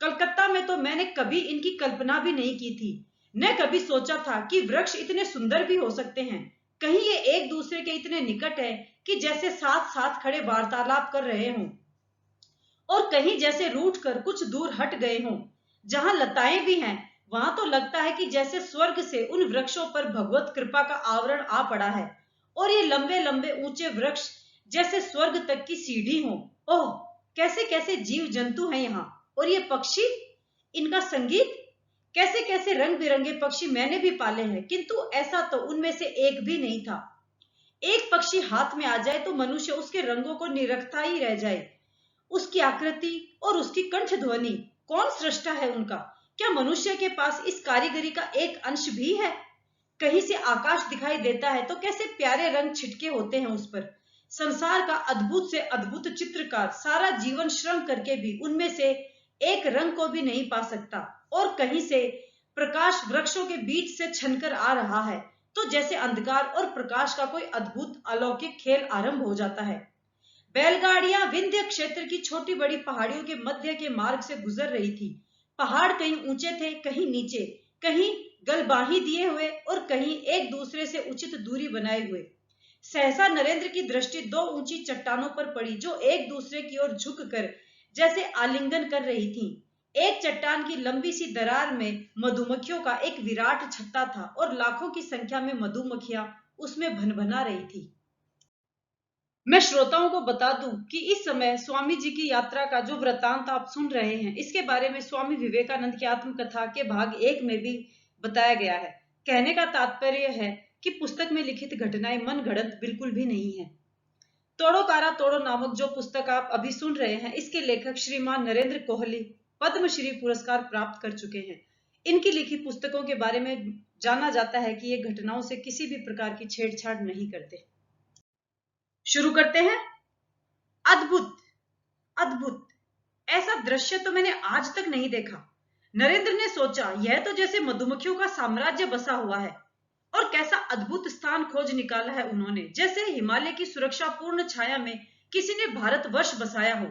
कलकत्ता में तो मैंने कभी इनकी कल्पना भी नहीं की थी। न कभी सोचा था कि वृक्ष इतने सुंदर भी हो सकते हैं। कहीं ये एक दूसरे के इतने निकट है कि जैसे साथ साथ खड़े वार्तालाप कर रहे हों, और कहीं जैसे रूठ कर कुछ दूर हट गए हों। जहां लताएं भी हैं वहां तो लगता है कि जैसे स्वर्ग से उन वृक्षों पर भगवत कृपा का आवरण आ पड़ा है, और ये लंबे लंबे ऊंचे वृक्ष जैसे स्वर्ग तक की सीढ़ी हो। ओह, कैसे कैसे जीव जंतु हैं यहाँ, और ये पक्षी, इनका संगीत? कैसे कैसे रंग बिरंगे पक्षी मैंने भी पाले हैं, किंतु ऐसा तो उनमें से एक भी नहीं था। एक पक्षी हाथ में आ जाए तो मनुष्य उसके रंगों को निरखता ही रह जाए। उसकी आकृति और उसकी कंठ ध्वनि, कौन सृष्टा है उनका? क्या मनुष्य के पास इस कारीगरी का एक अंश भी है? कहीं से आकाश दिखाई देता है तो कैसे प्यारे रंग छिटके होते हैं उस पर। संसार का अद्भुत से अद्भुत चित्रकार सारा जीवन श्रम करके भी उनमें से एक रंग को भी नहीं पा सकता, और कहीं से प्रकाश वृक्षों के बीच से छनकर आ रहा है तो जैसे अंधकार और प्रकाश का कोई अद्भुत अलौकिक खेल आरंभ हो जाता है। बैलगाड़ियां विंध्य क्षेत्र की छोटी बड़ी पहाड़ियों के मध्य के मार्ग से गुजर रही थी। पहाड़ कहीं ऊंचे थे, कहीं नीचे, कहीं गलबाही दिए हुए और कहीं एक दूसरे से उचित दूरी बनाए हुए। सहसा नरेंद्र की दृष्टि दो ऊंची चट्टानों पर पड़ी जो एक दूसरे की ओर झुककर जैसे आलिंगन कर रही थीं। एक चट्टान की लंबी सी दरार में मधुमक्खियों का एक विराट छत्ता था और लाखों की संख्या में मधुमक्खियां उसमें भनभना रही थी। मैं श्रोताओं को बता दूं कि इस समय स्वामी जी की यात्रा का जो वृतांत आप सुन रहे हैं, इसके बारे में स्वामी विवेकानंद की आत्मकथा के भाग 1 में भी बताया गया है। कहने का तात्पर्य है कि पुस्तक में लिखित घटनाएं मन गढ़ंत बिल्कुल भी नहीं है। तोड़ो कारा तोड़ो नामक जो पुस्तक आप अभी सुन रहे हैं, इसके लेखक श्रीमान नरेंद्र कोहली पद्मश्री पुरस्कार प्राप्त कर चुके हैं। इनकी लिखी पुस्तकों के बारे में जाना जाता है कि ये घटनाओं से किसी भी प्रकार की छेड़छाड़ नहीं करते। शुरू करते हैं। अद्भुत, अद्भुत, ऐसा दृश्य तो मैंने आज तक नहीं देखा। नरेंद्र ने सोचा, यह तो जैसे मधुमक्खियों का साम्राज्य बसा हुआ है। और कैसा अद्भुत स्थान खोज निकाला है उन्होंने, जैसे हिमालय की सुरक्षापूर्ण छाया में किसी ने भारतवर्ष बसाया हो।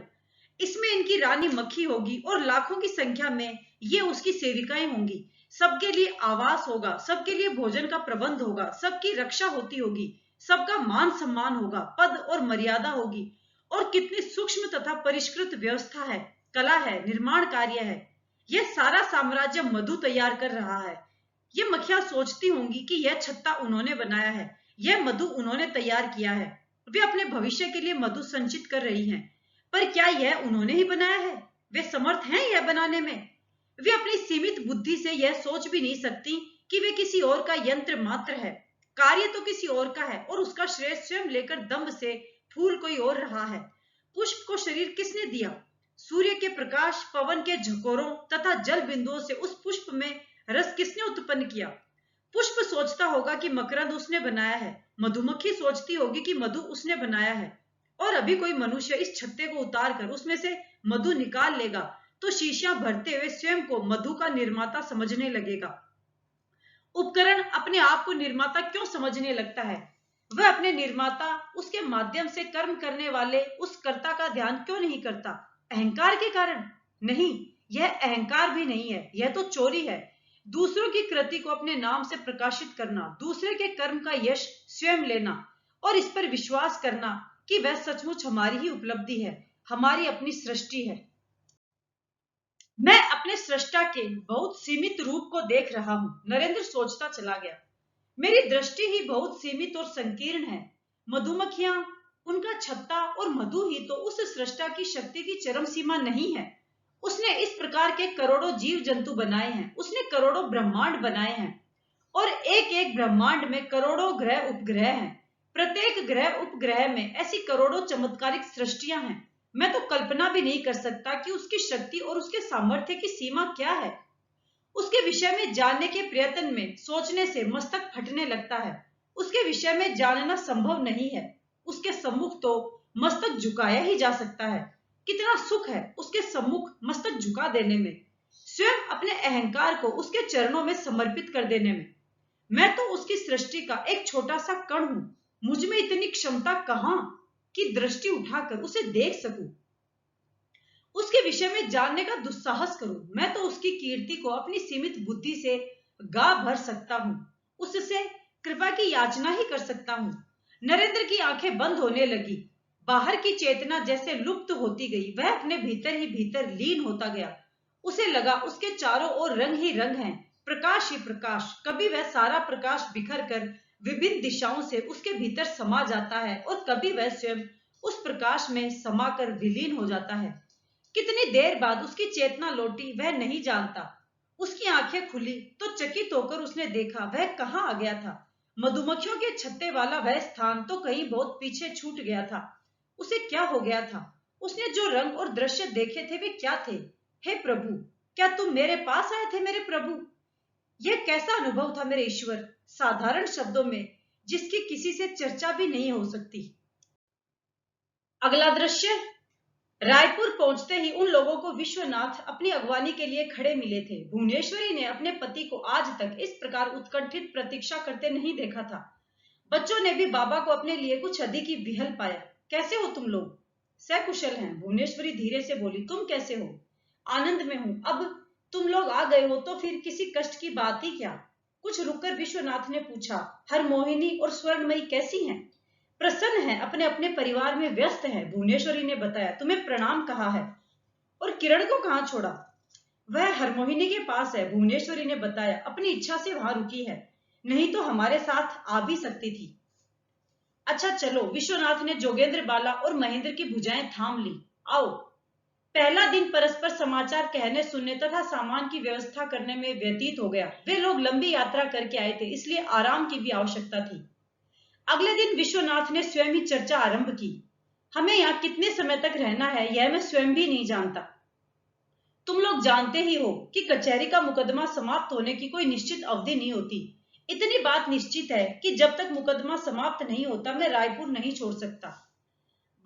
इसमें इनकी रानी मक्खी होगी और लाखों की संख्या में ये उसकी सेविकाएं होंगी। सबके लिए आवास होगा, सबके लिए भोजन का प्रबंध होगा, सबकी रक्षा होती होगी, सबका मान सम्मान होगा, पद और मर्यादा होगी। और कितनी सूक्ष्म तथा परिष्कृत व्यवस्था है, कला है, निर्माण कार्य है। यह सारा साम्राज्य मधु तैयार कर रहा है। ये मक्खियां सोचती होंगी कि यह छत्ता उन्होंने बनाया है, यह मधु उन्होंने तैयार किया है। वे अपने भविष्य के लिए मधु संचित कर रही हैं। पर क्या यह उन्होंने ही बनाया है? वे समर्थ हैं यह बनाने में? वे अपनी सीमित बुद्धि से यह सोच भी नहीं सकती कि वे किसी और का यंत्र मात्र है। कार्य तो किसी और का है और उसका श्रेय स्वयं लेकर दम्भ से फूल कोई और रहा है। पुष्प को शरीर किसने दिया? सूर्य के प्रकाश, पवन के झकोरों तथा जल बिंदुओं से उस पुष्प में रस किसने उत्पन्न किया? पुष्प सोचता होगा कि मकरंद उसने बनाया है, मधुमक्खी सोचती होगी कि मधु उसने बनाया है। और अभी कोई मनुष्य इस छत्ते को उतार कर उसमें से मधु निकाल लेगा तो शीशियां भरते हुए स्वयं को मधु का निर्माता समझने लगेगा। उपकरण अपने आप को निर्माता क्यों समझने लगता है? वह अपने निर्माता, उसके माध्यम से कर्म करने वाले उस कर्ता का ध्यान क्यों नहीं करता? अहंकार के कारण? नहीं, यह अहंकार भी नहीं है, यह तो चोरी है। दूसरों की कृति को अपने नाम से प्रकाशित करना, दूसरे के कर्म का यश स्वयं लेना और इस पर विश्वास करना कि वह सचमुच हमारी ही उपलब्धि है, हमारी अपनी सृष्टि है। मैं अपने सृष्टा के बहुत सीमित रूप को देख रहा हूं, नरेंद्र सोचता चला गया। मेरी दृष्टि ही बहुत सीमित और संकीर्ण है। मधुमक्खियां, उनका छत्ता और मधु ही तो उस सृष्टा की शक्ति की चरम सीमा नहीं है। उसने इस प्रकार के करोड़ों जीव जंतु बनाए हैं, उसने करोड़ों ब्रह्मांड बनाए हैं और एक एक ब्रह्मांड में करोड़ों ग्रह उपग्रह हैं। प्रत्येक ग्रह उपग्रह में ऐसी करोड़ों चमत्कारिक सृष्टियां हैं। मैं तो कल्पना भी नहीं कर सकता कि उसकी शक्ति और उसके सामर्थ्य की सीमा क्या है। उसके विषय में जानने के प्रयत्न में सोचने से मस्तक फटने लगता है। उसके विषय में जानना संभव नहीं है। उसके सम्मुख तो मस्तक झुकाया ही जा सकता है। कितना सुख है उसके सम्मुख मस्तक झुका देने में, स्वयं अपने अहंकार को उसके चरणों में समर्पित कर देने में। मैं तो उसकी सृष्टि का एक छोटा सा कण हूं। मुझ में इतनी क्षमता कहां कि दृष्टि उठाकर उसे देख सकूं, उसके विषय में जानने का दुस्साहस करूं। मैं तो उसकी कीर्ति को अपनी सीमित बुद्धि से गा भर सकता हूं, उससे कृपा की याचना ही कर सकता हूं। नरेंद्र की आंखें बंद होने लगी। बाहर की चेतना जैसे लुप्त होती गई, वह अपने भीतर ही भीतर लीन होता गया। उसे लगा उसके चारों ओर रंग ही रंग हैं, प्रकाश ही प्रकाश। कभी वह सारा प्रकाश बिखर कर विभिन्न दिशाओं से उसके भीतर समा जाता है और कभी वह स्वयं उस प्रकाश में समाकर विलीन हो जाता है। कितनी देर बाद उसकी चेतना लौटी वह नहीं जानता। उसकी आंखें खुली तो चकित होकर उसने देखा वह कहाँ आ गया था। मधुमक्खियों के छत्ते वाला वह स्थान तो कहीं बहुत पीछे छूट गया था। उसे क्या हो गया था? उसने जो रंग और दृश्य देखे थे वे क्या थे? हे प्रभु, क्या तुम मेरे पास आए थे मेरे प्रभु? यह कैसा अनुभव था मेरे ईश्वर, साधारण शब्दों में जिसकी किसी से चर्चा भी नहीं हो सकती। अगला दृश्य। रायपुर पहुंचते ही उन लोगों को विश्वनाथ अपनी अगवानी के लिए खड़े मिले थे। भुवनेश्वरी ने अपने पति को आज तक इस प्रकार उत्कंठित प्रतीक्षा करते नहीं देखा था। बच्चों ने भी बाबा को अपने लिए कुछ अधिक ही विहल पाया। कैसे हो तुम लोग? सकुशल हैं, भुवनेश्वरी धीरे से बोली। तुम कैसे हो? आनंद में हूं। अब तुम लोग आ गए हो तो फिर किसी कष्ट की बात ही क्या? कुछ रुककर विश्वनाथ ने पूछा, हरमोहिनी और स्वर्णमयी कैसी हैं? प्रसन्न है, अपने अपने परिवार में व्यस्त है, भुवनेश्वरी ने बताया। तुम्हें प्रणाम कहा है। और किरण को कहाँ छोड़ा? वह हरमोहिनी के पास है, भुवनेश्वरी ने बताया। अपनी इच्छा से वहां रुकी है, नहीं तो हमारे साथ आ भी सकती थी। अच्छा चलो, विश्वनाथ ने जोगेंद्र बाला और महेंद्र की भुजाएं थाम ली। आओ। पहला दिन परस्पर समाचार कहने सुनने तथा सामान की व्यवस्था करने में व्यतीत हो गया। वे लोग लंबी यात्रा करके आए थे, इसलिए आराम की भी आवश्यकता थी। अगले दिन विश्वनाथ ने स्वयं ही चर्चा आरंभ की। हमें यहाँ कितने समय तक रहना है यह मैं स्वयं भी नहीं जानता। तुम लोग जानते ही हो कि कचहरी का मुकदमा समाप्त होने की कोई निश्चित अवधि नहीं होती। इतनी बात निश्चित है कि जब तक मुकदमा समाप्त नहीं होता मैं रायपुर नहीं छोड़ सकता।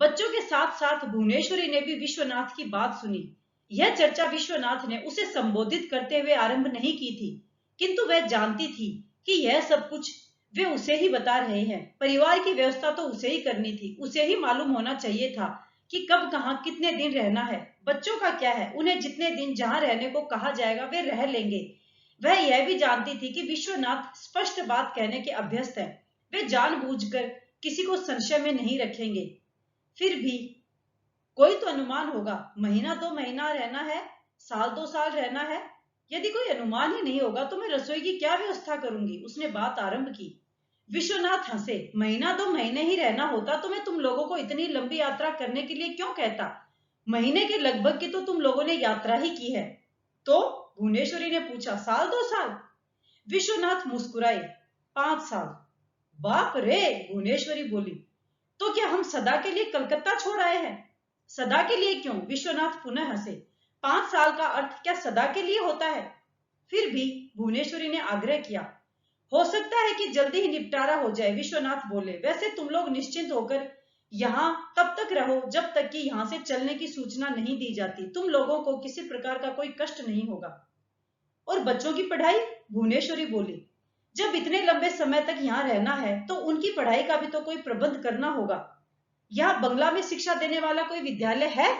बच्चों के साथ साथ भुवनेश्वरी ने भी विश्वनाथ की बात सुनी। यह चर्चा विश्वनाथ ने उसे संबोधित करते हुए आरंभ नहीं की थी, किंतु वह जानती थी कि यह सब कुछ वे उसे ही बता रहे हैं। परिवार की व्यवस्था तो उसे ही करनी थी, उसे ही मालूम होना चाहिए था कि कब कहाँ कितने दिन रहना है। बच्चों का क्या है, उन्हें जितने दिन जहाँ रहने को कहा जाएगा वे रह लेंगे। वह यह भी जानती थी कि विश्वनाथ स्पष्ट बात कहने के अभ्यस्त है। वे जानबूझकर किसी को संशय में नहीं रखेंगे। फिर भी कोई तो अनुमान होगा। महीना 2 महीना रहना है, साल 2 साल रहना है। यदि कोई अनुमान ही नहीं होगा तो मैं रसोई की क्या व्यवस्था करूंगी? उसने बात आरंभ की। विश्वनाथ हंसे। महीना 2 महीने ही रहना होता तो मैं तुम लोगों को इतनी लंबी यात्रा करने के लिए क्यों कहता? महीने के लगभग की तो तुम लोगों ने यात्रा ही की है। तो भुवनेश्वरी ने पूछा, साल 2 साल? विश्वनाथ मुस्कुराए। 5 साल। बाप रे, भुवनेश्वरी बोली। तो क्या हम सदा के लिए कलकत्ता छोड़ आए हैं? सदा के लिए क्यों? विश्वनाथ पुनः हंसे। 5 साल का अर्थ क्या सदा के लिए होता है? फिर भी, भुवनेश्वरी ने आग्रह किया। हो सकता है कि जल्दी ही निपटारा हो जाए, विश्वनाथ बोले। वैसे तुम लोग निश्चिंत होकर यहाँ तब तक रहो जब तक कि यहाँ से चलने की सूचना नहीं दी जाती। तुम लोगों को किसी प्रकार का कोई कष्ट नहीं होगा। और बच्चों की पढ़ाई? भुवनेश्वरी बोली। जब इतने लंबे समय तक यहाँ रहना है तो उनकी पढ़ाई का भी तो कोई प्रबंध करना होगा। यहाँ बंगला में शिक्षा देने वाला कोई विद्यालय है?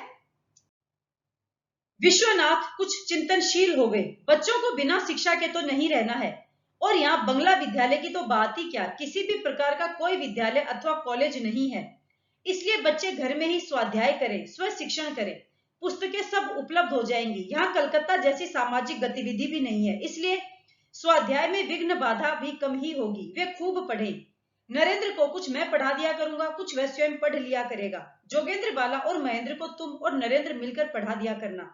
विश्वनाथ कुछ चिंतनशील हो गए। बच्चों को बिना शिक्षा के तो नहीं रहना है, और यहाँ बंगला विद्यालय की तो बात ही क्या, किसी भी प्रकार का कोई विद्यालय अथवा कॉलेज नहीं है। इसलिए बच्चे घर में ही स्वाध्याय करें, स्व शिक्षण करें। पुस्तकें सब उपलब्ध हो जाएंगी। यहाँ कलकत्ता जैसी सामाजिक गतिविधि भी नहीं है, इसलिए स्वाध्याय में विघ्न बाधा भी कम ही होगी। वे खूब पढ़ें। नरेंद्र को कुछ मैं पढ़ा दिया करूंगा, कुछ वह स्वयं पढ़ लिया करेगा। जोगेंद्र बाला और महेंद्र को तुम और नरेंद्र मिलकर पढ़ा दिया करना।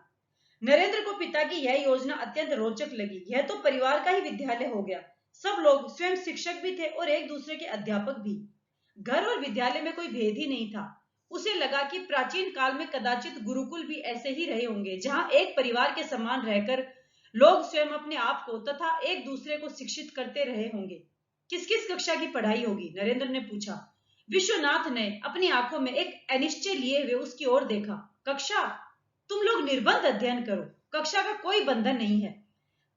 नरेंद्र को पिता की यह योजना अत्यंत रोचक लगी। यह तो परिवार का ही विद्यालय हो गया। सब लोग स्वयं शिक्षक भी थे और एक दूसरे के अध्यापक भी। घर और विद्यालय में कोई भेद ही नहीं था। उसे लगा कि प्राचीन काल में कदाचित गुरुकुल भी ऐसे ही रहे होंगे, जहां एक परिवार के समान रहकर लोग स्वयं अपने आप को तथा एक दूसरे को शिक्षित करते रहे होंगे। किस किस कक्षा की पढ़ाई होगी? नरेंद्र ने पूछा। विश्वनाथ ने अपनी आंखों में एक अनिश्चय लिए हुए उसकी ओर देखा। कक्षा? तुम लोग निर्बंध अध्ययन करो। कक्षा का कोई बंधन नहीं है।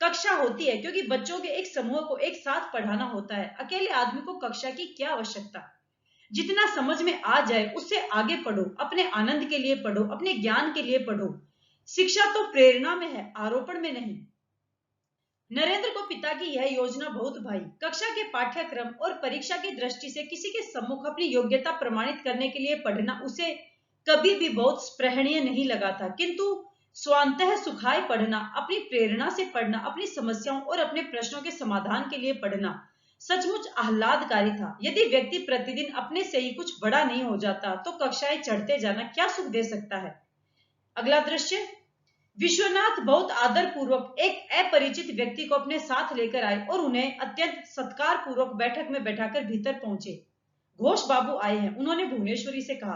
कक्षा होती है क्योंकि बच्चों के एक समूह को एक साथ पढ़ाना होता है। अकेले आदमी को कक्षा की क्या आवश्यकता? जितना समझ में आ जाए उससे आगे पढ़ो। अपने आनंद के लिए पढ़ो, अपने ज्ञान के लिए पढ़ो। शिक्षा तो प्रेरणा में है, आरोपण में नहीं। नरेंद्र को पिता की यह योजना बहुत भाई। कक्षा के पाठ्यक्रम और परीक्षा की दृष्टि से किसी के सम्मुख अपनी योग्यता प्रमाणित करने के लिए पढ़ना उसे कभी भी बहुत स्पृहणीय नहीं लगा था, किंतु स्वांतः सुखाय पढ़ना, अपनी प्रेरणा से पढ़ना, अपनी समस्याओं और अपने प्रश्नों के समाधान के लिए पढ़ना सचमुच आह्लादकारी था। यदि व्यक्ति प्रतिदिन अपने से ही कुछ बड़ा नहीं हो जाता तो कक्षाएं चढ़ते जाना क्या सुख दे सकता है? अगला दृश्य, विश्वनाथ बहुत आदर पूर्वक एक अपरिचित व्यक्ति को अपने साथ लेकर आए और उन्हें अत्यंत सत्कार पूर्वक बैठक में बैठाकर भीतर पहुंचे। घोष बाबू आए हैं। उन्होंने भुवनेश्वरी से कहा,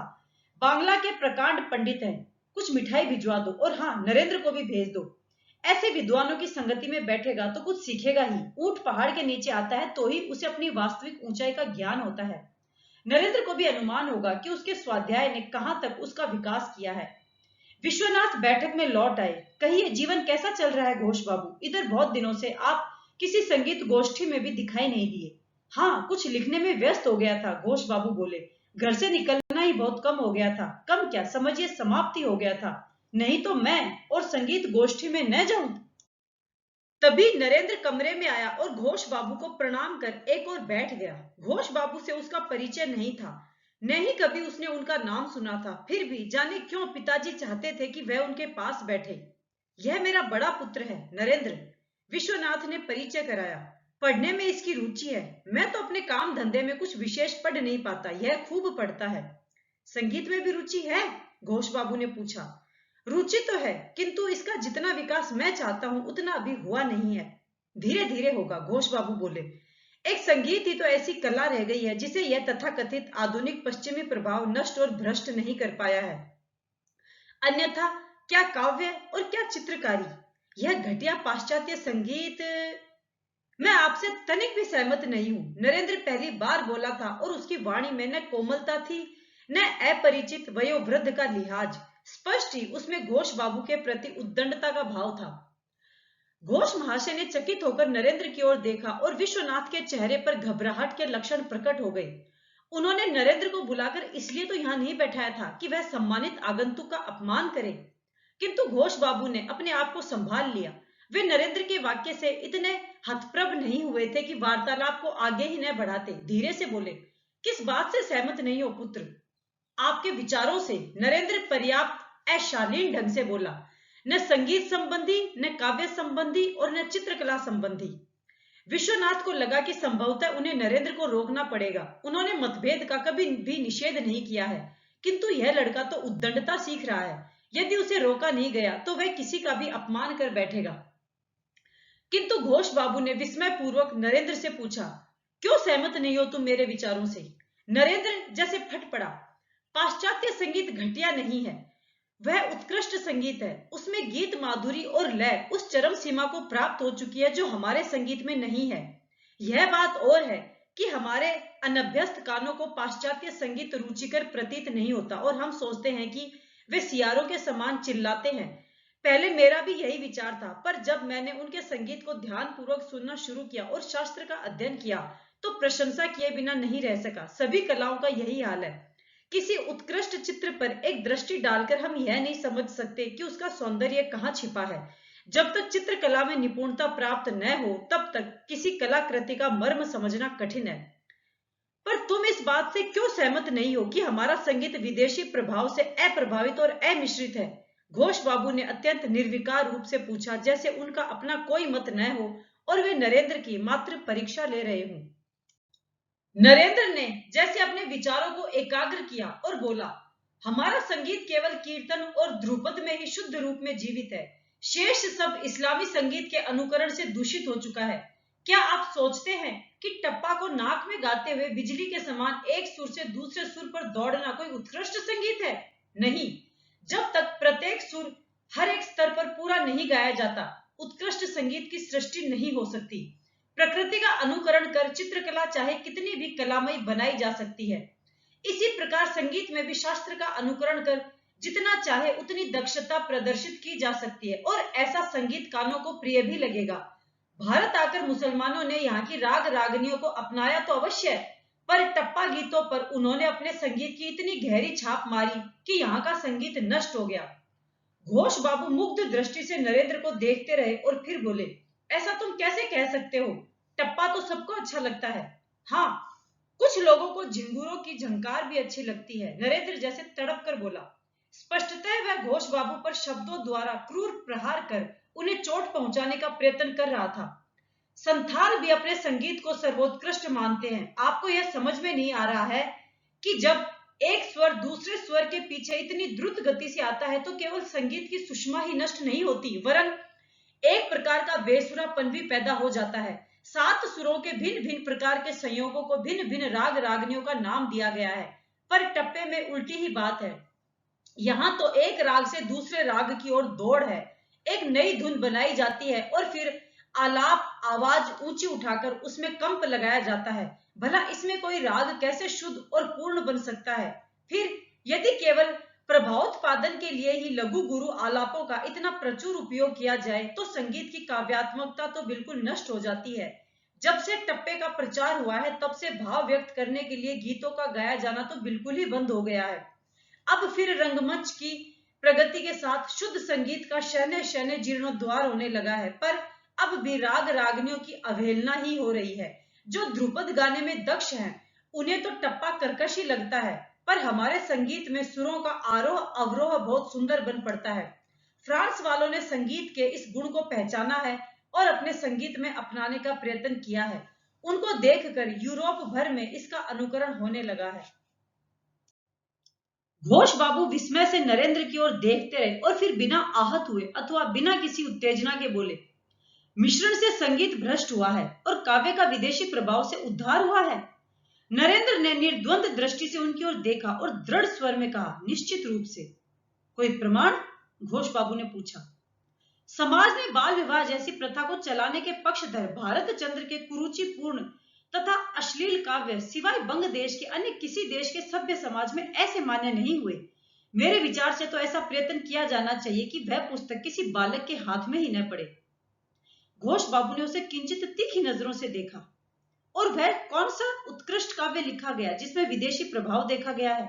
बांग्ला के प्रकांड पंडित हैं, कुछ मिठाई भिजवा दो और हाँ, नरेंद्र को भी भेज दो। ऐसे विद्वानों की संगति में बैठेगा तो कुछ सीखेगा ही। ऊंट पहाड़ के नीचे आता है तो ही उसे अपनी वास्तविक ऊंचाई का ज्ञान होता है। नरेंद्र को भी अनुमान होगा कि उसके स्वाध्याय ने कहां तक उसका विकास किया है। विश्वनाथ बैठक में लौट आए। कहिए, जीवन कैसा चल रहा है घोष बाबू? इधर बहुत दिनों से आप किसी संगीत गोष्ठी में भी दिखाई नहीं दिए। हाँ, कुछ लिखने में व्यस्त हो गया था, घोष बाबू बोले। घर से निकलना ही बहुत कम हो गया था। कम क्या, समझिए समाप्ति हो गया था। नहीं तो मैं और संगीत गोष्ठी में न जाऊं। तभी नरेंद्र कमरे में आया और घोष बाबू को प्रणाम कर एक और बैठ गया। घोष बाबू से उसका परिचय नहीं था, न ही कभी उसने उनका नाम सुना था। फिर भी जाने क्यों पिताजी चाहते थे कि वह उनके पास बैठे। यह मेरा बड़ा पुत्र है नरेंद्र, विश्वनाथ ने परिचय कराया। पढ़ने में इसकी रुचि है। मैं तो अपने काम धंधे में कुछ विशेष पढ़ नहीं पाता, यह खूब पढ़ता है। संगीत में भी रुचि है? घोष बाबू ने पूछा। रुचि तो है, किंतु इसका जितना विकास मैं चाहता हूं उतना अभी हुआ नहीं है। धीरे धीरे होगा, घोष बाबू बोले। एक संगीत ही तो ऐसी कला रह गई है जिसे यह तथाकथित आधुनिक पश्चिमी प्रभाव नष्ट और भ्रष्ट नहीं कर पाया है। अन्यथा क्या काव्य और क्या चित्रकारी। यह घटिया पाश्चात्य संगीत। मैं आपसे तनिक भी सहमत नहीं हूं, नरेंद्र पहली बार बोला था और उसकी वाणी में न कोमलता थी न अपरिचित वयोवृद्ध का लिहाज। स्पष्ट ही उसमें घोष बाबू के प्रति उद्दंडता का भाव था। घोष महाशय ने चकित होकर नरेंद्र की ओर देखा और विश्वनाथ के चेहरे पर घबराहट के लक्षण प्रकट हो गए। उन्होंने नरेंद्र को बुलाकर इसलिए तो यहां नहीं बैठाया था कि वह सम्मानित आगंतुक का अपमान करे, किंतु घोष बाबू ने अपने आप को संभाल लिया। वे नरेंद्र के वाक्य से इतने हतप्रभ नहीं हुए थे कि वार्तालाप को आगे ही न बढ़ाते। धीरे से बोले, किस बात से सहमत नहीं हो पुत्र? आपके विचारों से, नरेंद्र पर्याप्त अशालीन ढंग से बोला। न संगीत संबंधी, न काव्य संबंधी और न चित्रकला संबंधी। विश्वनाथ को लगा कि संभवतः उन्हें नरेंद्र को रोकना पड़ेगा। उन्होंने मतभेद का कभी भी निषेध नहीं किया है, किंतु यह लड़का तो उद्दंडता सीख रहा है। यदि उसे रोका नहीं गया तो वह किसी का भी अपमान कर बैठेगा। किंतु घोष बाबू ने विस्मय पूर्वक नरेंद्र से पूछा, क्यों सहमत नहीं हो तुम मेरे विचारों से? नरेंद्र जैसे फट पड़ा। पाश्चात्य संगीत घटिया नहीं है, वह उत्कृष्ट संगीत है। उसमें गीत माधुरी और लय उस चरम सीमा को प्राप्त हो चुकी है जो हमारे संगीत में नहीं है। यह बात और है कि हमारे अनभ्यस्त कानों को पाश्चात्य संगीत रुचिकर प्रतीत नहीं होता और हम सोचते हैं कि वे सियारों के समान चिल्लाते हैं। पहले मेरा भी यही विचार था, पर जब मैंने उनके संगीत को ध्यानपूर्वक सुनना शुरू किया और शास्त्र का अध्ययन किया तो प्रशंसा किए बिना नहीं रह सका। सभी कलाओं का यही हाल है। किसी उत्कृष्ट चित्र पर एक दृष्टि डालकर हम यह नहीं समझ सकते कि उसका सौंदर्य कहाँ छिपा है। जब तक चित्रकला में निपुणता प्राप्त न हो तब तक किसी कलाकृति का मर्म समझना कठिन है। पर तुम इस बात से क्यों सहमत नहीं हो कि हमारा संगीत विदेशी प्रभाव से अप्रभावित और अमिश्रित है? घोष बाबू ने अत्यंत निर्विकार रूप से पूछा, जैसे उनका अपना कोई मत न हो और वे नरेंद्र की मात्र परीक्षा ले रहे हों। नरेंद्र ने जैसे अपने विचारों को एकाग्र किया और बोला, हमारा संगीत केवल कीर्तन और ध्रुपद में ही शुद्ध रूप में जीवित है। शेष सब इस्लामी संगीत के अनुकरण से दूषित हो चुका है। क्या आप सोचते हैं कि टप्पा को नाक में गाते हुए बिजली के समान एक सुर से दूसरे सुर पर दौड़ना कोई उत्कृष्ट संगीत है? नहीं। जब तक प्रत्येक सुर हर एक स्तर पर पूरा नहीं गाया जाता, उत्कृष्ट संगीत की सृष्टि नहीं हो सकती। प्रकृति का अनुकरण कर चित्रकला चाहे कितनी भी कलामयी बनाई जा सकती है। इसी प्रकार संगीत में भी शास्त्र का अनुकरण कर जितना चाहे उतनी दक्षता प्रदर्शित की जा सकती है और ऐसा संगीत कानों को प्रिय भी लगेगा। भारत आकर मुसलमानों ने यहाँ की राग रागनियों को अपनाया तो अवश्य, पर टप्पा गीतों पर उन्होंने अपने संगीत की इतनी गहरी छाप मारी कि यहाँ का संगीत नष्ट हो गया। घोष बाबू मुग्ध दृष्टि से नरेंद्र को देखते रहे और फिर बोले, ऐसा तुम कैसे कह सकते हो? टप्पा तो सबको अच्छा लगता है। हाँ, कुछ लोगों को झिंगुरों की झंकार भी अच्छी लगती है, नरेंद्र जैसे तड़प कर बोला। स्पष्टतः वह घोष बाबू पर शब्दों द्वारा क्रूर प्रहार कर उन्हें चोट पहुंचाने का प्रयत्न कर रहा था। संथाल भी अपने संगीत को सर्वोत्कृष्ट मानते हैं। आपको यह समझ में नहीं आ रहा है कि जब एक स्वर दूसरे स्वर के पीछे इतनी द्रुत गति से आता है तो केवल संगीत की सुषमा ही नष्ट नहीं होती, वरन एक प्रकार का बेसुरापन भी पैदा हो जाता है। 7 सुरों के भिन्न भिन्न प्रकार के संयोगों को भिन्न भिन्न राग रागनियों का नाम दिया गया है, पर टप्पे में उल्टी ही बात है। यहाँ तो एक राग से दूसरे राग की ओर दौड़ है, एक नई धुन बनाई जाती है और फिर आलाप आवाज ऊंची उठाकर उसमें कंप लगाया जाता है। भला इसमें कोई राग कैसे शुद्ध और पूर्ण बन सकता है? फिर यदि केवल प्रभावोत्पादन के लिए ही लघु गुरु आलापों का इतना प्रचुर उपयोग किया जाए तो संगीत की काव्यात्मकता तो बिल्कुल नष्ट हो जाती है। जब से टप्पे का प्रचार हुआ है तब से भाव व्यक्त करने के लिए गीतों का गाया जाना तो बिल्कुल ही बंद हो गया है। अब फिर रंगमंच की प्रगति के साथ शुद्ध संगीत का शहने शहने जीर्णोद्धार होने लगा है, पर अब भी राग रागनियों की अवहेलना ही हो रही है। जो ध्रुपद गाने में दक्ष हैं, उन्हें तो टप्पा कर्कश ही लगता है, पर हमारे संगीत में सुरों का आरोह अवरोह बहुत सुंदर बन पड़ता है। फ्रांस वालों ने संगीत के इस गुण को पहचाना है और अपने संगीत में अपनाने का प्रयत्न किया है। उनको देखकर यूरोप भर में इसका अनुकरण होने लगा है। घोष बाबू विस्मय से नरेंद्र की ओर देखते रहे और फिर बिना आहत हुए अथवा बिना किसी उत्तेजना के बोले, मिश्रण से संगीत भ्रष्ट हुआ है और काव्य का विदेशी प्रभाव से उद्धार हुआ है। नरेंद्र ने निर्द्वंद दृष्टि से उनकी ओर देखा और दृढ़ स्वर में कहा, निश्चित रूप से। कोई प्रमाण? घोष बाबू ने पूछा। समाज में बाल विवाह जैसी प्रथा को चलाने के पक्षधर भारत चंद्र के कुरुचिपूर्ण तथा अश्लील काव्य सिवाय बंग देश के अन्य किसी देश के सभ्य समाज में ऐसे मान्य नहीं हुए। मेरे विचार से तो ऐसा प्रयत्न किया जाना चाहिए कि वह पुस्तक किसी बालक के हाथ में ही न पड़े। घोष बाबू ने उसे किंचित तीखी नजरों से देखा। और वह कौन सा उत्कृष्ट काव्य लिखा गया जिसमें विदेशी प्रभाव देखा गया है?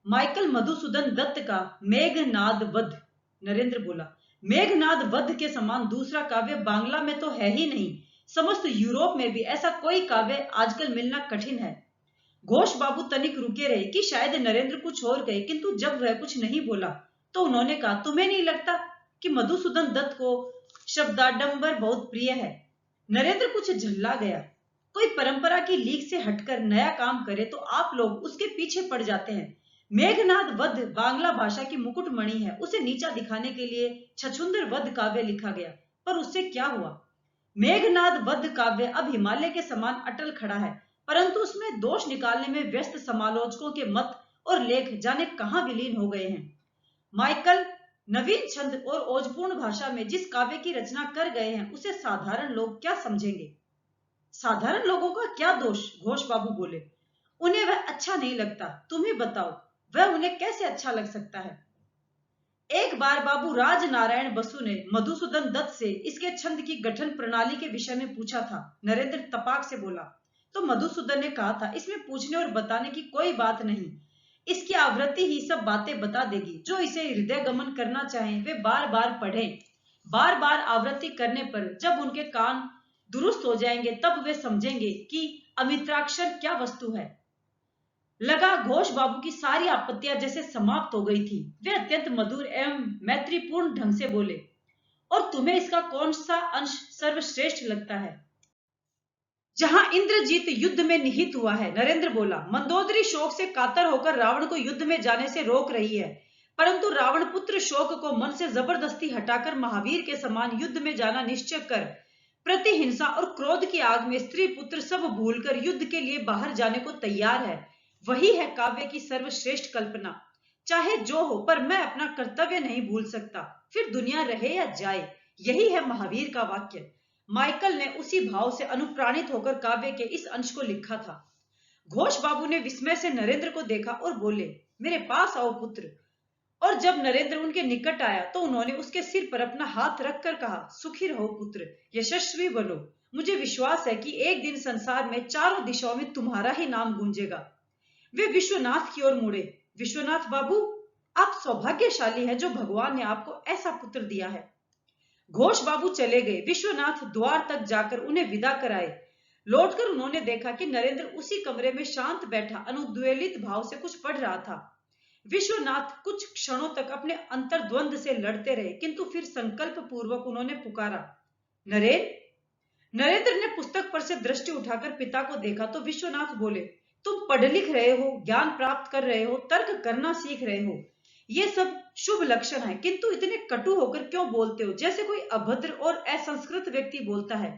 माइकल मधुसूदन दत्त का मेघनाद वध। नरेंद्र बोला, मेघनाद वध के समान दूसरा काव्य बांग्ला में तो है ही नहीं। समस्त यूरोप में भी ऐसा कोई काव्य आजकल मिलना कठिन है। घोष बाबू तनिक रुके रहे कि शायद नरेंद्र कुछ और कहे, किंतु जब वह कुछ नहीं बोला तो उन्होंने कहा, तुम्हें नहीं लगता कि मधुसूदन दत्त को शब्दाडंबर बहुत प्रिय है? नरेंद्र कुछ झल्ला गया। कोई परंपरा की लीक से हटकर नया काम करे तो आप लोग उसके पीछे पड़ जाते हैं। मेघनाद वध बांग्ला भाषा की मुकुटमणि है, उसे नीचा दिखाने के लिए छछुंदर वध काव्य लिखा गया, पर उससे क्या हुआ? मेघनाद वध काव्य अब हिमालय के समान अटल खड़ा है, परंतु उसमें दोष निकालने में व्यस्त समालोचकों के मत और लेख जाने कहां विलीन हो गए हैं। माइकल नवीन छंद और ओजपूर्ण भाषा में जिस काव्य की रचना कर गए हैं उसे साधारण लोग क्या समझेंगे? साधारण लोगों का क्या दोष? घोष बाबू बोले, उन्हें वह अच्छा नहीं लगता। तुम ही बताओ, वह उन्हें कैसे अच्छा लग सकता है? एक बार बाबू राजनारायण बसु ने मधुसूदन दत्त से इसके छंद की गठन प्रणाली के विषय में पूछा था। नरेंद्र तपाक से बोला। तो मधुसूदन ने कहा था, इसमें पूछने और बताने की कोई बात नहीं, इसकी आवृत्ति ही सब बातें बता देगी। जो इसे हृदय गमन करना चाहें वे बार बार पढ़ें। बार बार आवृत्ति करने पर जब उनके कान दुरुस्त हो जाएंगे तब वे समझेंगे कि अमित्राक्षर क्या वस्तु है। लगा घोष बाबू की सारी आपत्तियां जैसे समाप्त हो गई थी। वे अत्यंत मधुर एवं मैत्रीपूर्ण ढंग से बोले, और तुम्हें इसका कौन सा अंश सर्वश्रेष्ठ लगता है? जहां इंद्रजीत युद्ध में निहित हुआ है। नरेंद्र बोला, मंदोदरी शोक से कातर होकर रावण को युद्ध में जाने से रोक रही है, परंतु रावण पुत्र शोक को मन से जबरदस्ती हटाकर महावीर के समान युद्ध में जाना निश्चय कर प्रतिहिंसा और क्रोध की आग में स्त्री पुत्र सब भूलकर युद्ध के लिए बाहर जाने को तैयार है। वही है काव्य की सर्वश्रेष्ठ कल्पना। चाहे जो हो, पर मैं अपना कर्तव्य नहीं भूल सकता, फिर दुनिया रहे या जाए। यही है महावीर का वाक्य। माइकल ने उसी भाव से अनुप्राणित होकर काव्य के इस अंश को लिखा था। घोष बाबू ने विस्मय से नरेंद्र को देखा और बोले, मेरे पास आओ पुत्र। और जब नरेंद्र उनके निकट आया तो उन्होंने उसके सिर पर अपना हाथ रखकर कहा, सुखी रहो पुत्र, यशस्वी बनो। मुझे विश्वास है कि एक दिन संसार में चारों दिशाओं में तुम्हारा ही नाम गूंजेगा। वे विश्वनाथ की ओर मुड़े। विश्वनाथ बाबू, आप सौभाग्यशाली हैं जो भगवान ने आपको ऐसा पुत्र दिया है। घोष बाबू चले गए। विश्वनाथ द्वार तक जाकर उन्हें विदा कराए। लौटकर उन्होंने देखा कि नरेंद्र उसी कमरे में शांत बैठा अनुद्वेलित भाव से कुछ पढ़ रहा था। विश्वनाथ कुछ क्षणों तक अपने अंतर्द्वंद से लड़ते रहे, किंतु फिर संकल्प पूर्वक उन्होंने पुकारा, नरेन। नरेंद्र ने पुस्तक पर से दृष्टि उठाकर पिता को देखा तो विश्वनाथ बोले, तुम पढ़ लिख रहे हो, ज्ञान प्राप्त कर रहे हो, तर्क करना सीख रहे हो, ये सब शुभ लक्षण है, किंतु इतने कटु होकर क्यों बोलते हो, जैसे कोई अभद्र और असंस्कृत व्यक्ति बोलता है।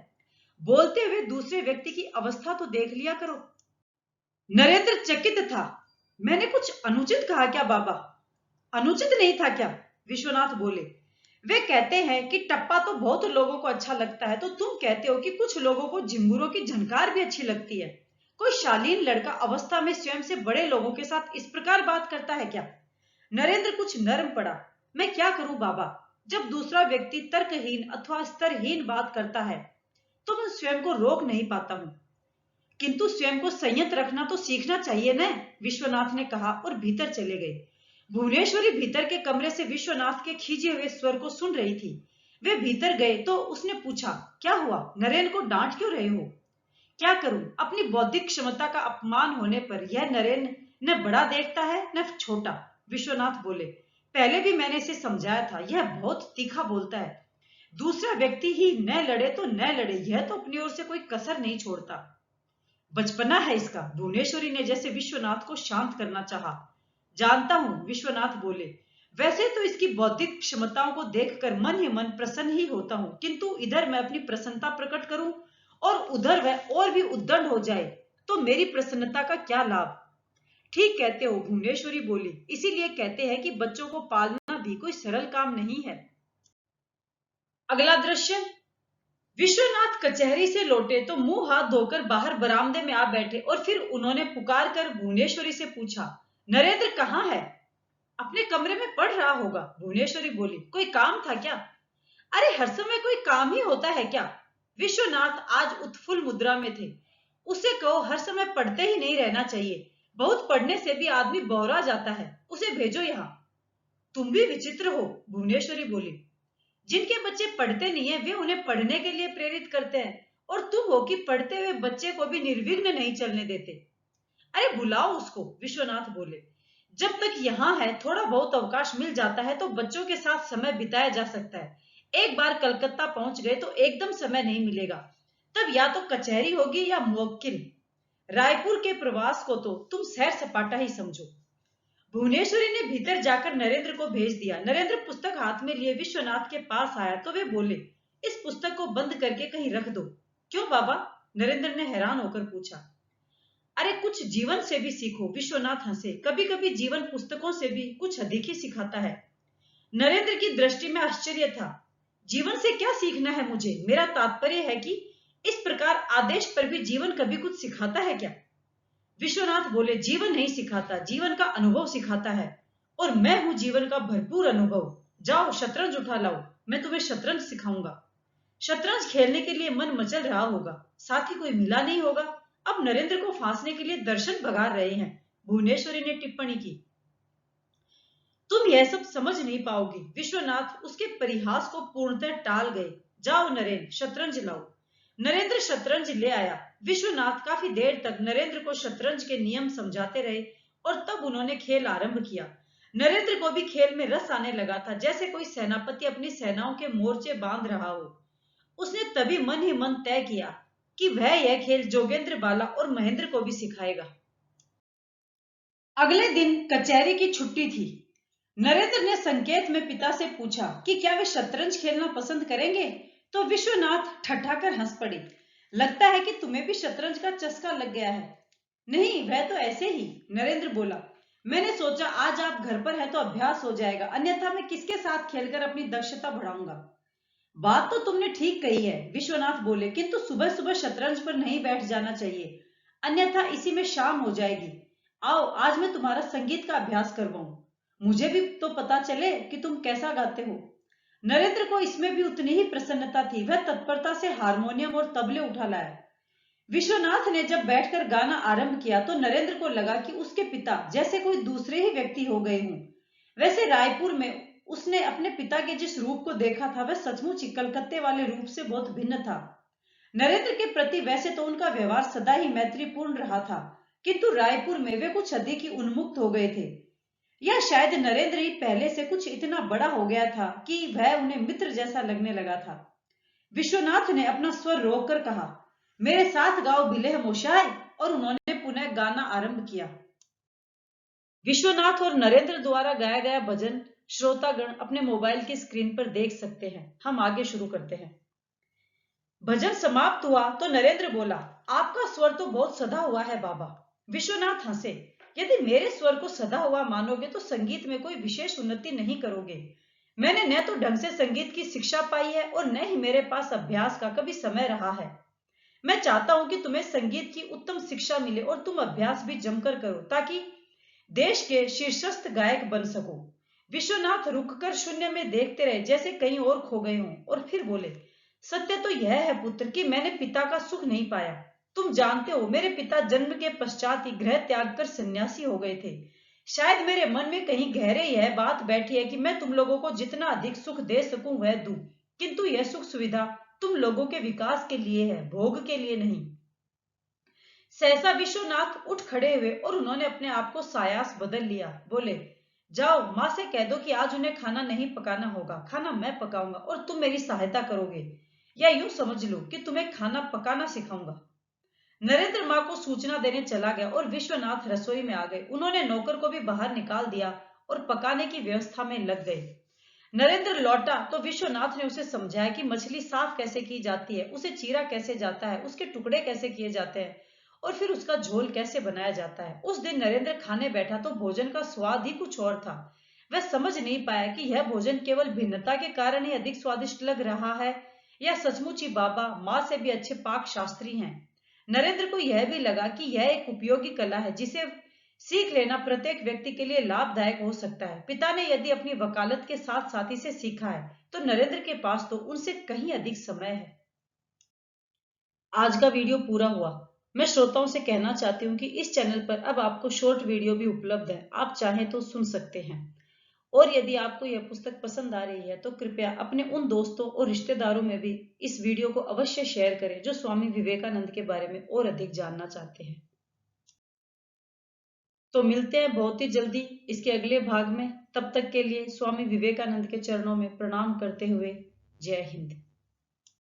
बोलते हुए दूसरे व्यक्ति की अवस्था तो देख लिया करो। नरेंद्र चकित था। मैंने कुछ अनुचित कहा क्या बाबा? अनुचित नहीं था क्या? विश्वनाथ बोले। वे कहते हैं कि टप्पा तो बहुत लोगों को अच्छा लगता है, तो तुम कहते हो कि कुछ लोगों को झिंगुरों की झनकार भी अच्छी लगती है। कोई शालीन लड़का अवस्था में स्वयं से बड़े लोगों के साथ इस प्रकार बात करता है क्या? नरेंद्र कुछ नर्म पड़ा। मैं क्या करूं बाबा, जब दूसरा व्यक्ति तर्कहीन अथवा स्तरहीन बात करता है तो मैं स्वयं को रोक नहीं पाता हूं। किंतु स्वयं को संयत रखना तो सीखना चाहिए न, विश्वनाथ ने कहा और भीतर चले गए। भुवनेश्वरी भीतर के कमरे से विश्वनाथ के खींचे हुए स्वर को सुन रही थी। वे भीतर गए तो उसने पूछा, क्या हुआ? नरेन को डांट क्यों रहे हो? क्या करूं, अपनी बौद्धिक क्षमता का अपमान होने पर यह नरेन न बड़ा देखता है न छोटा। विश्वनाथ बोले, पहले भी मैंने इसे समझाया था, यह बहुत तीखा बोलता है। दूसरा व्यक्ति ही न लड़े तो न लड़े, यह तो अपनी ओर से कोई कसर नहीं छोड़ता। बचपना है इसका। भुवनेश्वरी ने जैसे विश्वनाथ को शांत करना चाहा। जानता हूं, विश्वनाथ बोले। वैसे तो इसकी बौद्धिक क्षमताओं को देखकर मन ही मन प्रसन्न ही होता हूं, किंतु इधर मैं अपनी प्रसन्नता प्रकट करूं और उधर वह और भी उद्दंड हो जाए तो मेरी प्रसन्नता का क्या लाभ? ठीक कहते हो, भुवनेश्वरी बोली। इसीलिए कहते हैं कि बच्चों को पालना भी कोई सरल काम नहीं है। अगला दृश्य। विश्वनाथ कचहरी से लौटे तो मुंह हाथ धोकर बाहर बरामदे में आ बैठे और फिर उन्होंने पुकार कर भुवनेश्वरी से पूछा, नरेंद्र कहाँ है? अपने कमरे में पढ़ रहा होगा। भुवनेश्वरी बोली, कोई काम था क्या? अरे हर समय कोई काम ही होता है क्या? विश्वनाथ आज उत्फुल्ल मुद्रा में थे। उसे कहो हर समय पढ़ते ही नहीं रहना चाहिए, बहुत पढ़ने से भी आदमी बौरा जाता है। उसे भेजो यहाँ। तुम भी विचित्र हो, भुवनेश्वरी बोली। जिनके बच्चे पढ़ते नहीं है वे उन्हें पढ़ने के लिए प्रेरित करते हैं, और तुम हो कि पढ़ते हुए बच्चे को भी निर्विघ्न नहीं चलने देते। अरे बुलाओ उसको, विश्वनाथ बोले। जब तक यहाँ है थोड़ा बहुत अवकाश मिल जाता है तो बच्चों के साथ समय बिताया जा सकता है। एक बार कलकत्ता पहुंच गए तो एकदम समय नहीं मिलेगा, तब या तो कचहरी होगी या मुवक्किल। रायपुर के प्रवास को तो तुम सैर सपाटा ही समझो। भुवनेश्वरी ने भीतर जाकर नरेंद्र को भेज दिया। नरेंद्र पुस्तक हाथ में लिए विश्वनाथ के पास आया तो वे बोले, इस पुस्तक को बंद करके कहीं रख दो। क्यों बाबा? नरेंद्र ने हैरान होकर पूछा। अरे कुछ जीवन से भी सीखो। विश्वनाथ हंसे। कभी कभी जीवन पुस्तकों से भी कुछ अधिक ही सिखाता है। नरेंद्र की दृष्टि में आश्चर्य था। जीवन से क्या सीखना है मुझे? मेरा तात्पर्य है कि इस प्रकार आदेश पर भी जीवन कभी कुछ सिखाता है क्या? विश्वनाथ बोले, जीवन नहीं सिखाता, जीवन का अनुभव सिखाता है, और मैं हूं जीवन का भरपूर अनुभव। जाओ शतरंज उठा लाओ, मैं तुम्हें शतरंज सिखाऊंगा। शतरंज खेलने के लिए मन मचल रहा होगा, साथी कोई मिला नहीं होगा। अब नरेंद्र को फांसने के लिए दर्शन भगा रहे हैं, भुवनेश्वरी ने टिप्पणी की। तुम यह सब समझ नहीं पाओगी। विश्वनाथ उसके परिहास को पूर्णतः टाल गए। जाओ नरेंद्र, शतरंज लाओ। नरेंद्र शतरंज ले आया। विश्वनाथ काफी देर तक नरेंद्र को शतरंज के नियम समझाते रहे और तब उन्होंने खेल आरंभ किया। नरेंद्र को भी खेल में रस आने लगा था, जैसे कोई सेनापति अपनी सेनाओं के मोर्चे बांध रहा हो। उसने तभी मन ही मन तय किया कि वह यह खेल जोगेंद्र बाला और महेंद्र को भी सिखाएगा। अगले दिन कचहरी की छुट्टी थी। नरेंद्र ने संकेत में पिता से पूछा कि क्या वे शतरंज खेलना पसंद करेंगे, तो विश्वनाथ ठठाकर हंस पड़े। लगता है कि तुम्हें भी शतरंज का चस्का लग गया है। नहीं, वह तो ऐसे ही, नरेंद्र बोला। मैंने सोचा आज आप घर पर है तो अभ्यास हो जाएगा, अन्यथा मैं किसके साथ खेलकर अपनी दक्षता बढ़ाऊंगा। बात तो तुमने ठीक कही है, विश्वनाथ बोले, किंतु सुबह सुबह शतरंज पर नहीं बैठ जाना चाहिए, अन्यथा इसी में शाम हो जाएगी। आओ आज मैं तुम्हारा संगीत का अभ्यास करवाऊं, मुझे भी तो पता चले कि तुम कैसा गाते हो। नरेंद्र को इसमें भी उतनी ही प्रसन्नता थी। वह तत्परता से हारमोनियम और तबले उठा लाया। विश्वनाथ ने जब बैठकर गाना आरंभ किया तो नरेंद्र को लगा कि उसके पिता जैसे कोई दूसरे ही व्यक्ति हो गए हों। वैसे रायपुर में उसने अपने पिता के जिस रूप को देखा था वह सचमुच ही कलकत्ते वाले रूप से बहुत भिन्न था। नरेंद्र के प्रति वैसे तो उनका व्यवहार सदा ही मैत्रीपूर्ण रहा था, किंतु रायपुर में वे कुछ अधिक ही उन्मुक्त हो गए थे। या शायद नरेंद्र ही पहले से कुछ इतना बड़ा हो गया था कि वह उन्हें मित्र जैसा लगने लगा था। विश्वनाथ ने अपना स्वर रोककर कहा, मेरे साथ गाओ बिलेह मोशाय, और उन्होंने पुनः गाना आरंभ किया। विश्वनाथ और नरेंद्र द्वारा गाया गया भजन श्रोतागण अपने मोबाइल की स्क्रीन पर देख सकते हैं। हम आगे शुरू करते हैं। भजन समाप्त हुआ तो नरेंद्र बोला, आपका स्वर तो बहुत सधा हुआ है बाबा। विश्वनाथ हंसे, यदि मेरे स्वर को सधा हुआ मानोगे तो संगीत में कोई विशेष उन्नति नहीं करोगे। मैंने न तो ढंग से संगीत की शिक्षा पाई है और न ही मेरे पास अभ्यास का कभी समय रहा है। मैं चाहता हूं कि तुम्हें संगीत की उत्तम शिक्षा मिले और तुम अभ्यास भी जमकर करो ताकि देश के शीर्षस्थ गायक बन सको। विश्वनाथ रुककर शून्य में देखते रहे जैसे कहीं और खो गए हों और फिर बोले, सत्य तो यह है पुत्र कि मैंने पिता का सुख नहीं पाया। तुम जानते हो मेरे पिता जन्म के पश्चात ही गृह त्याग कर सन्यासी हो गए थे। शायद मेरे मन में कहीं गहरे यह बात बैठी है कि मैं तुम लोगों को जितना अधिक सुख दे सकूं वह दूं, किंतु यह सुख सुविधा तुम लोगों के विकास के लिए है, भोग के लिए नहीं। सहसा विश्वनाथ उठ खड़े हुए और उन्होंने अपने आप को सायास बदल लिया। बोले, जाओ माँ से कह दो कि आज उन्हें खाना नहीं पकाना होगा, खाना मैं पकाऊंगा और तुम मेरी सहायता करोगे, या यूं समझ लो कि तुम्हें खाना पकाना सिखाऊंगा। नरेंद्र माँ को सूचना देने चला गया और विश्वनाथ रसोई में आ गए। उन्होंने नौकर को भी बाहर निकाल दिया और पकाने की व्यवस्था में लग गए। नरेंद्र लौटा तो विश्वनाथ ने उसे समझाया कि मछली साफ कैसे की जाती है, उसे चीरा कैसे जाता है, उसके टुकड़े कैसे किए जाते हैं और फिर उसका झोल कैसे बनाया जाता है। उस दिन नरेंद्र खाने बैठा तो भोजन का स्वाद ही कुछ और था। वह समझ नहीं पाया कि यह भोजन केवल भिन्नता के कारण ही अधिक स्वादिष्ट लग रहा है या सचमुच ही बाबा माँ से भी अच्छे पाक शास्त्री हैं। नरेंद्र को यह भी लगा कि यह एक उपयोगी कला है जिसे सीख लेना प्रत्येक व्यक्ति के लिए लाभदायक हो सकता है। पिता ने यदि अपनी वकालत के साथ साथी से सीखा है तो नरेंद्र के पास तो उनसे कहीं अधिक समय है। आज का वीडियो पूरा हुआ। मैं श्रोताओं से कहना चाहती हूँ कि इस चैनल पर अब आपको शॉर्ट वीडियो भी उपलब्ध है, आप चाहें तो सुन सकते हैं। और यदि आपको यह पुस्तक पसंद आ रही है तो कृपया अपने उन दोस्तों और रिश्तेदारों में भी इस वीडियो को अवश्य शेयर करें जो स्वामी विवेकानंद के बारे में और अधिक जानना चाहते हैं। तो मिलते हैं बहुत ही जल्दी इसके अगले भाग में। तब तक के लिए स्वामी विवेकानंद के चरणों में प्रणाम करते हुए जय हिंद।